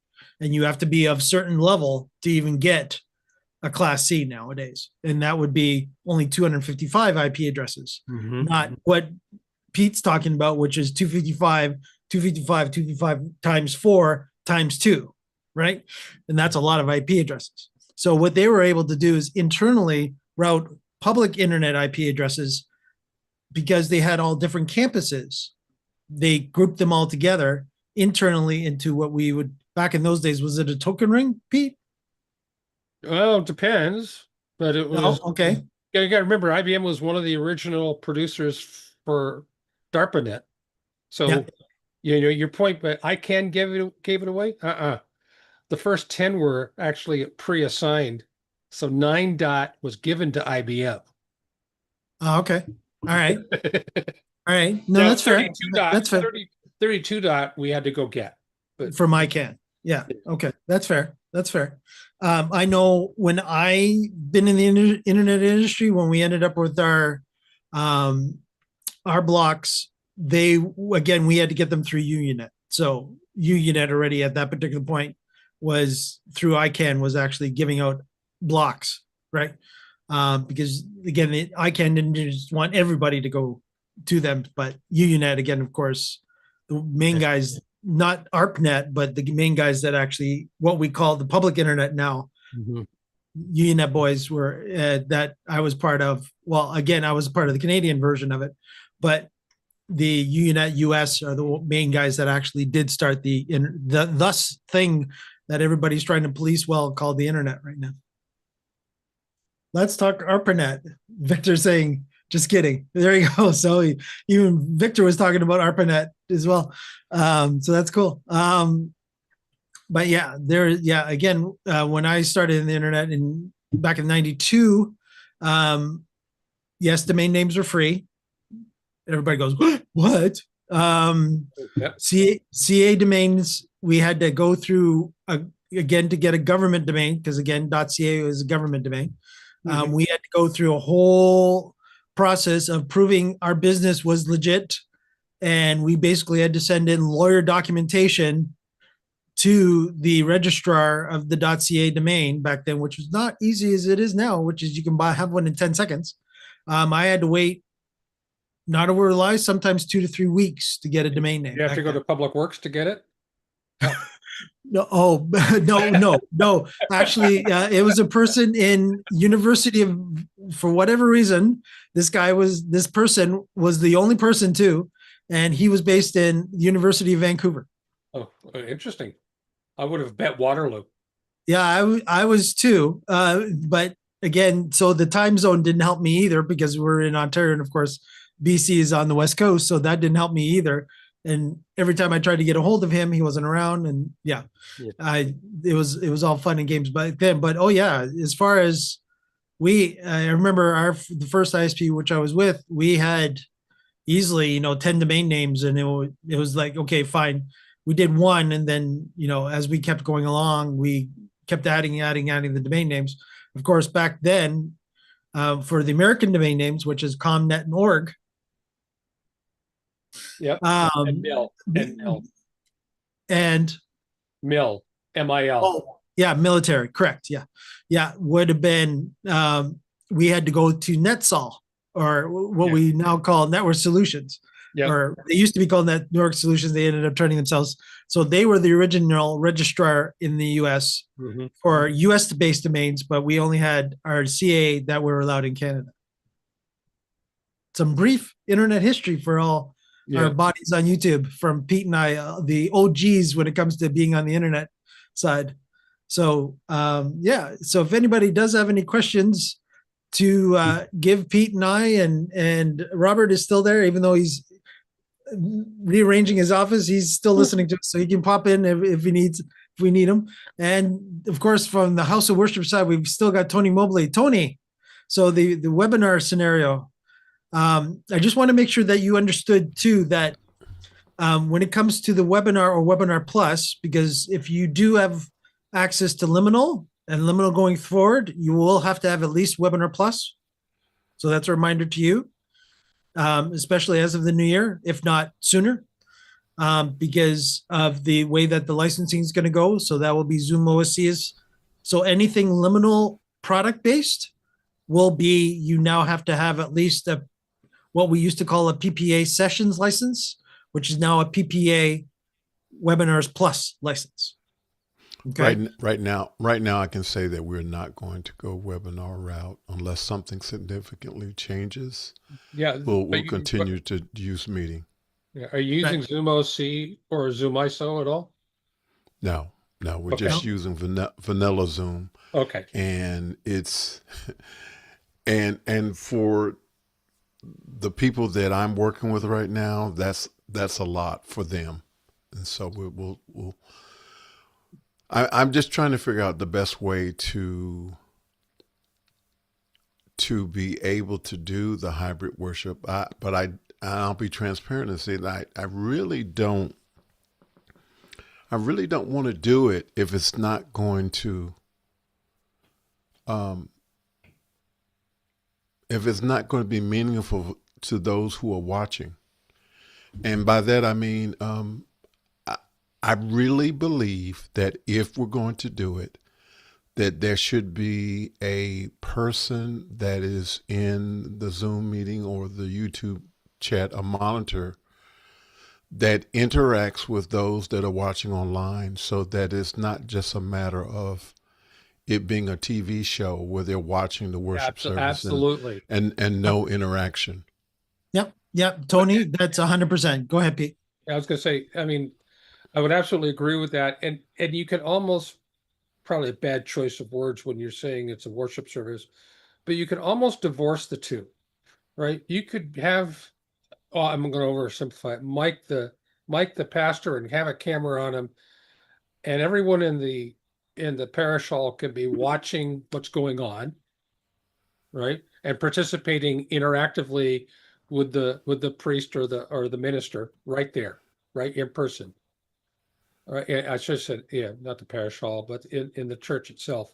And you have to be of certain level to even get a class C nowadays. And that would be only 255 IP addresses, not what Pete's talking about, which is 255 times 4 times 2, right? And that's a lot of IP addresses. So what they were able to do is internally route public internet IP addresses, because they had all different campuses. They grouped them all together internally into what we would, back in those days, was it a token ring, Pete? Well, it depends, but it was okay. You got to remember, IBM was one of the original producers for DARPANET. So, your point, but ICANN gave it away. The first 10 were actually pre-assigned. So 9 dot was given to IBM. Oh, okay. All right. All right. No, Now, that's fair. 32 dot, That's fair. 32 dot we had to go get. But from ICANN. Yeah. Okay. That's fair. That's fair. I know when I been in the internet industry, when we ended up with our blocks, we had to get them through UUNet. So UUNet already at that particular point was through ICANN was actually giving out blocks, right? Because again, ICANN didn't just want everybody to go to them, but UUNet, again, of course, the main guys, not ARPANET, but the main guys that actually what we call the public internet now. UUNet boys were that I was part of. Well, again, I was part of the Canadian version of it, but the UUNet US are the main guys that actually did start the thus thing that everybody's trying to police well called the internet right now. Let's talk ARPANET. Victor saying, just kidding. There you go. So even Victor was talking about ARPANET as well. So that's cool. But yeah, again, when I started in the internet back in 92, yes, domain names are free. Everybody goes, what? CA domains, we had to go through again to get a government domain, because again, .ca is a government domain. We had to go through a whole process of proving our business was legit. And we basically had to send in lawyer documentation to the registrar of the .ca domain back then, which was not easy as it is now, which is you can have one in 10 seconds. I had to wait, not a word of lie, sometimes 2 to 3 weeks to get a domain name. You have to go to Public Works to get it? No, oh, no. Actually, it was a person in University of, for whatever reason, this person was the only person too, and he was based in University of Vancouver. Oh, interesting. I would have bet Waterloo. Yeah, I was too. But again, so the time zone didn't help me either because we're in Ontario, and of course, BC is on the West Coast, so that didn't help me either. And every time I tried to get a hold of him, he wasn't around. And yeah, it was all fun and games back then. But oh yeah, as far as I remember the first ISP which I was with, we had easily 10 domain names, and it was like, okay, fine, we did one, and then as we kept going along, we kept adding the domain names. Of course, back then, for the American domain names, which is comnet and org. Yep. And mill. And mill. MIL. Oh, yeah, military. Correct. Yeah. Would have been. We had to go to NetSol, or what we now call Network Solutions. Yep. Or they used to be called Network Solutions. They ended up turning themselves. So they were the original registrar in the U.S. For U.S.-based domains, but we only had our CA that were allowed in Canada. Some brief internet history for all our bodies on YouTube from Pete and I, the OGs when it comes to being on the internet side. So so if anybody does have any questions to give Pete and I, and Robert is still there, even though he's rearranging his office, he's still listening to us, so he can pop in if we need him. And of course, from the House of Worship side, we've still got Tony Mobley. Tony, so the webinar scenario, I just want to make sure that you understood too that when it comes to the webinar or Webinar Plus, because if you do have access to Liminal and Liminal going forward, you will have to have at least Webinar Plus. So that's a reminder to you, especially as of the new year, if not sooner, because of the way that the licensing is going to go. So that will be Zoom OSCs. So anything Liminal product based will be, you now have to have at least what we used to call a PPA sessions license, which is now a PPA Webinars Plus license. Okay. Right now, I can say that we're not going to go webinar route unless something significantly changes. Yeah, we'll continue to use meeting. Yeah. Are you using Zoom OC or Zoom ISO at all? No, we're just using vanilla Zoom. Okay. And it's and for the people that I'm working with right now, that's a lot for them, and so we'll. I'm just trying to figure out the best way to be able to do the hybrid worship. But I'll be transparent and say that I really don't want to do it if it's not going to be meaningful to those who are watching. And by that I mean I really believe that if we're going to do it, that there should be a person that is in the Zoom meeting or the YouTube chat, a monitor that interacts with those that are watching online, so that it's not just a matter of it being a TV show where they're watching the worship service absolutely and no interaction. Yep. Tony, that's 100%. Go ahead, Pete. I was going to say, I mean, I would absolutely agree with that. And you can almost, probably a bad choice of words when you're saying it's a worship service, but you can almost divorce the two, right? You could have, I'm going to oversimplify it, Mike the pastor, and have a camera on him, and everyone in the parish hall can be watching what's going on, right? And participating interactively with the priest or the minister right there, right in person. Right, I should have said, not the parish hall, but in the church itself.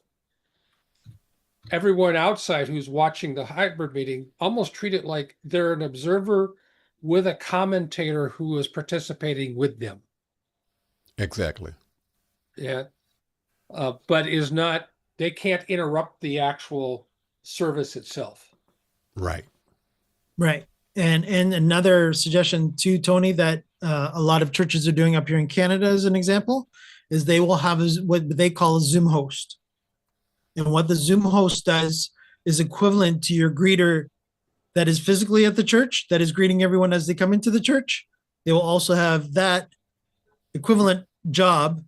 Everyone outside who's watching the hybrid meeting almost treat it like they're an observer with a commentator who is participating with them. Exactly. Yeah. But they can't interrupt the actual service itself. Right. And another suggestion too, Tony, that a lot of churches are doing up here in Canada as an example, is they will have what they call a Zoom host. And what the Zoom host does is equivalent to your greeter that is physically at the church, that is greeting everyone as they come into the church. They will also have that equivalent job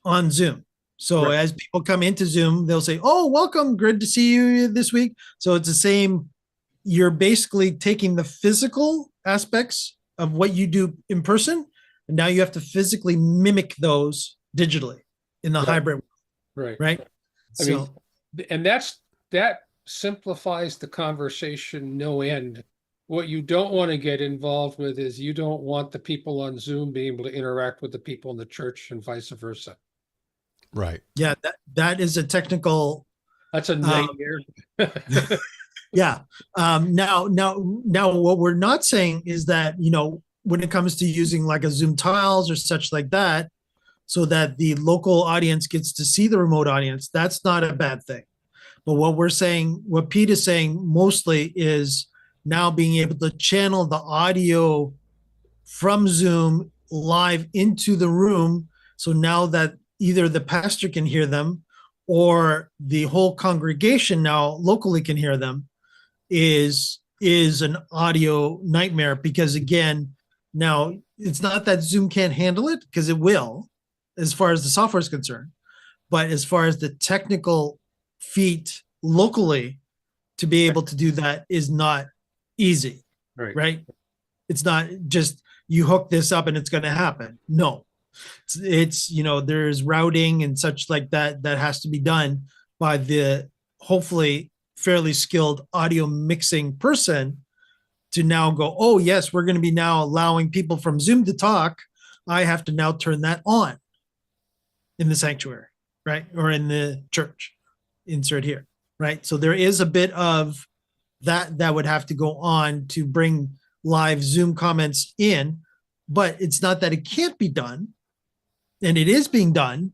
on Zoom. So Right. as people come into Zoom, they'll say, "Oh, welcome, good to see you this week." So it's the same. You're basically taking the physical aspects of what you do in person, and now you have to physically mimic those digitally in the Right. hybrid, Right. right? I mean, So and that simplifies the conversation no end. What you don't want to get involved with is you don't want the people on Zoom being able to interact with the people in the church and vice versa. Right. yeah, that is a technical. That's a nightmare. Yeah. Now, what we're not saying is that, when it comes to using like a Zoom tiles or such like that, so that the local audience gets to see the remote audience, that's not a bad thing. But what we're saying, what Pete is saying mostly is now being able to channel the audio from Zoom live into the room. So now that either the pastor can hear them or the whole congregation now locally can hear them is an audio nightmare, because again, now it's not that Zoom can't handle it, because it will, as far as the software is concerned, but as far as the technical feat locally to be able to do that is not easy, Right. right? It's not just you hook this up and it's going to happen. No, it's there's routing and such like that that has to be done by the hopefully fairly skilled audio mixing person to now go, oh yes, we're going to be now allowing people from Zoom to talk. I have to now turn that on in the sanctuary, right? Or in the church, insert here, right? So there is a bit of that would have to go on to bring live Zoom comments in, but it's not that it can't be done, and it is being done.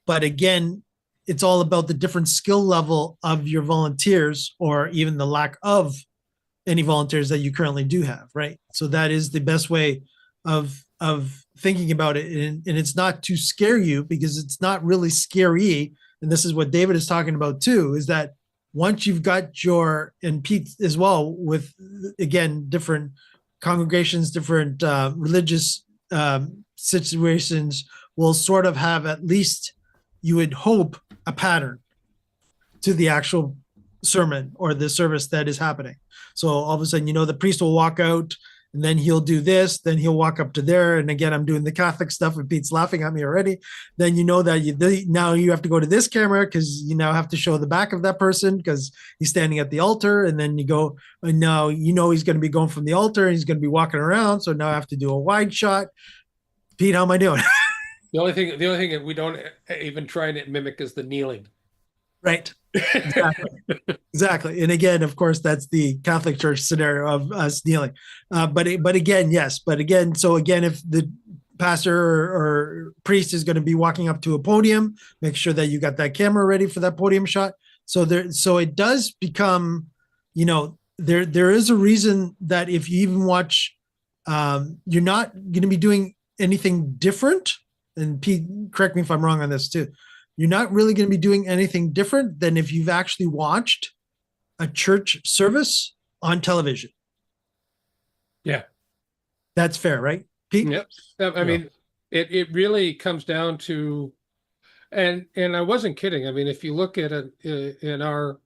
But again, it's all about the different skill level of your volunteers, or even the lack of any volunteers that you currently do have, right? So that is the best way of thinking about it, and it's not to scare you, because it's not really scary. And this is what David is talking about too, is that once you've got your, and Pete as well, with again different congregations, different religious situations, will sort of have, at least you would hope, a pattern to the actual sermon or the service that is happening. So all of a sudden, the priest will walk out, and then he'll do this, then he'll walk up to there. And again, I'm doing the Catholic stuff, and Pete's laughing at me already. Then that now you have to go to this camera, because you now have to show the back of that person because he's standing at the altar. And then you go, and now he's going to be going from the altar, and he's going to be walking around. So now I have to do a wide shot. Pete, how am I doing? The only thing that we don't even try and mimic is the kneeling. Right. Exactly. And again, of course, that's the Catholic Church scenario of us kneeling. But again, yes. But again, so again, if the pastor or priest is going to be walking up to a podium, make sure that you got that camera ready for that podium shot. So it does become, there is a reason that if you even watch, you're not going to be doing anything different. And Pete, correct me if I'm wrong on this too. You're not really going to be doing anything different than if you've actually watched a church service on television. Yeah. That's fair, right, Pete? Yep. I mean, it really comes down to, and I wasn't kidding. I mean, if you look at it in our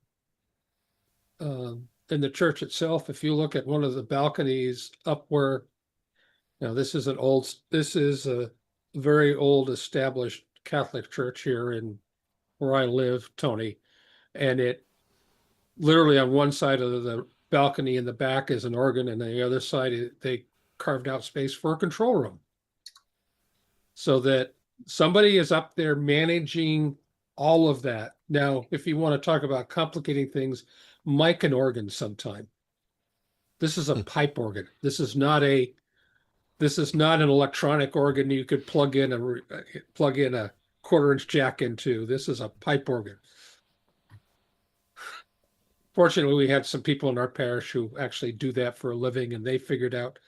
in the church itself, if you look at one of the balconies up where, this is a very old established Catholic church here in where I live, Tony, and it literally on one side of the balcony in the back is an organ, and the other side they carved out space for a control room, so that somebody is up there managing all of that. Now, if you want to talk about complicating things, mic and organ sometime. This is a pipe organ. This is not an electronic organ you could plug in a 1/4-inch jack into. This is a pipe organ. Fortunately, we had some people in our parish who actually do that for a living, and they figured out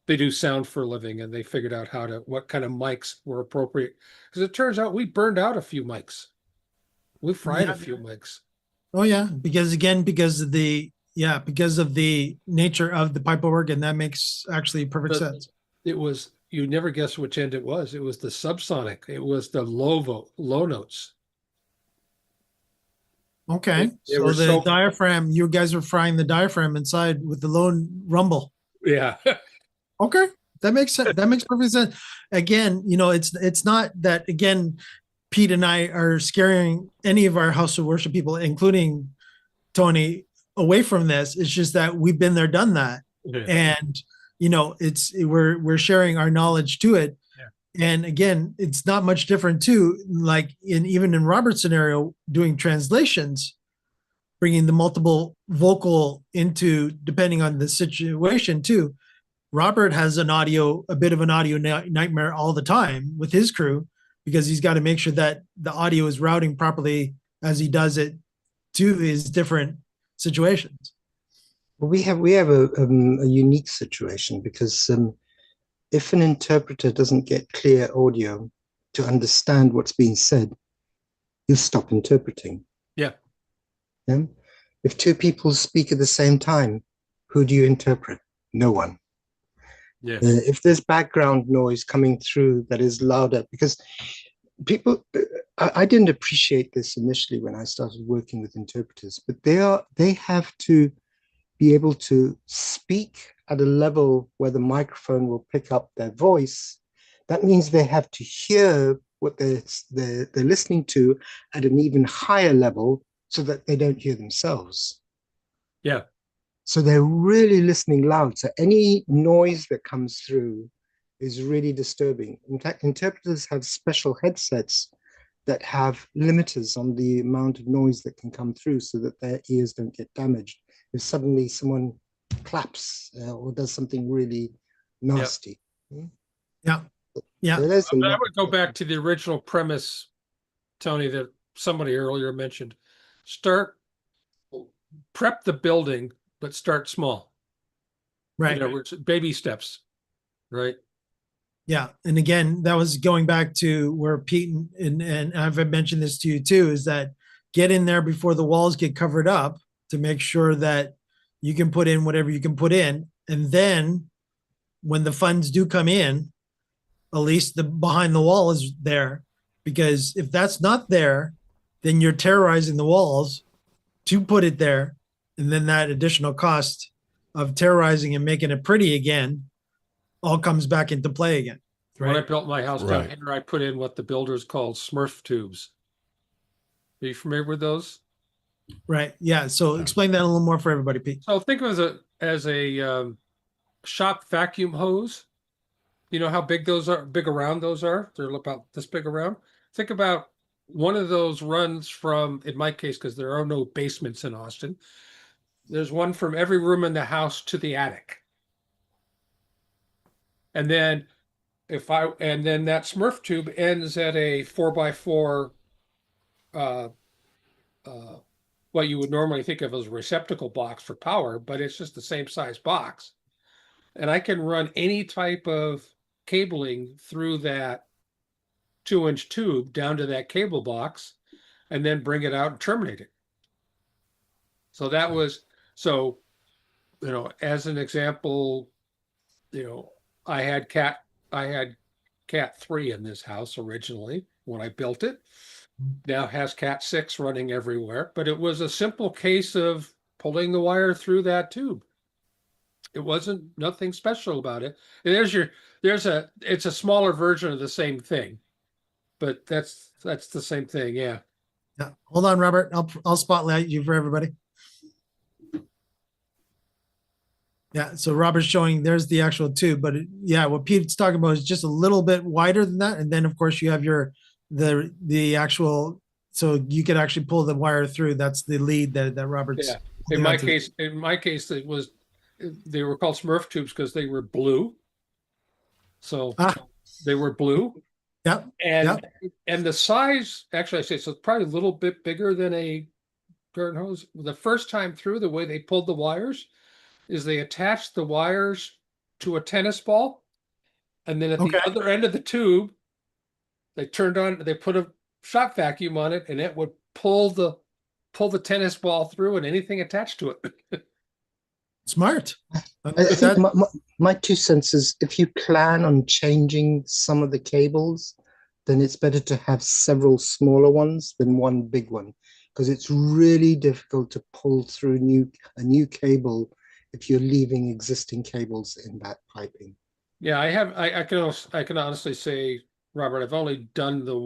they do sound for a living, and they figured out what kind of mics were appropriate. Because it turns out we burned out a few mics. We fried Yeah. a few mics. Oh yeah, because again, because of the nature of the pipe organ, that makes actually perfect But sense. it was, you never guess which end it was. It was the subsonic. It was the low notes. Okay, They so were the so, diaphragm, you guys were frying the diaphragm inside with the low rumble. yeah. Okay, that makes sense. That makes perfect sense. Again, it's not that again, Pete and I are scaring any of our house of worship people, including Tony, away from this. It's just that we've been there, done that, Yeah. and we're sharing our knowledge to it. Yeah. And again, it's not much different too. Like even in Robert's scenario, doing translations, bringing the multiple vocal into depending on the situation too. Robert has a bit of an audio nightmare all the time with his crew because he's got to make sure that the audio is routing properly as he does it to his different situations. Well, we have a unique situation because if an interpreter doesn't get clear audio to understand what's being said, you stop interpreting. Yeah. Yeah? If two people speak at the same time, who do you interpret? No one. Yeah. If there's background noise coming through that is louder, because people, I didn't appreciate this initially when I started working with interpreters, but they have to be able to speak at a level where the microphone will pick up their voice. That means they have to hear what they're listening to at an even higher level so that they don't hear themselves. Yeah. So they're really listening loud. So any noise that comes through is really disturbing. In fact, interpreters have special headsets that have limiters on the amount of noise that can come through so that their ears don't get damaged. If suddenly someone claps or does something really nasty. Yeah. Yeah. So there's I would go back to the original premise, Tony, that somebody earlier mentioned. Prep the building, but start small. Right. In other words, baby steps, right? Yeah. And again, that was going back to where Pete and I've mentioned this to you too, is that get in there before the walls get covered up to make sure that you can put in whatever you can put in. And then when the funds do come in, at least the behind the wall is there. Because if that's not there, then you're terrorizing the walls to put it there. And then that additional cost of terrorizing and making it pretty again all comes back into play again. When I Right. built my house down Right. here, I put in what the builders called Smurf tubes. Are you familiar with those? Right. Yeah. So explain that a little more for everybody, Pete. So think of it as a shop vacuum hose. You know how big those are, big around those are? They're about this big around. Think about one of those runs from, in my case, because there are no basements in Austin, there's one from every room in the house to the attic. And then that Smurf tube ends at a 4x4 what you would normally think of as a receptacle box for power, but it's just the same size box. And I can run any type of cabling through that 2-inch tube down to that cable box and then bring it out and terminate it. So that was, as an example, I had cat 3 in this house originally when I built it. Now has cat 6 running everywhere, but it was a simple case of pulling the wire through that tube. It wasn't nothing special about it. And it's a smaller version of the same thing, but that's the same thing. Yeah. Yeah. Hold on, Robert. I'll spotlight you for everybody. Yeah. So Robert's showing there's the actual tube, but what Pete's talking about is just a little bit wider than that. And then of course you have the actual, so you could actually pull the wire through. That's the lead that Robert's. Yeah. In my case, they were called Smurf tubes because they were blue. So they were blue. Yep. And the size, actually, I say so, probably a little bit bigger than a garden hose. The first time through, the way they pulled the wires is they attached the wires to a tennis ball. And then at Okay. the other end of the tube, they put a shop vacuum on it, and it would pull the tennis ball through and anything attached to it. Smart. I think That- my 2 cents is if you plan on changing some of the cables, then it's better to have several smaller ones than one big one, because it's really difficult to pull through a new cable if you're leaving existing cables in that piping. Yeah, I can honestly say, Robert, I've only done the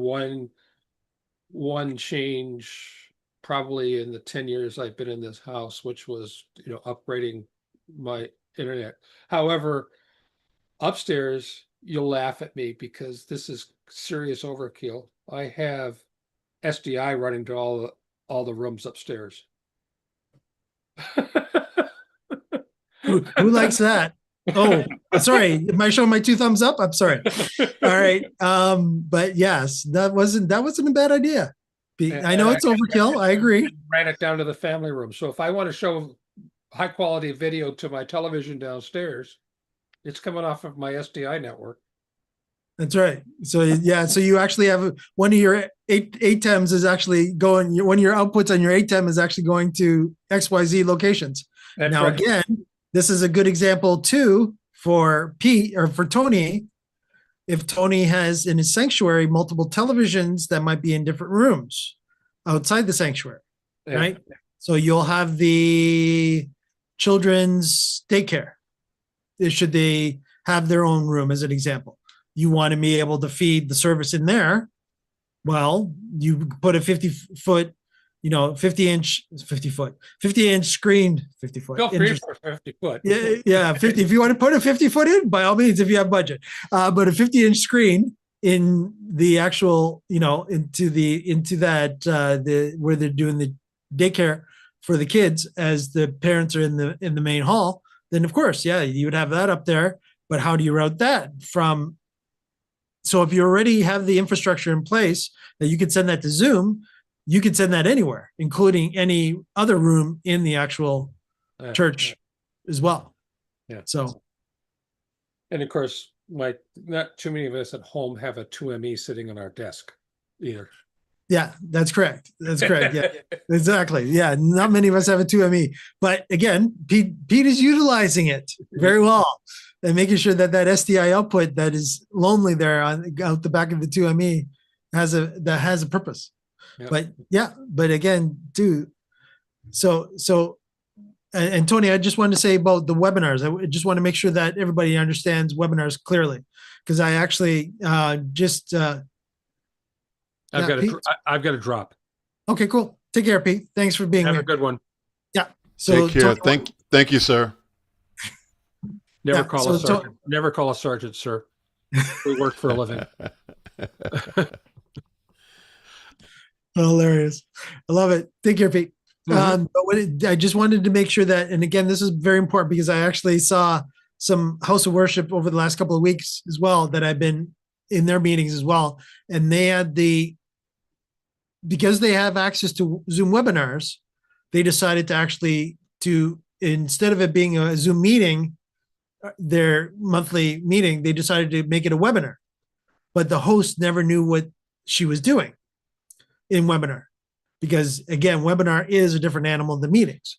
one change probably in the 10 years I've been in this house, which was, upgrading my internet. However, upstairs, you'll laugh at me because this is serious overkill. I have SDI running to all the rooms upstairs. who likes that? Oh, sorry. Am I showing my 2 thumbs up? I'm sorry. All right. But yes, that wasn't a bad idea. I know it's overkill. I agree. Ran it down to the family room. So if I want to show high quality video to my television downstairs, it's coming off of my SDI network. That's right. So yeah, so you actually have one of your ATEMs is actually going. One of your outputs on your ATEM is actually going to XYZ locations. That's now right. again, this is a good example too for Pete or for Tony. If Tony has in his sanctuary multiple televisions that might be in different rooms outside the sanctuary, Yeah. right? So you'll have the children's daycare. Should they have their own room, as an example? You want to be able to feed the service in there. Well, you put a 50-foot, 50-inch screen, 50-foot. Feel free for 50 foot. Yeah, 50. If you want to put a 50-foot in, by all means, if you have budget. But a 50-inch screen in the actual, into that where they're doing the daycare for the kids as the parents are in the main hall, then of course, yeah, you would have that up there. But how do you route that from? So if you already have the infrastructure in place that you could send that to Zoom, you could send that anywhere, including any other room in the actual church as well. Yeah. So, and of course, not too many of us at home have a 2ME sitting on our desk either. Yeah, that's correct. That's correct. Yeah, exactly. Yeah, not many of us have a 2ME, but again, Pete is utilizing it very well and making sure that SDI output that is lonely there out the back of the 2ME has a purpose. Yep. But yeah, but again, too. So, and Tony, I just wanted to say about the webinars. I just want to make sure that everybody understands webinars clearly, because I actually I've got to drop. Okay, cool. Take care, Pete. Thanks for being Have here. a good one. Yeah. So Take care. Tony, Thank you, sir. Never Yeah, call so a sergeant. Never call a sergeant, sir. We work for a living. hilarious. I love it. Take care, Pete. I just wanted to make sure that, and again, this is very important because I actually saw some house of worship over the last couple of weeks as well that I've been in their meetings as well. And they had because they have access to Zoom webinars, they decided to instead of it being a Zoom meeting, their monthly meeting, they decided to make it a webinar. But the host never knew what she was doing in webinar, because again, webinar is a different animal than meetings.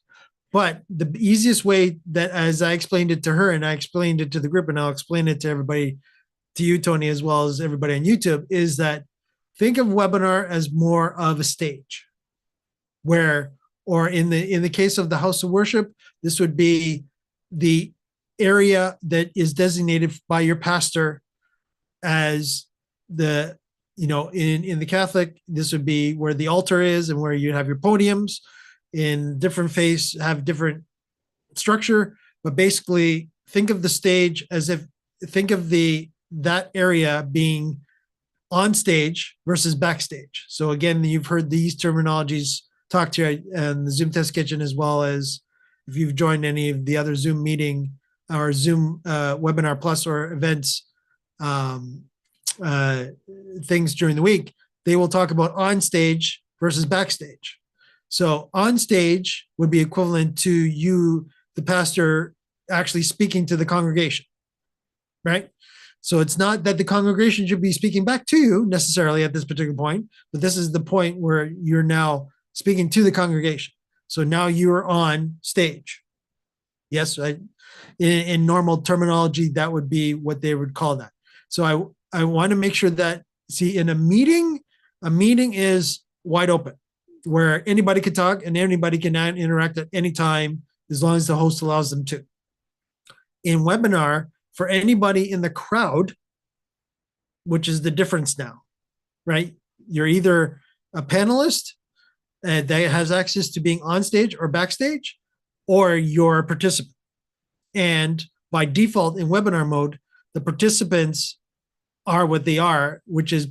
But the easiest way that, as I explained it to her and I explained it to the group, and I'll explain it to everybody, to you, Tony, as well as everybody on YouTube, is that think of webinar as more of a stage where, or in the case of the house of worship, this would be the area that is designated by your pastor as the, in the Catholic, this would be where the altar is and where you have your podiums. In different faiths have different structure, but basically think of the stage as think of that area being on stage versus backstage. So again, you've heard these terminologies talked to you in the Zoom Test Kitchen, as well as if you've joined any of the other Zoom meeting or Zoom Webinar Plus or events things during the week. They will talk about on stage versus backstage. So on stage would be equivalent to you, the pastor, actually speaking to the congregation. right? So it's not that the congregation should be speaking back to you necessarily at this particular point, but this is the point where you're now speaking to the congregation. So now you're on stage. Yes, in normal terminology, that would be what they would call that. So I want to make sure that, see, in a meeting is wide open, where anybody can talk and anybody can interact at any time as long as the host allows them to. In webinar, for anybody in the crowd, which is the difference now, right? You're either a panelist that has access to being on stage or backstage, or you're a participant. And by default in webinar mode, the participants are what they are, which is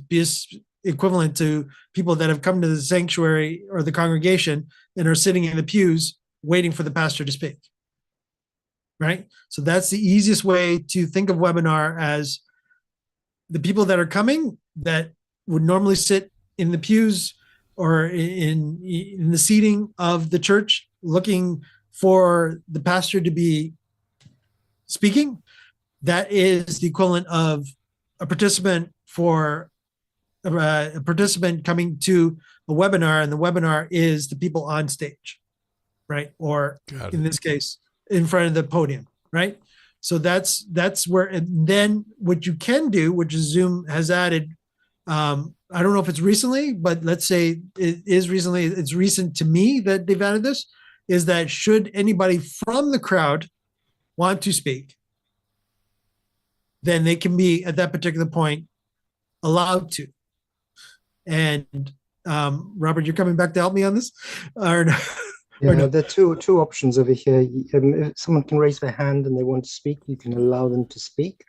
equivalent to people that have come to the sanctuary or the congregation and are sitting in the pews waiting for the pastor to speak. Right? So that's the easiest way to think of webinar, as the people that are coming that would normally sit in the pews or in the seating of the church looking for the pastor to be speaking. That is the equivalent of a participant for a participant coming to a webinar, and the webinar is the people on stage, right? Or in this case, in front of the podium, right? So that's where, and then what you can do, which is Zoom has added, I don't know if it's recently, but let's say it is recently, it's recent to me that they've added this, is that should anybody from the crowd want to speak, then they can be at that particular point allowed to. And Robert, you're coming back to help me on this? Or no? Yeah, no? There are two options over here. If someone can raise their hand and they want to speak, you can allow them to speak,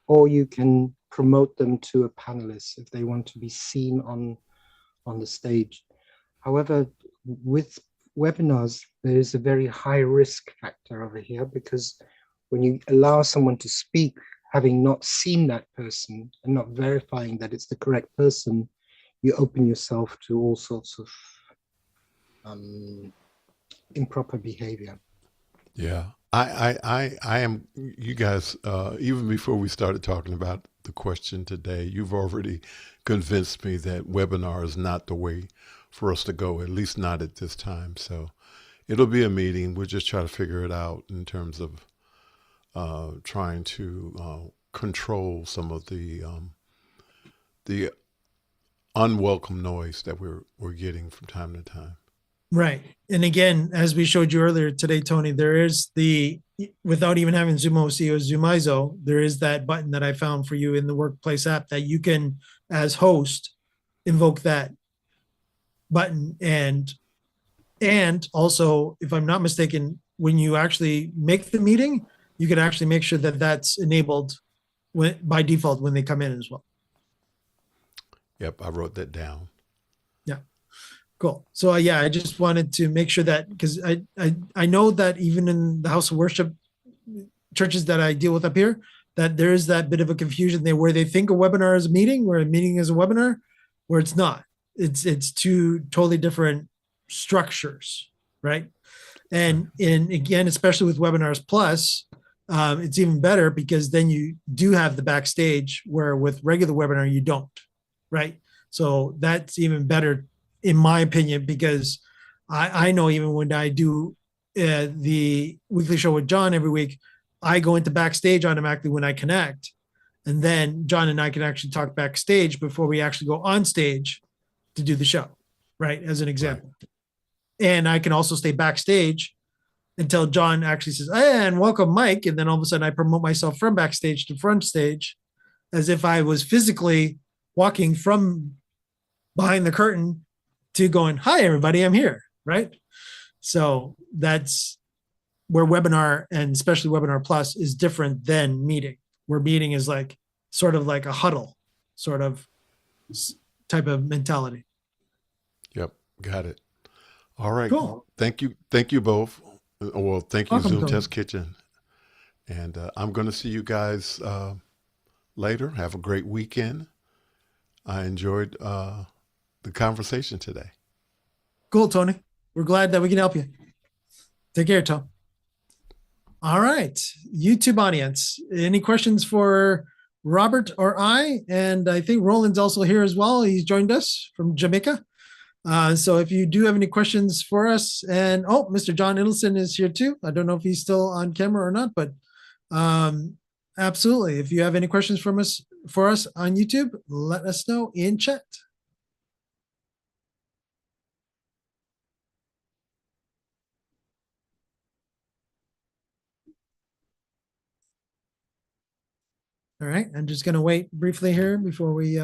or you can promote them to a panelist if they want to be seen on the stage. However, with webinars, there is a very high risk factor over here, because when you allow someone to speak, having not seen that person and not verifying that it's the correct person, you open yourself to all sorts of improper behavior. Yeah, I am. You guys, even before we started talking about the question today, you've already convinced me that webinar is not the way for us to go, at least not at this time. So it'll be a meeting. We'll just try to figure it out in terms of trying to control some of the unwelcome noise that we're getting from time to time. Right. And again, as we showed you earlier today, Tony, there is without even having Zoom OC or Zoom ISO, there is that button that I found for you in the workplace app that you can, as host, invoke that button. And also, if I'm not mistaken, when you actually make the meeting, you can actually make sure that that's enabled by default when they come in as well. Yep, I wrote that down. Yeah, cool. So yeah, I just wanted to make sure that, because I know that even in the house of worship churches that I deal with up here, that there is that bit of a confusion there where they think a webinar is a meeting, where a meeting is a webinar, where it's not. It's two totally different structures, right? And again, especially with Webinars Plus, it's even better, because then you do have the backstage, where with regular webinar you don't, right? So that's even better in my opinion, because I know even when I do the weekly show with John every week, I go into backstage automatically when I connect, and then John and I can actually talk backstage before we actually go on stage to do the show, right? As an example. Right. And I can also stay backstage until John actually says, hey, and welcome, Mike. And then all of a sudden I promote myself from backstage to front stage, as if I was physically walking from behind the curtain to going, hi, everybody, I'm here, right? So that's where webinar, and especially Webinar Plus, is different than meeting, where meeting is like sort of like a huddle sort of type of mentality. Yep, got it. All right. Cool. Thank you both. Well, thank you, Welcome, Zoom Tony. Test Kitchen. And I'm going to see you guys later. Have a great weekend. I enjoyed the conversation today. Cool, Tony. We're glad that we can help you. Take care, Tom. All right, YouTube audience, any questions for Robert or I? And I think Roland's also here as well. He's joined us from Jamaica. So if you do have any questions for us, and oh, Mr. John Idelson is here too. I don't know if he's still on camera or not, but absolutely. If you have any questions from us for us on YouTube, let us know in chat. All right, I'm just going to wait briefly here before we.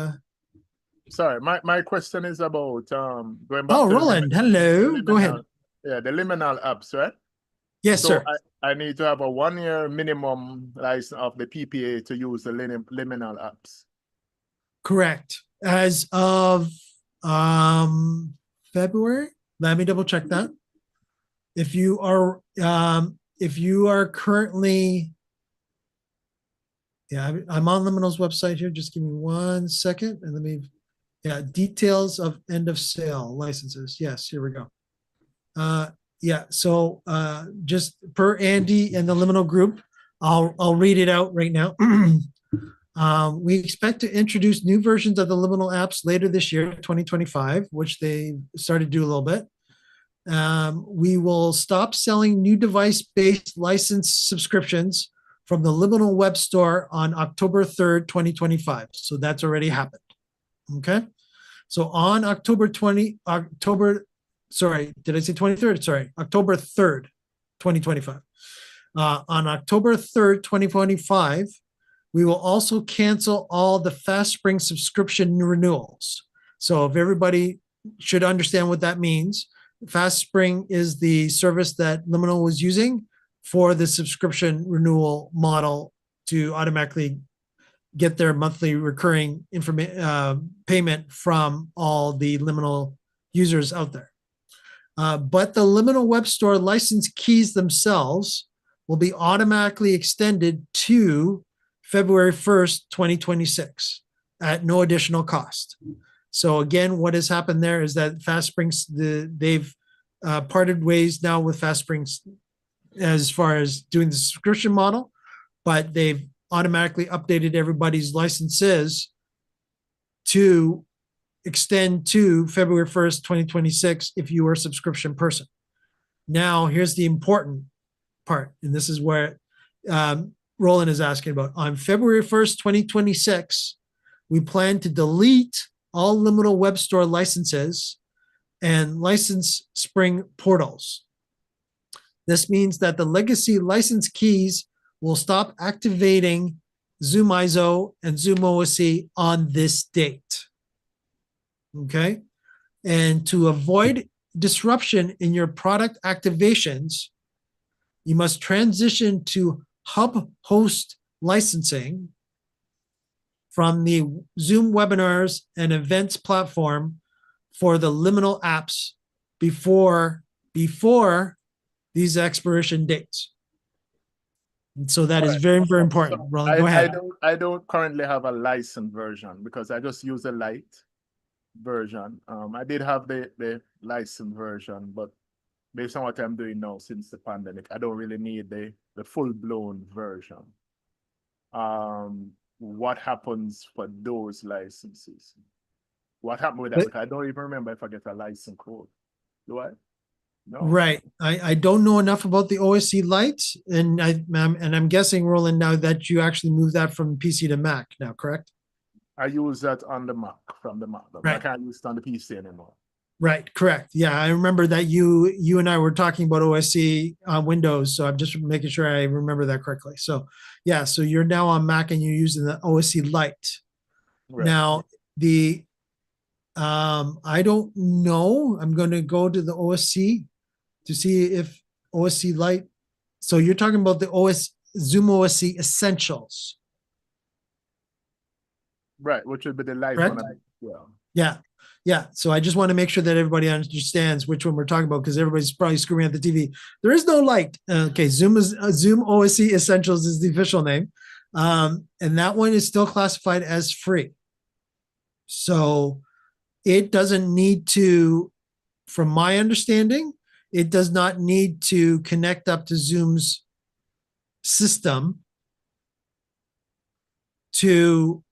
Sorry, my question is about going back Oh, to Roland, the hello. Go ahead. liminal, yeah, the liminal apps, right? Yes, So sir. I need to have a 1 year minimum license of the PPA to use the liminal apps. Correct. As of February, let me double check that. If you are currently, yeah, I'm on Liminal's website here. Just give me 1 second and let me, yeah, details of end of sale licenses. Yes, here we go. Yeah, so just per Andy and the Liminal group, I'll read it out right now. We expect to introduce new versions of the Liminal apps later this year, 2025, which they started to do a little bit. We will stop selling new device-based license subscriptions from the Liminal web store on October 3rd, 2025. So that's already happened. Okay. So on October 23rd? Sorry, October 3rd, 2025. On October 3rd, 2025, we will also cancel all the Fast Spring subscription renewals. So if everybody should understand what that means, Fast Spring is the service that Liminal was using for the subscription renewal model to automatically get their monthly recurring payment from all the Liminal users out there. But the Liminal web store license keys themselves will be automatically extended to February 1st, 2026 at no additional cost. So again, what has happened there is that Fast Springs, they've parted ways now with Fast Springs as far as doing the subscription model, but they've automatically updated everybody's licenses to extend to February 1st, 2026 if you are a subscription person. Now, here's the important part, and this is where Roland is asking about. On February 1st, 2026, we plan to delete all Liminal web store licenses and license Spring portals. This means that the legacy license keys will stop activating Zoom ISO and Zoom OSC on this date. Okay. And to avoid disruption in your product activations, you must transition to hub host licensing from the Zoom webinars and events platform for the Liminal apps before these expiration dates. And so that is very, very important. Roland, go ahead. I don't currently have a licensed version because I just use the light version. I did have the licensed version, but based on what I'm doing now since the pandemic, I don't really need the full-blown version. What happens for those licenses? What happened with that? Because I don't even remember if I get a license code. Do I? No. Right. I don't know enough about the OSC Lite, and I'm guessing, Roland, now that you actually moved that from PC to Mac now, correct? I use that on the Mac, from the Mac. Right. I can't use it on the PC anymore. Right, correct. Yeah, I remember that you and I were talking about OSC on Windows, so I'm just making sure I remember that correctly. So yeah, so you're now on Mac and you're using the OSC Lite. Right. Now the I don't know. I'm going to go to the OSC to see if OSC Lite. So you're talking about the Zoom OSC Essentials, right? Which would be the Lite one. Yeah. So I just want to make sure that everybody understands which one we're talking about, because everybody's probably screaming at the TV. There is no Lite. Okay, Zoom OSC Essentials is the official name, and that one is still classified as free. So it doesn't need to, from my understanding, it does not need to connect up to Zoom's system to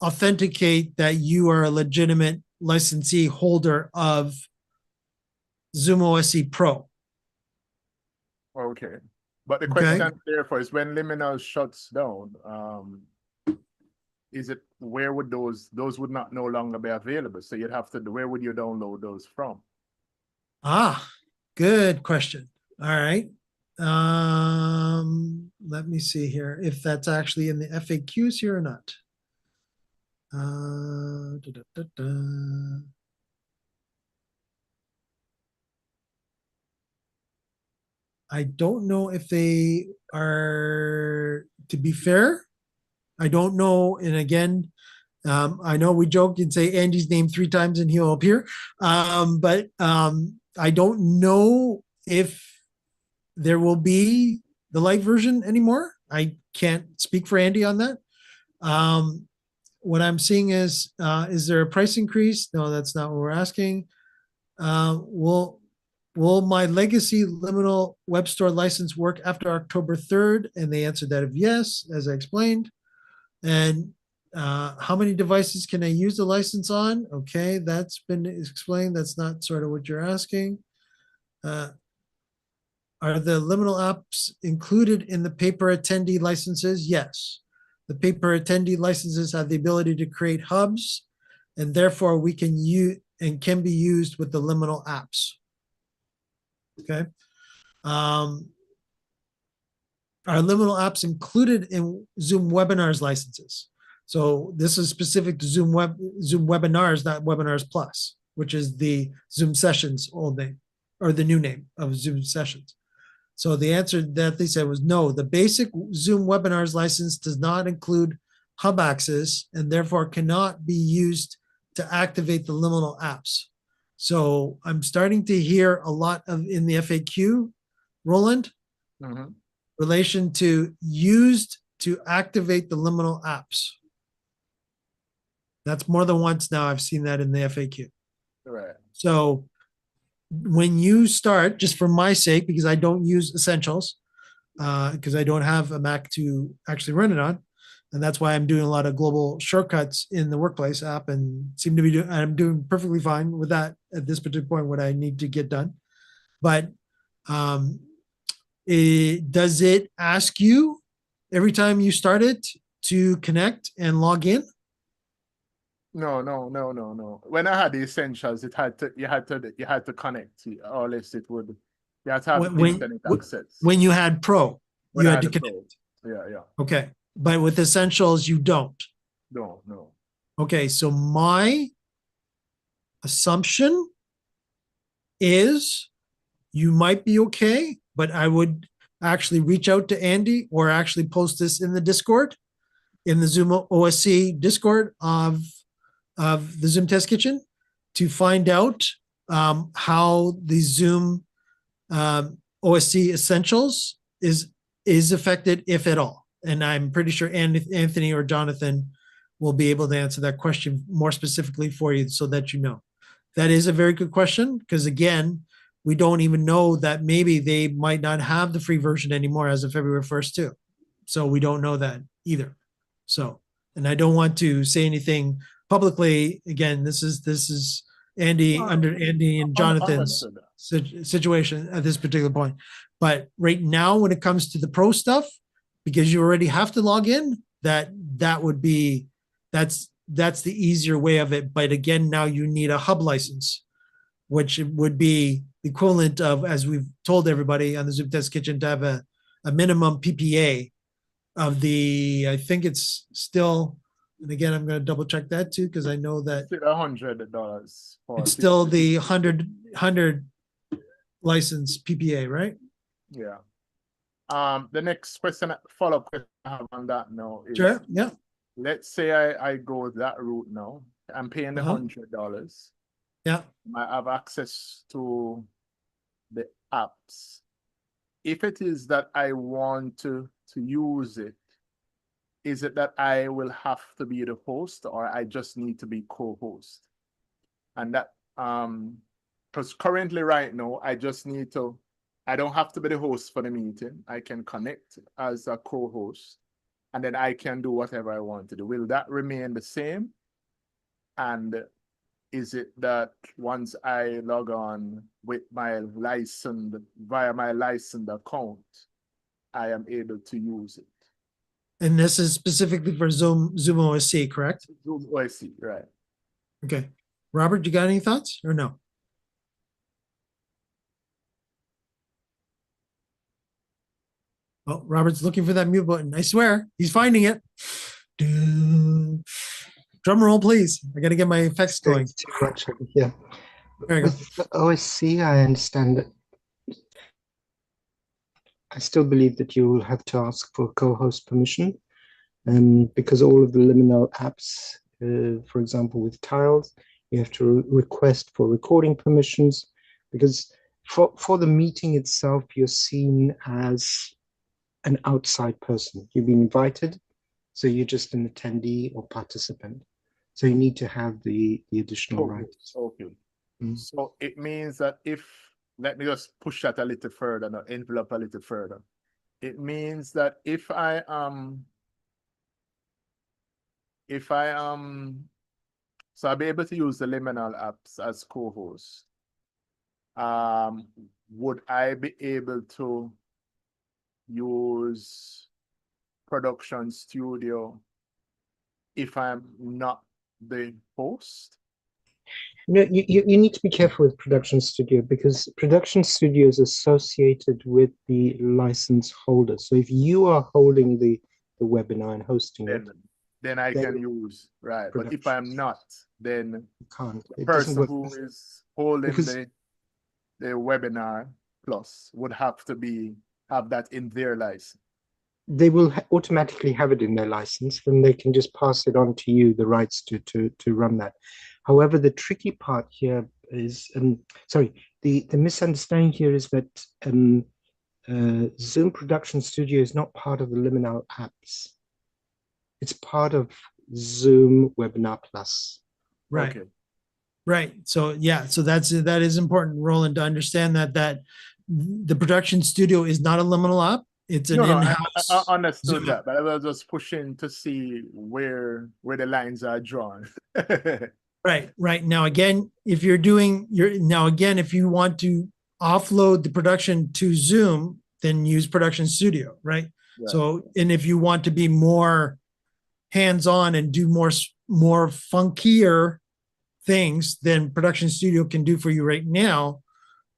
authenticate that you are a legitimate licensee holder of Zoom OSC Pro. Okay. But the Okay. question therefore is when Liminal shuts down, is it where would those would not no longer be available? So you'd have to where would you download those from? Ah, good question. All right. Let me see here if that's actually in the FAQs here or not. Da, da, da. I don't know if they are, to be fair, I don't know. And again, I know we joke and say Andy's name 3 times and he'll appear. But I don't know if there will be the light version anymore. I can't speak for Andy on that. What I'm seeing is there a price increase? No, that's not what we're asking. Will my legacy liminal web store license work after October 3rd? And they answered that of yes, as I explained. And how many devices can I use the license on? Okay, that's been explained. That's not sort of what you're asking. Are the liminal apps included in the paper attendee licenses? Yes. The paper attendee licenses have the ability to create hubs, and therefore we can use and can be used with the liminal apps. Okay. Are liminal apps included in Zoom webinars licenses? So this is specific to Zoom webinars, not Webinars Plus, which is the Zoom Sessions old name or the new name of Zoom Sessions. So the answer that they said was no. The basic Zoom webinars license does not include hub access and therefore cannot be used to activate the liminal apps. So I'm starting to hear a lot of in the FAQ, Roland, relation to used to activate the liminal apps. That's more than once now I've seen that in the FAQ. Right. So when you start, just for my sake, because I don't use Essentials, because I don't have a Mac to actually run it on, and that's why I'm doing a lot of global shortcuts in the Workplace app, and seem to be doing. I'm doing perfectly fine with that at this particular point. What I need to get done, but does it ask you every time you start it to connect and log in? No. When I had the essentials, you had to connect, or else it would. You had to have internet access. When you had Pro, When you I had to the connect. Pro. Yeah. Okay, but with Essentials, you don't. No. Okay, so my assumption is you might be okay, but I would actually reach out to Andy or actually post this in the Discord, in the Zoom OSC Discord of the Zoom Test Kitchen, to find out how the Zoom OSC Essentials is affected, if at all. And I'm pretty sure Anthony or Jonathan will be able to answer that question more specifically for you so that you know. That is a very good question because, again, we don't even know that maybe they might not have the free version anymore as of February 1st too. So we don't know that either. So, and I don't want to say anything publicly. Again, this is Andy under Andy and Jonathan's situation at this particular point. But right now, when it comes to the pro stuff, because you already have to log in, that would be that's the easier way of it. But again, now you need a hub license, which would be equivalent of, as we've told everybody on the Zoom Test Kitchen, to have a minimum PPA of the, I think it's still, and again, I'm going to double check that too, because I know that Still $100. it's still the 100 license PPA, right? Yeah. The next question, follow-up question I have on that now is, Sure. Yeah. let's say I go that route now. I'm paying the $100. Yeah. I have access to the apps. If it is that I want to use it, is it that I will have to be the host or I just need to be co-host? And that because currently right now I just need to I don't have to be the host for the meeting. I can connect as a co-host, and then I can do whatever I want to do. Will that remain the same? And is it that once I log on with my licensed, via my licensed account, I am able to use it? And this is specifically for Zoom OSC, correct? Zoom OSC, right? Okay. Robert, you got any thoughts or no? Oh, Robert's looking for that mute button. I swear, he's finding it. Dun. Drum roll, please. I got to get my effects going. It's too much over here. There you go. With the OSC, I understand that I still believe that you will have to ask for co-host permission, because all of the liminal apps, for example, with tiles, you have to request for recording permissions, because for the meeting itself, you're seen as an outside person. You've been invited, so you're just an attendee or participant. So you need to have the additional rights. Okay. Mm. So it means that let me just push that a little further, now envelope a little further. It means that if I so I'll be able to use the liminal apps as co-host. Would I be able to use Production Studio if I'm not the host? No, you need to be careful with Production Studio, because Production Studio is associated with the license holder. So if you are holding the webinar and hosting it, then I can use, right. But if I'm not, then you can't. the It doesn't person work. who is holding because- the webinar plus would have to have that in their license. They will automatically have it in their license, then they can just pass it on to you, the rights to run that. However, the tricky part here is, sorry, the misunderstanding here is that Zoom Production Studio is not part of the liminal apps. It's part of Zoom Webinar Plus. Right. Okay. Right. So yeah, so that is important, Roland, to understand that the Production Studio is not a liminal app. It's an in-house. I understood Zoom that, but I was just pushing to see where the lines are drawn. Right. Now again, if you're doing if you want to offload the production to Zoom, then use Production Studio, right? Yeah. So, and if you want to be more hands-on and do more funkier things than Production Studio can do for you right now,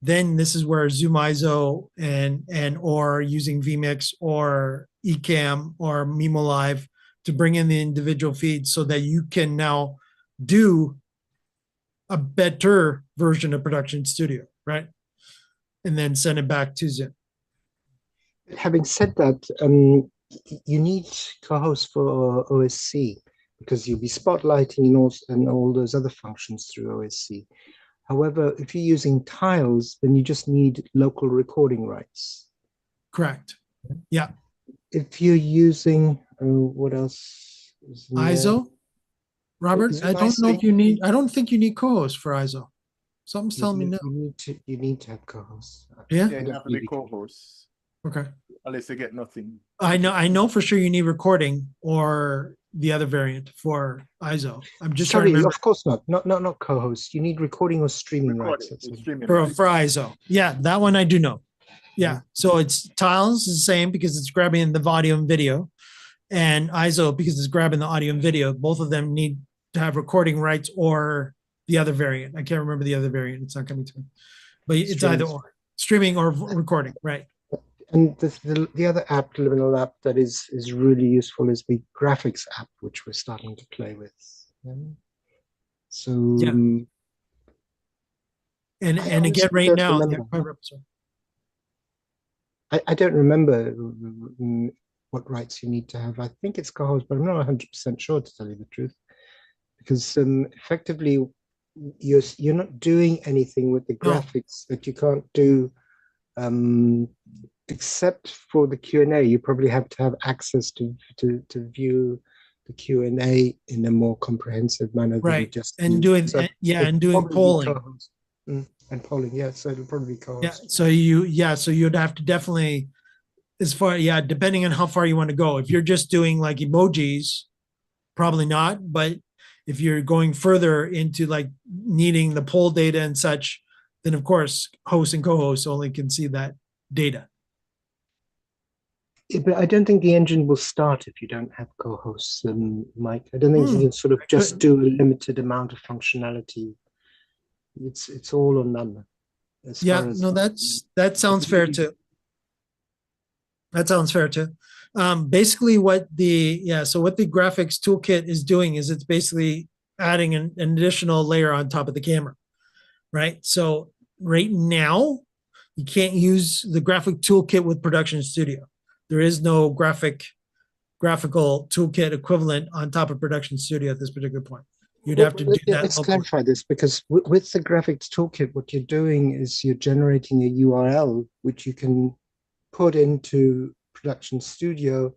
then this is where Zoom ISO and or using vMix or Ecamm or Mimo Live to bring in the individual feeds so that you can now do a better version of Production Studio, right? And then send it back to Zoom. Having said that, you need co-hosts for OSC, because you'll be spotlighting and all those other functions through OSC. However, if you're using tiles, then you just need local recording rights. Correct. Yeah. If you're using, what else? ISO, Robert, I don't know if you need, I don't think you need co-host for ISO. Something's telling me no. You need to have co-hosts. Yeah? Yeah, you have to be co-hosts. Okay. Unless you get nothing. I know for sure you need recording or the other variant for ISO. I'm just trying to remember. Of course not. Not co-host. You need recording or streaming rights. For ISO. Yeah, that one I do know. Yeah. So it's tiles is the same because it's grabbing the audio and video, and ISO because it's grabbing the audio and video. Both of them need to have recording rights or the other variant. I can't remember the other variant. It's not coming to me, but it's either or, streaming or recording, right? And the other app, the liminal app that is really useful is the graphics app, which we're starting to play with. So yeah. And again, right now, I don't remember what rights you need to have. I think it's co-host, but I'm not 100% sure, to tell you the truth, because effectively you're not doing anything with the graphics that you can't do. Except for the Q&A, you probably have to have access to view the Q&A in a more comprehensive manner. Right, than just and doing polling. And polling, yeah, so it'll probably be Yeah. co-host. So you'd have to definitely, depending on how far you want to go. If you're just doing like emojis, probably not. But if you're going further into like needing the poll data and such, then of course, hosts and co-hosts only can see that data. Yeah, but I don't think the engine will start if you don't have co-hosts, Mike. I don't think you can sort of just do a limited amount of functionality. It's all or none. Yeah, no, that sounds fair too. That sounds fair too. Basically what the graphics toolkit is doing is it's basically adding an additional layer on top of the camera, right? So right now, you can't use the graphic toolkit with Production Studio. There is no graphical toolkit equivalent on top of Production Studio at this particular point. You'd have to do that. Let's clarify this, because with the graphics toolkit, what you're doing is you're generating a URL which you can put into Production Studio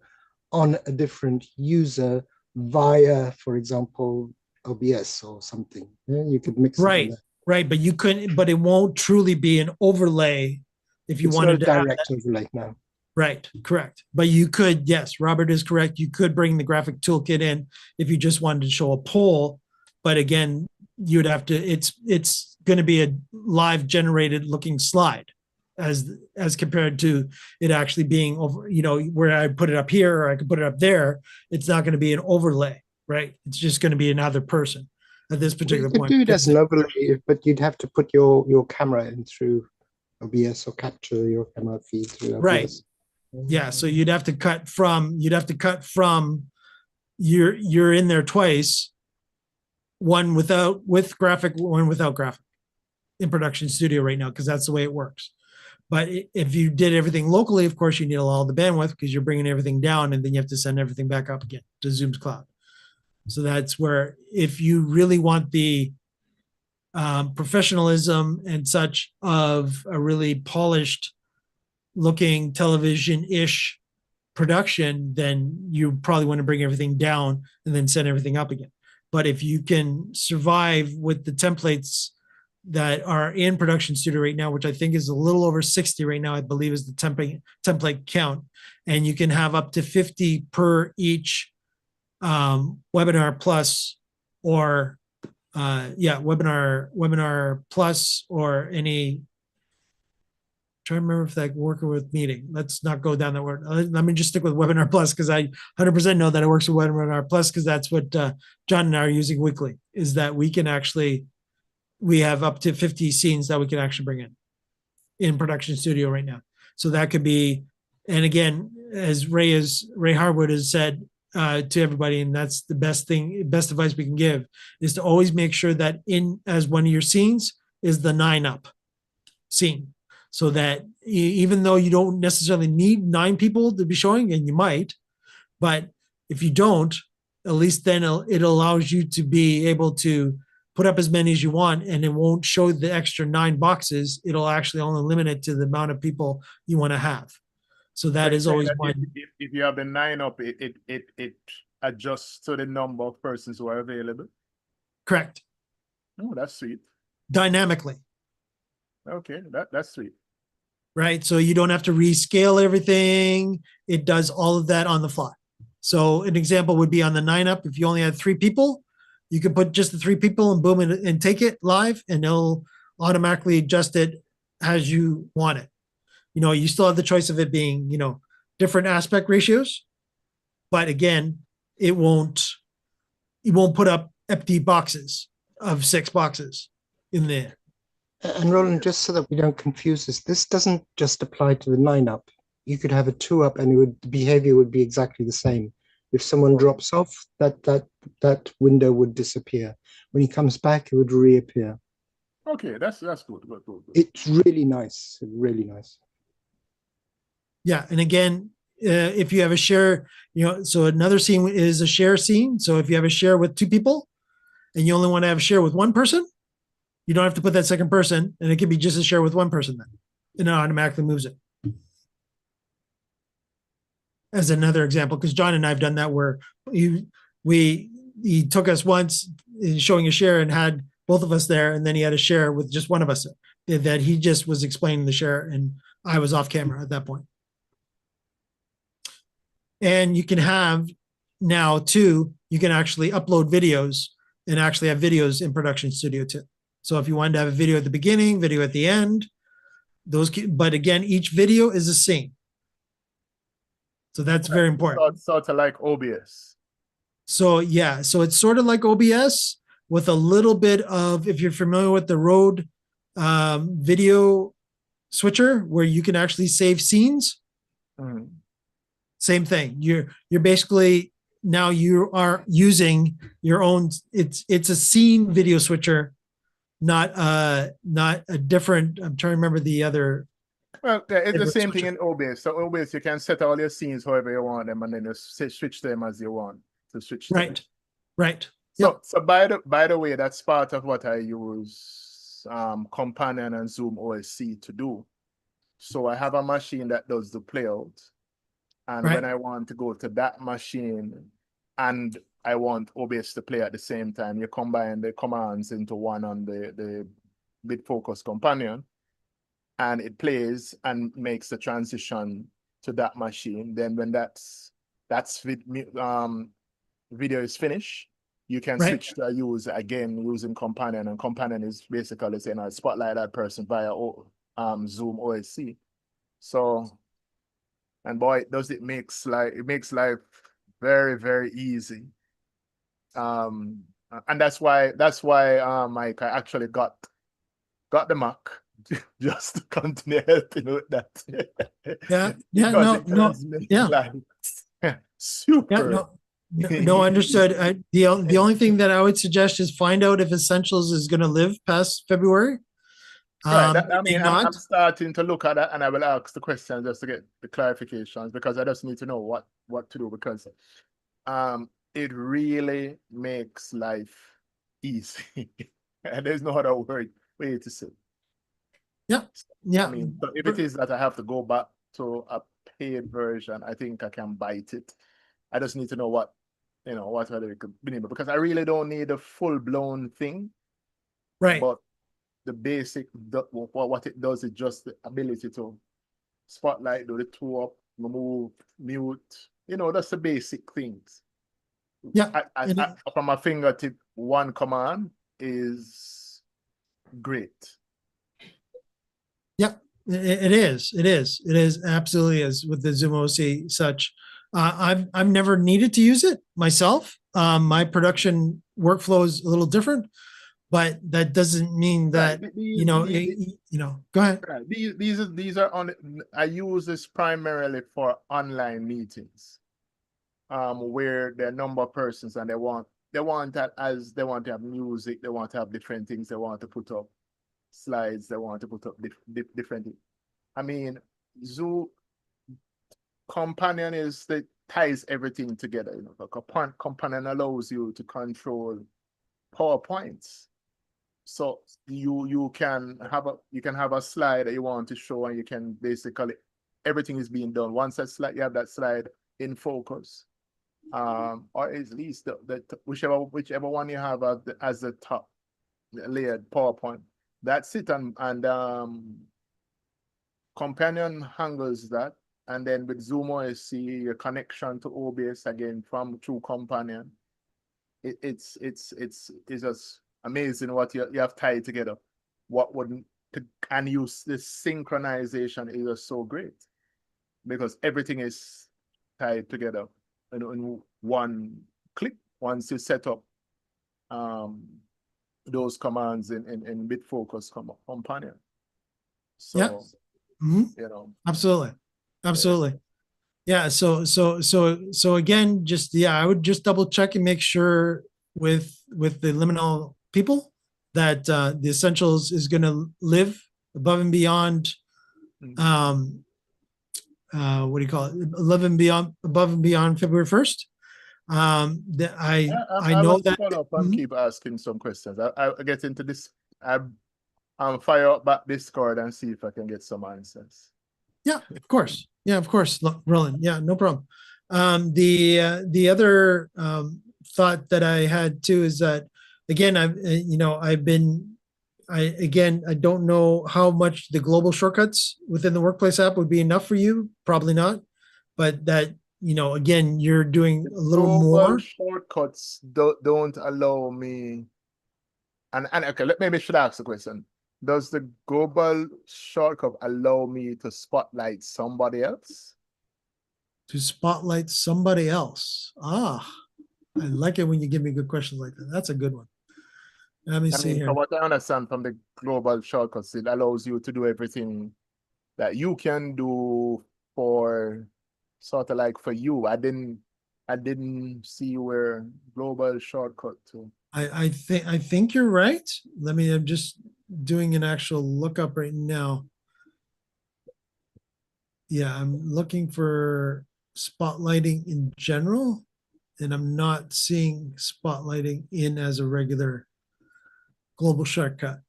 on a different user via, for example, OBS or something. Yeah, you could mix it in there. Right, but you couldn't. But it won't truly be an overlay if you wanted to have direct overlay now. Right, correct. But you could, yes, Robert is correct. You could bring the graphic toolkit in if you just wanted to show a poll. But again, you'd have to, it's going to be a live generated looking slide as compared to it actually being over, where I put it up here or I could put it up there. It's not going to be an overlay, right? It's just going to be another person at this particular point. You could do it as an overlay, but you'd have to put your camera in through OBS or capture your camera feed through OBS. Right. Yeah, so you'd have to cut from you're in there twice, one with graphic, one without graphic in Production Studio right now, because that's the way it works. But if you did everything locally, of course, you need all the bandwidth because you're bringing everything down and then you have to send everything back up again to Zoom's cloud. So that's where, if you really want the professionalism and such of a really polished looking television-ish production, then you probably want to bring everything down and then send everything up again. But if you can survive with the templates that are in Production Studio right now, which I think is a little over 60 right now, I believe is the template count, and you can have up to 50 per each webinar plus, or webinar plus, or any, trying to remember if that working with meeting. Let's not go down that word. Let me just stick with Webinar Plus, because I 100% know that it works with Webinar Plus, because that's what John and I are using weekly, is that we have up to 50 scenes that we can actually bring in Production Studio right now. So that could be, and again, as Ray Harwood has said to everybody, and that's the best advice we can give, is to always make sure that as one of your scenes is the 9-up scene. So that even though you don't necessarily need 9 people to be showing, and you might, but if you don't, at least then it allows you to be able to put up as many as you want, and it won't show the extra 9 boxes. It'll actually only limit it to the amount of people you want to have. So that is always one. If you have the 9-up, it adjusts to the number of persons who are available. Correct. Oh, that's sweet. Dynamically. Okay, that's sweet. Right? So you don't have to rescale everything. It does all of that on the fly. So an example would be on the 9-up. If you only had 3 people, you could put just the 3 people and boom, and take it live, and it'll automatically adjust it as you want it. You still have the choice of it being, different aspect ratios, but again, it won't put up empty boxes of 6 boxes in there. And Roland, just so that we don't confuse this doesn't just apply to the 9-up. You could have a 2-up, and the behavior would be exactly the same. If someone drops off, that window would disappear. When he comes back, it would reappear. Okay, that's good. Good. It's really nice. Really nice. Yeah, and again, if you have a share, so another scene is a share scene. So if you have a share with 2 people, and you only want to have a share with 1 person, you don't have to put that second person, and it can be just a share with 1 person then, and it automatically moves it. As another example, because John and I have done that, where he took us once in showing a share and had both of us there, and then he had a share with just one of us. that he just was explaining the share, and I was off camera at that point. And you can have now too, you can actually upload videos and actually have videos in Production Studio too. So if you wanted to have a video at the beginning, video at the end, but again, each video is a scene. So that's very important. Sort of like OBS. So yeah, so it's sort of like OBS with a little bit of, if you're familiar with the Rode video switcher, where you can actually save scenes. Mhm. Same thing. You're basically, now you are using your own. It's a scene video switcher, not a different. I'm trying to remember the other. Well, yeah, it's the different same thing switcher. in OBS. So OBS, you can set all your scenes however you want them, and then just switch them as you want to switch them. Right, right. So, Yep. so by the way, that's part of what I use Companion and Zoom OSC to do. So I have a machine that does the playout, and Right. when I want to go to that machine and I want OBS to play at the same time, you combine the commands into one on the BitFocus Companion, and it plays and makes the transition to that machine. Then when video is finished, you can Right. switch to use again using Companion, and Companion is basically saying I spotlight that person via Zoom OSC. So, and boy, it makes life very, very easy. And that's why Mike, I actually got the Mac just to continue helping with that. Yeah. Because it does make life super. No, understood. The only thing that I would suggest is find out if Essentials is going to live past February. Right. I mean, I'm not. starting to look at that, and I will ask the questions just to get the clarifications, because I just need to know what to do, because it really makes life easy. And there's no other way to say. Yeah. I mean, so if it is that I have to go back to a paid version, I think I can bite it. I just need to know what other it could be, because I really don't need a full-blown thing. Right. But the basic, what it does is just the ability to spotlight, do the two up, remove, mute, that's the basic things. Yeah. From my fingertip, one command is great. Yep, it is absolutely is with the Zoom OC such. I've never needed to use it myself. My production workflow is a little different, but that doesn't mean that go ahead. Right. These are on. I use this primarily for online meetings, where there are a number of persons, and they want that, as they want to have music, they want to have different things, they want to put up slides, they want to put up different things. I mean, Zoom Companion that ties everything together. Companion allows you to control PowerPoints. So you can have a slide that you want to show, and you can basically, everything is being done once that slide, you have that slide in focus, or at least whichever one you have as the top layered PowerPoint. That's it, and Companion handles that, and then with Zoom OSC, your connection to OBS again through Companion. It's just amazing what you have tied together. And use this synchronization is just so great, because everything is tied together in one click once you set up those commands in BitFocus Companion. So Yeah. Absolutely. Yeah. So again, I would just double check and make sure with the liminal people that the Essentials is going to live above and beyond. What do you call it? Above and beyond February 1st. I know that. Follow up and keep asking some questions. I'll get into this. I'll fire up back Discord and see if I can get some answers. Yeah, of course. Yeah, of course, Roland. Yeah, no problem. The other thought that I had too is that, again, I've been I don't know how much the global shortcuts within the workplace app would be enough for you. Probably not. But that, again, you're doing a little Global more. shortcuts don't allow me. And okay, maybe I should ask the question. Does the global shortcut allow me to spotlight somebody else? To spotlight somebody else. Ah, I like it when you give me good questions like that. That's a good one. Let me I see mean, here. from what I understand from the global shortcuts, it allows you to do everything that you can do for sort of like for you. I didn't see where global shortcut to. I think you're right. I'm just doing an actual lookup right now. Yeah, I'm looking for spotlighting in general, and I'm not seeing spotlighting in as a regular global shortcut.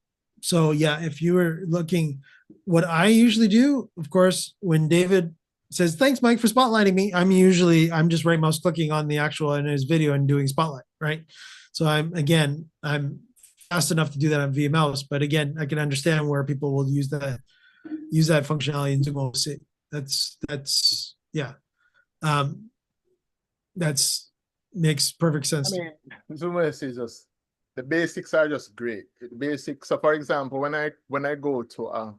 So yeah, if you were looking, what I usually do, of course, when David says, thanks, Mike, for spotlighting me, I'm just right mouse clicking on the actual in his video and doing spotlight, right? So I'm fast enough to do that on via mouse, but again, I can understand where people will use that functionality in Zoom OC. That's yeah. That's makes perfect I sense. mean, Zoom is just the basics are just great. The basics. So, for example, when I go to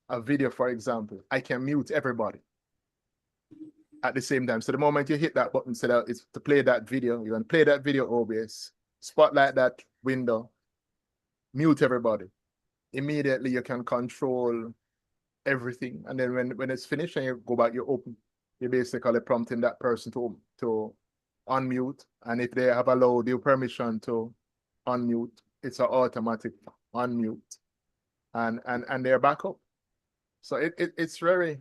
a video, for example, I can mute everybody at the same time. So the moment you hit that button, so that it's to play that video, you can play that video OBS, spotlight that window, mute everybody. Immediately you can control everything. And then when it's finished and you go back, you're basically prompting that person to unmute. And if they have allowed you permission to unmute, it's an automatic unmute. And they're back up. So it's very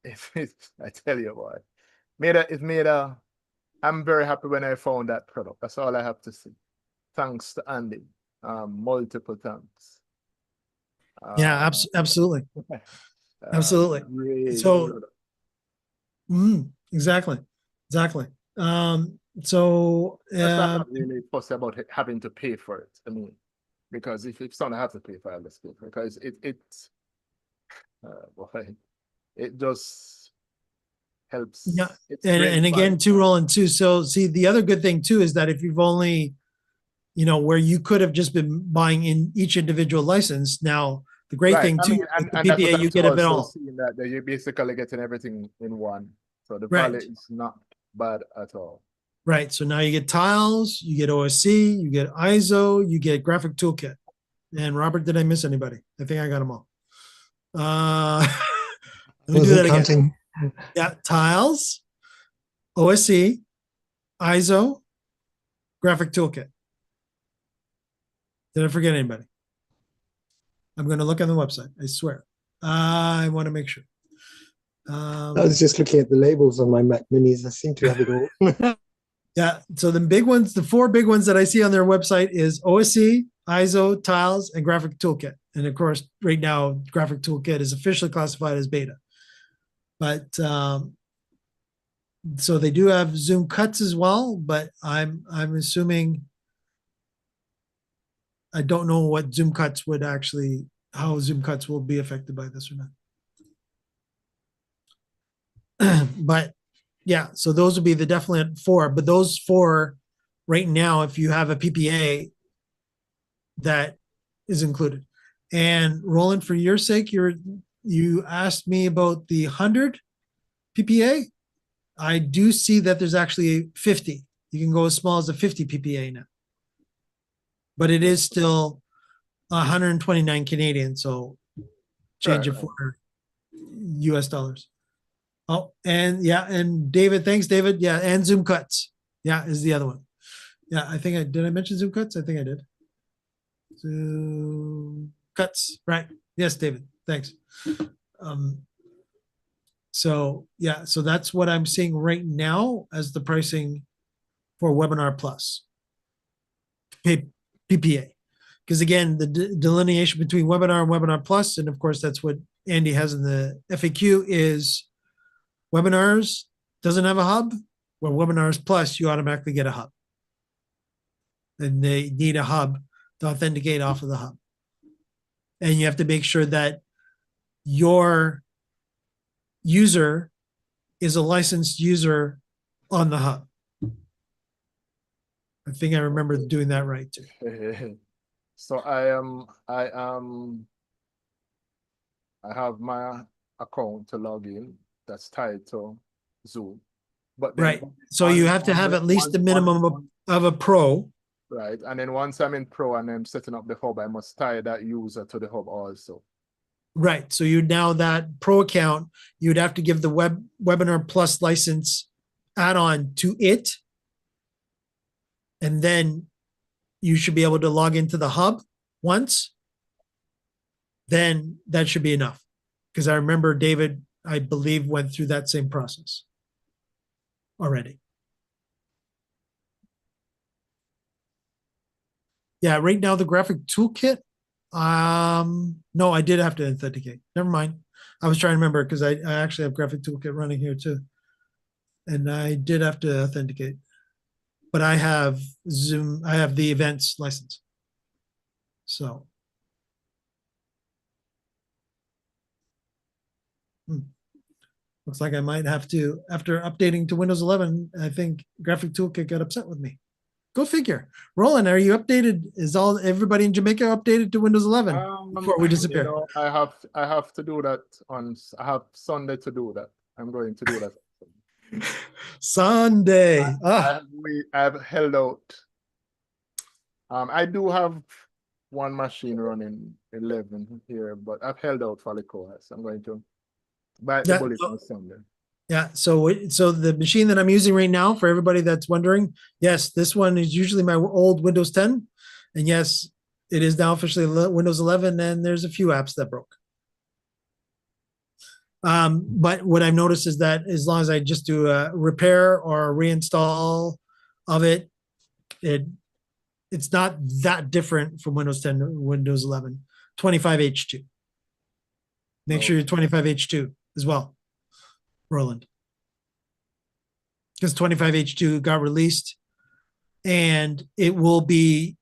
I tell you what. I'm very happy when I found that product. That's all I have to say. Thanks to Andy. Multiple thanks. Yeah, absolutely. Absolutely. Great. So exactly. So That's I'm not really fussy about having to pay for it. I mean, because if someone have to pay for it, let's pay for it. Because boy, it just helps. yeah, It's and great again, fun. too, Roland, too. So see, the other good thing too is that if you've only, where you could have just been buying in each individual license. Now, the great Right. thing I too, mean, with the and that's what PPA, I'm you get of it also all. seeing that you're basically getting everything in one. So the Right. value is not bad at all. Right. So now you get tiles, you get OSC, you get ISO, you get graphic toolkit. And Robert, did I miss anybody? I think I got them all. Let me do that again. Counting. Yeah, tiles, OSC, ISO, graphic toolkit. Did I forget anybody? I'm going to look on the website. I swear. I want to make sure. I was just looking at the labels on my Mac Minis. I seem to have it all. Yeah. So the big ones, the four big ones that I see on their website is OSC, ISO, tiles, and graphic toolkit. And of course, right now, graphic toolkit is officially classified as beta. But so they do have Zoom cuts as well, but I'm assuming I don't know what Zoom cuts would actually, how Zoom cuts will be affected by this or not. But yeah, so those would be the definite four. But those four right now, if you have a PPA, that is included. And Roland, for your sake, you asked me about the 100 PPA. I do see that there's actually 50. You can go as small as a 50 PPA now. But it is still 129 Canadian, so change it for US dollars. Oh, and yeah, and David, thanks, David. Yeah, and Zoom cuts. Yeah, is the other one. Yeah, I think did I mention Zoom cuts? I think I did. Zoom cuts, right? Yes, David. Thanks. So yeah, so that's what I'm seeing right now as the pricing for Webinar Plus PPA. Because again, the delineation between Webinar and Webinar Plus, and of course that's what Andy has in the FAQ, is Webinars doesn't have a hub, where Webinars Plus you automatically get a hub. and they need a hub to authenticate off of the hub. And you have to make sure that your user is a licensed user on the hub. I think I remember doing that right too. So I have my account to log in that's tied to Zoom. But then Right. So you have to have at least a minimum of a pro. right. And then once I'm in pro and I'm setting up the hub, I must tie that user to the hub also. Right. So you now that pro account, you'd have to give the Webinar Plus license add-on to it. And then you should be able to log into the hub once. Then that should be enough. Because I remember David, I believe, went through that same process already. Yeah, right now the graphic toolkit. No, I did have to authenticate. Never mind. I was trying to remember because I actually have graphic toolkit running here too. And I did have to authenticate. But I have Zoom, I have the events license. So. Looks like I might have to, after updating to Windows 11, I think Graphic Toolkit got upset with me. Go figure. Roland, are you updated? Is everybody in Jamaica updated to Windows 11 before we disappear? You know, I have to do that I have Sunday to do that. I'm going to do that. Sunday. I've held out. I do have one machine running 11 here, but I've held out for the course. I'm going to bite the bullet on Sunday. Yeah, so the machine that I'm using right now, for everybody that's wondering, yes, this one is usually my old Windows 10, and yes, it is now officially Windows 11, and there's a few apps that broke. But what I've noticed is that as long as I just do a repair or a reinstall of it, it's not that different from Windows 10 to Windows 11. 25H2. Make sure you're 25H2 as well, Roland. Because 25H2 got released and it will be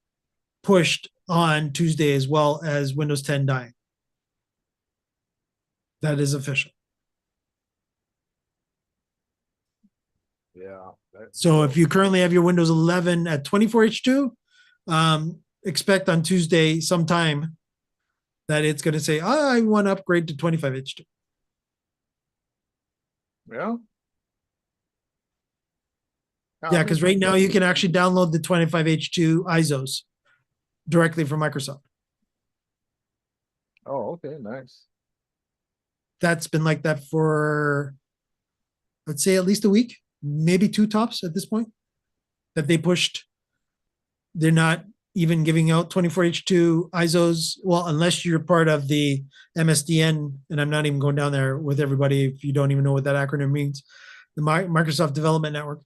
pushed on Tuesday as well as Windows 10 dying. That is official. Yeah. So if you currently have your Windows 11 at 24H2, expect on Tuesday sometime that it's going to say, oh, I want to upgrade to 25H2. Yeah. Yeah, because right now you can actually download the 25H2 ISOs directly from Microsoft. Oh, okay, nice. That's been like that for, let's say, at least a week, maybe two tops at this point, that they pushed. They're not even giving out 24H2 ISOs. Well, unless you're part of the MSDN, and I'm not even going down there with everybody if you don't even know what that acronym means, the Microsoft Development Network,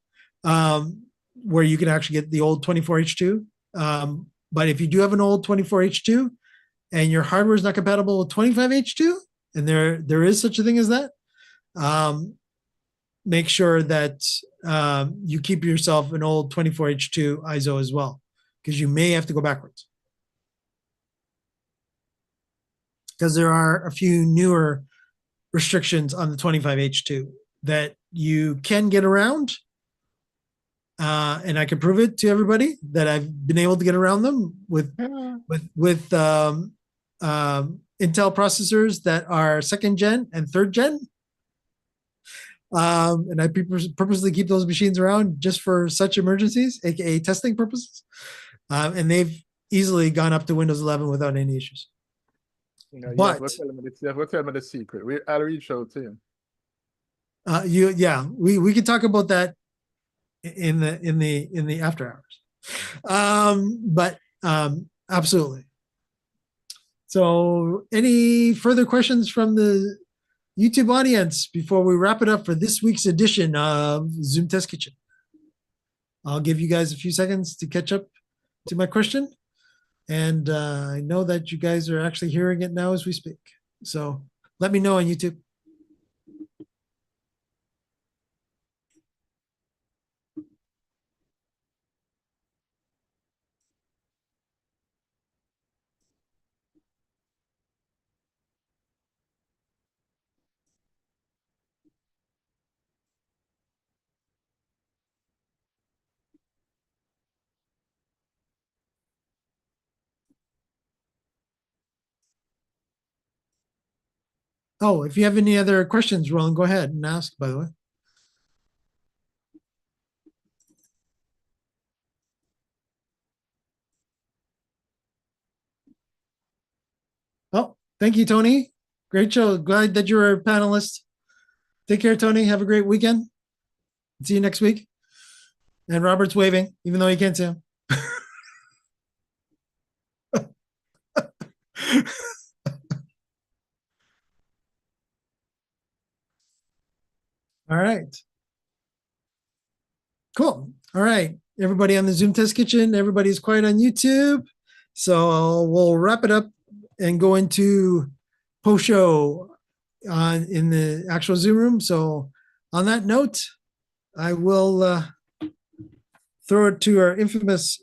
where you can actually get the old 24H2. But if you do have an old 24H2 and your hardware is not compatible with 25H2, and there is such a thing as that, make sure that you keep yourself an old 24H2 ISO as well, because you may have to go backwards. Because there are a few newer restrictions on the 25H2 that you can get around. And I can prove it to everybody that I've been able to get around them with Intel processors that are 2nd gen and 3rd gen. And I purposely keep those machines around just for such emergencies, aka testing purposes. And they've easily gone up to Windows 11 without any issues. You know, but you have to tell me the secret. I'll reach out to you. We can talk about that in the after hours. Absolutely. So any further questions from the YouTube audience before we wrap it up for this week's edition of Zoom Test Kitchen? I'll give you guys a few seconds to catch up to my question. And I know that you guys are actually hearing it now as we speak. So let me know on YouTube. Oh, if you have any other questions, Roland, go ahead and ask, by the way. Oh, thank you, Tony. Great show. Glad that you're a panelist. Take care, Tony. Have a great weekend. See you next week. And Robert's waving, even though you can't see him. All right. Cool. All right. Everybody on the Zoom Test Kitchen, everybody's quiet on YouTube. So we'll wrap it up and go into post show in the actual Zoom room. So on that note, I will throw it to our infamous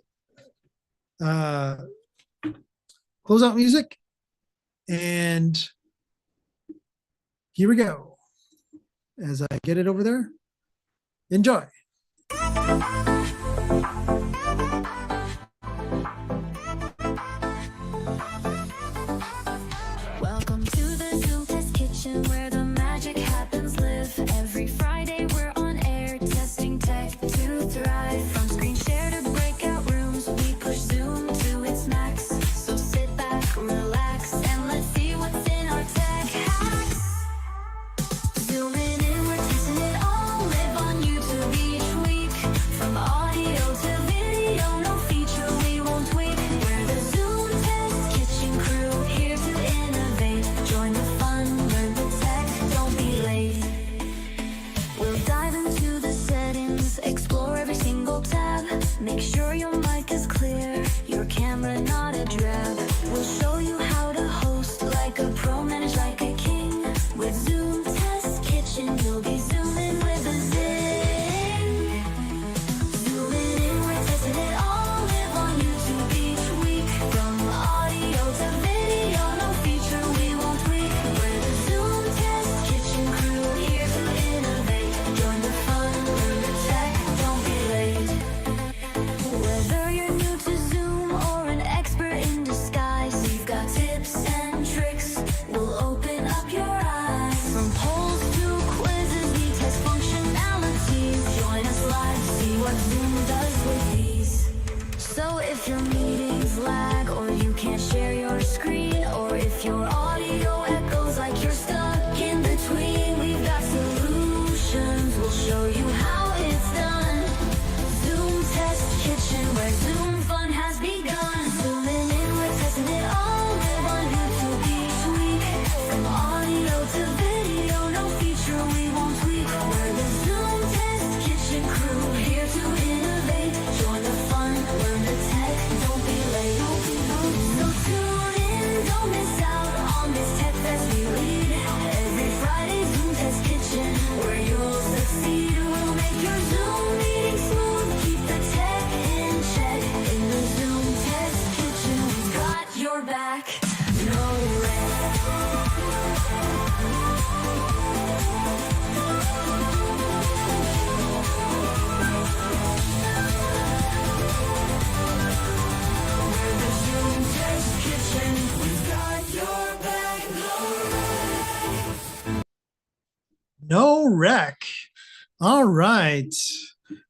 closeout music. And here we go. As I get it over there, enjoy. Welcome to the Zoom Test Kitchen where the magic happens live. Every Friday we're on air testing tech to thrive. From screen share to breakout rooms, we push Zoom to its max. So sit back, relax, and let's see what's in our tech hacks. Zooming in, we're testing it all. Live on YouTube each week. From audio to video, no feature we won't tweak. We're the Zoom Test Kitchen crew, here to innovate. Join the fun, learn the tech, don't be late. We'll dive into the settings, explore every single tab. Make sure your mic is clear, your camera not a drab. We'll show you how to host like a pro, manage like a king. With Zoom Test Kitchen, you'll be zooming with a zing. Zooming in, we're testing it all. Live on YouTube each week. From audio to video, no feature we won't tweak. We're the Zoom Test Kitchen crew, here to innovate. Join the fun, learn the tech, don't be late. Whether you're new to Zoom or an expert in disguise, we've got tips and tricks, we'll open up your eyes. From polls to quizzes, we test functionalities. Join us live, see what Zoom does with these. So if your meetings lag or you can't share your screen, or if your audio echoes like you're stuck in between, we've got solutions, we'll show you how it's done. Zoom Test Kitchen, where Zoom fun has begun. Zooming in, we're testing it all. Live on YouTube each week. From audio to video, no feature we won't tweak. We're the Zoom Test Kitchen crew, here to innovate. Join the fun, learn the tech, don't be late. So tune in, don't miss out on this tech fest we lead. Every Friday, Zoom Test Kitchen, where you'll succeed. We'll make your Zoom meeting smooth, keep the tech in check. In the Zoom Test Kitchen, we've got your back. No wreck. We're the Zoom Test Kitchen, we've got your back. No wreck. All right.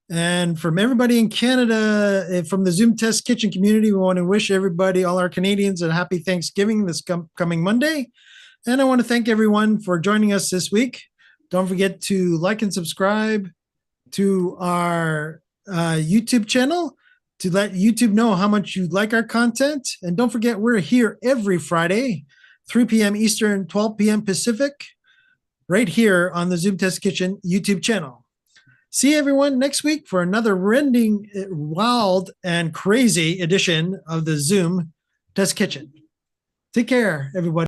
And from everybody in Canada, from the Zoom Test Kitchen community, we want to wish everybody, all our Canadians, a happy Thanksgiving this coming Monday. And I want to thank everyone for joining us this week. Don't forget to like and subscribe to our YouTube channel to let YouTube know how much you like our content. And don't forget, we're here every Friday, 3 p.m. Eastern, 12 p.m. Pacific, right here on the Zoom Test Kitchen YouTube channel. See everyone next week for another rending, wild, and crazy edition of the Zoom Test Kitchen. Take care, everybody.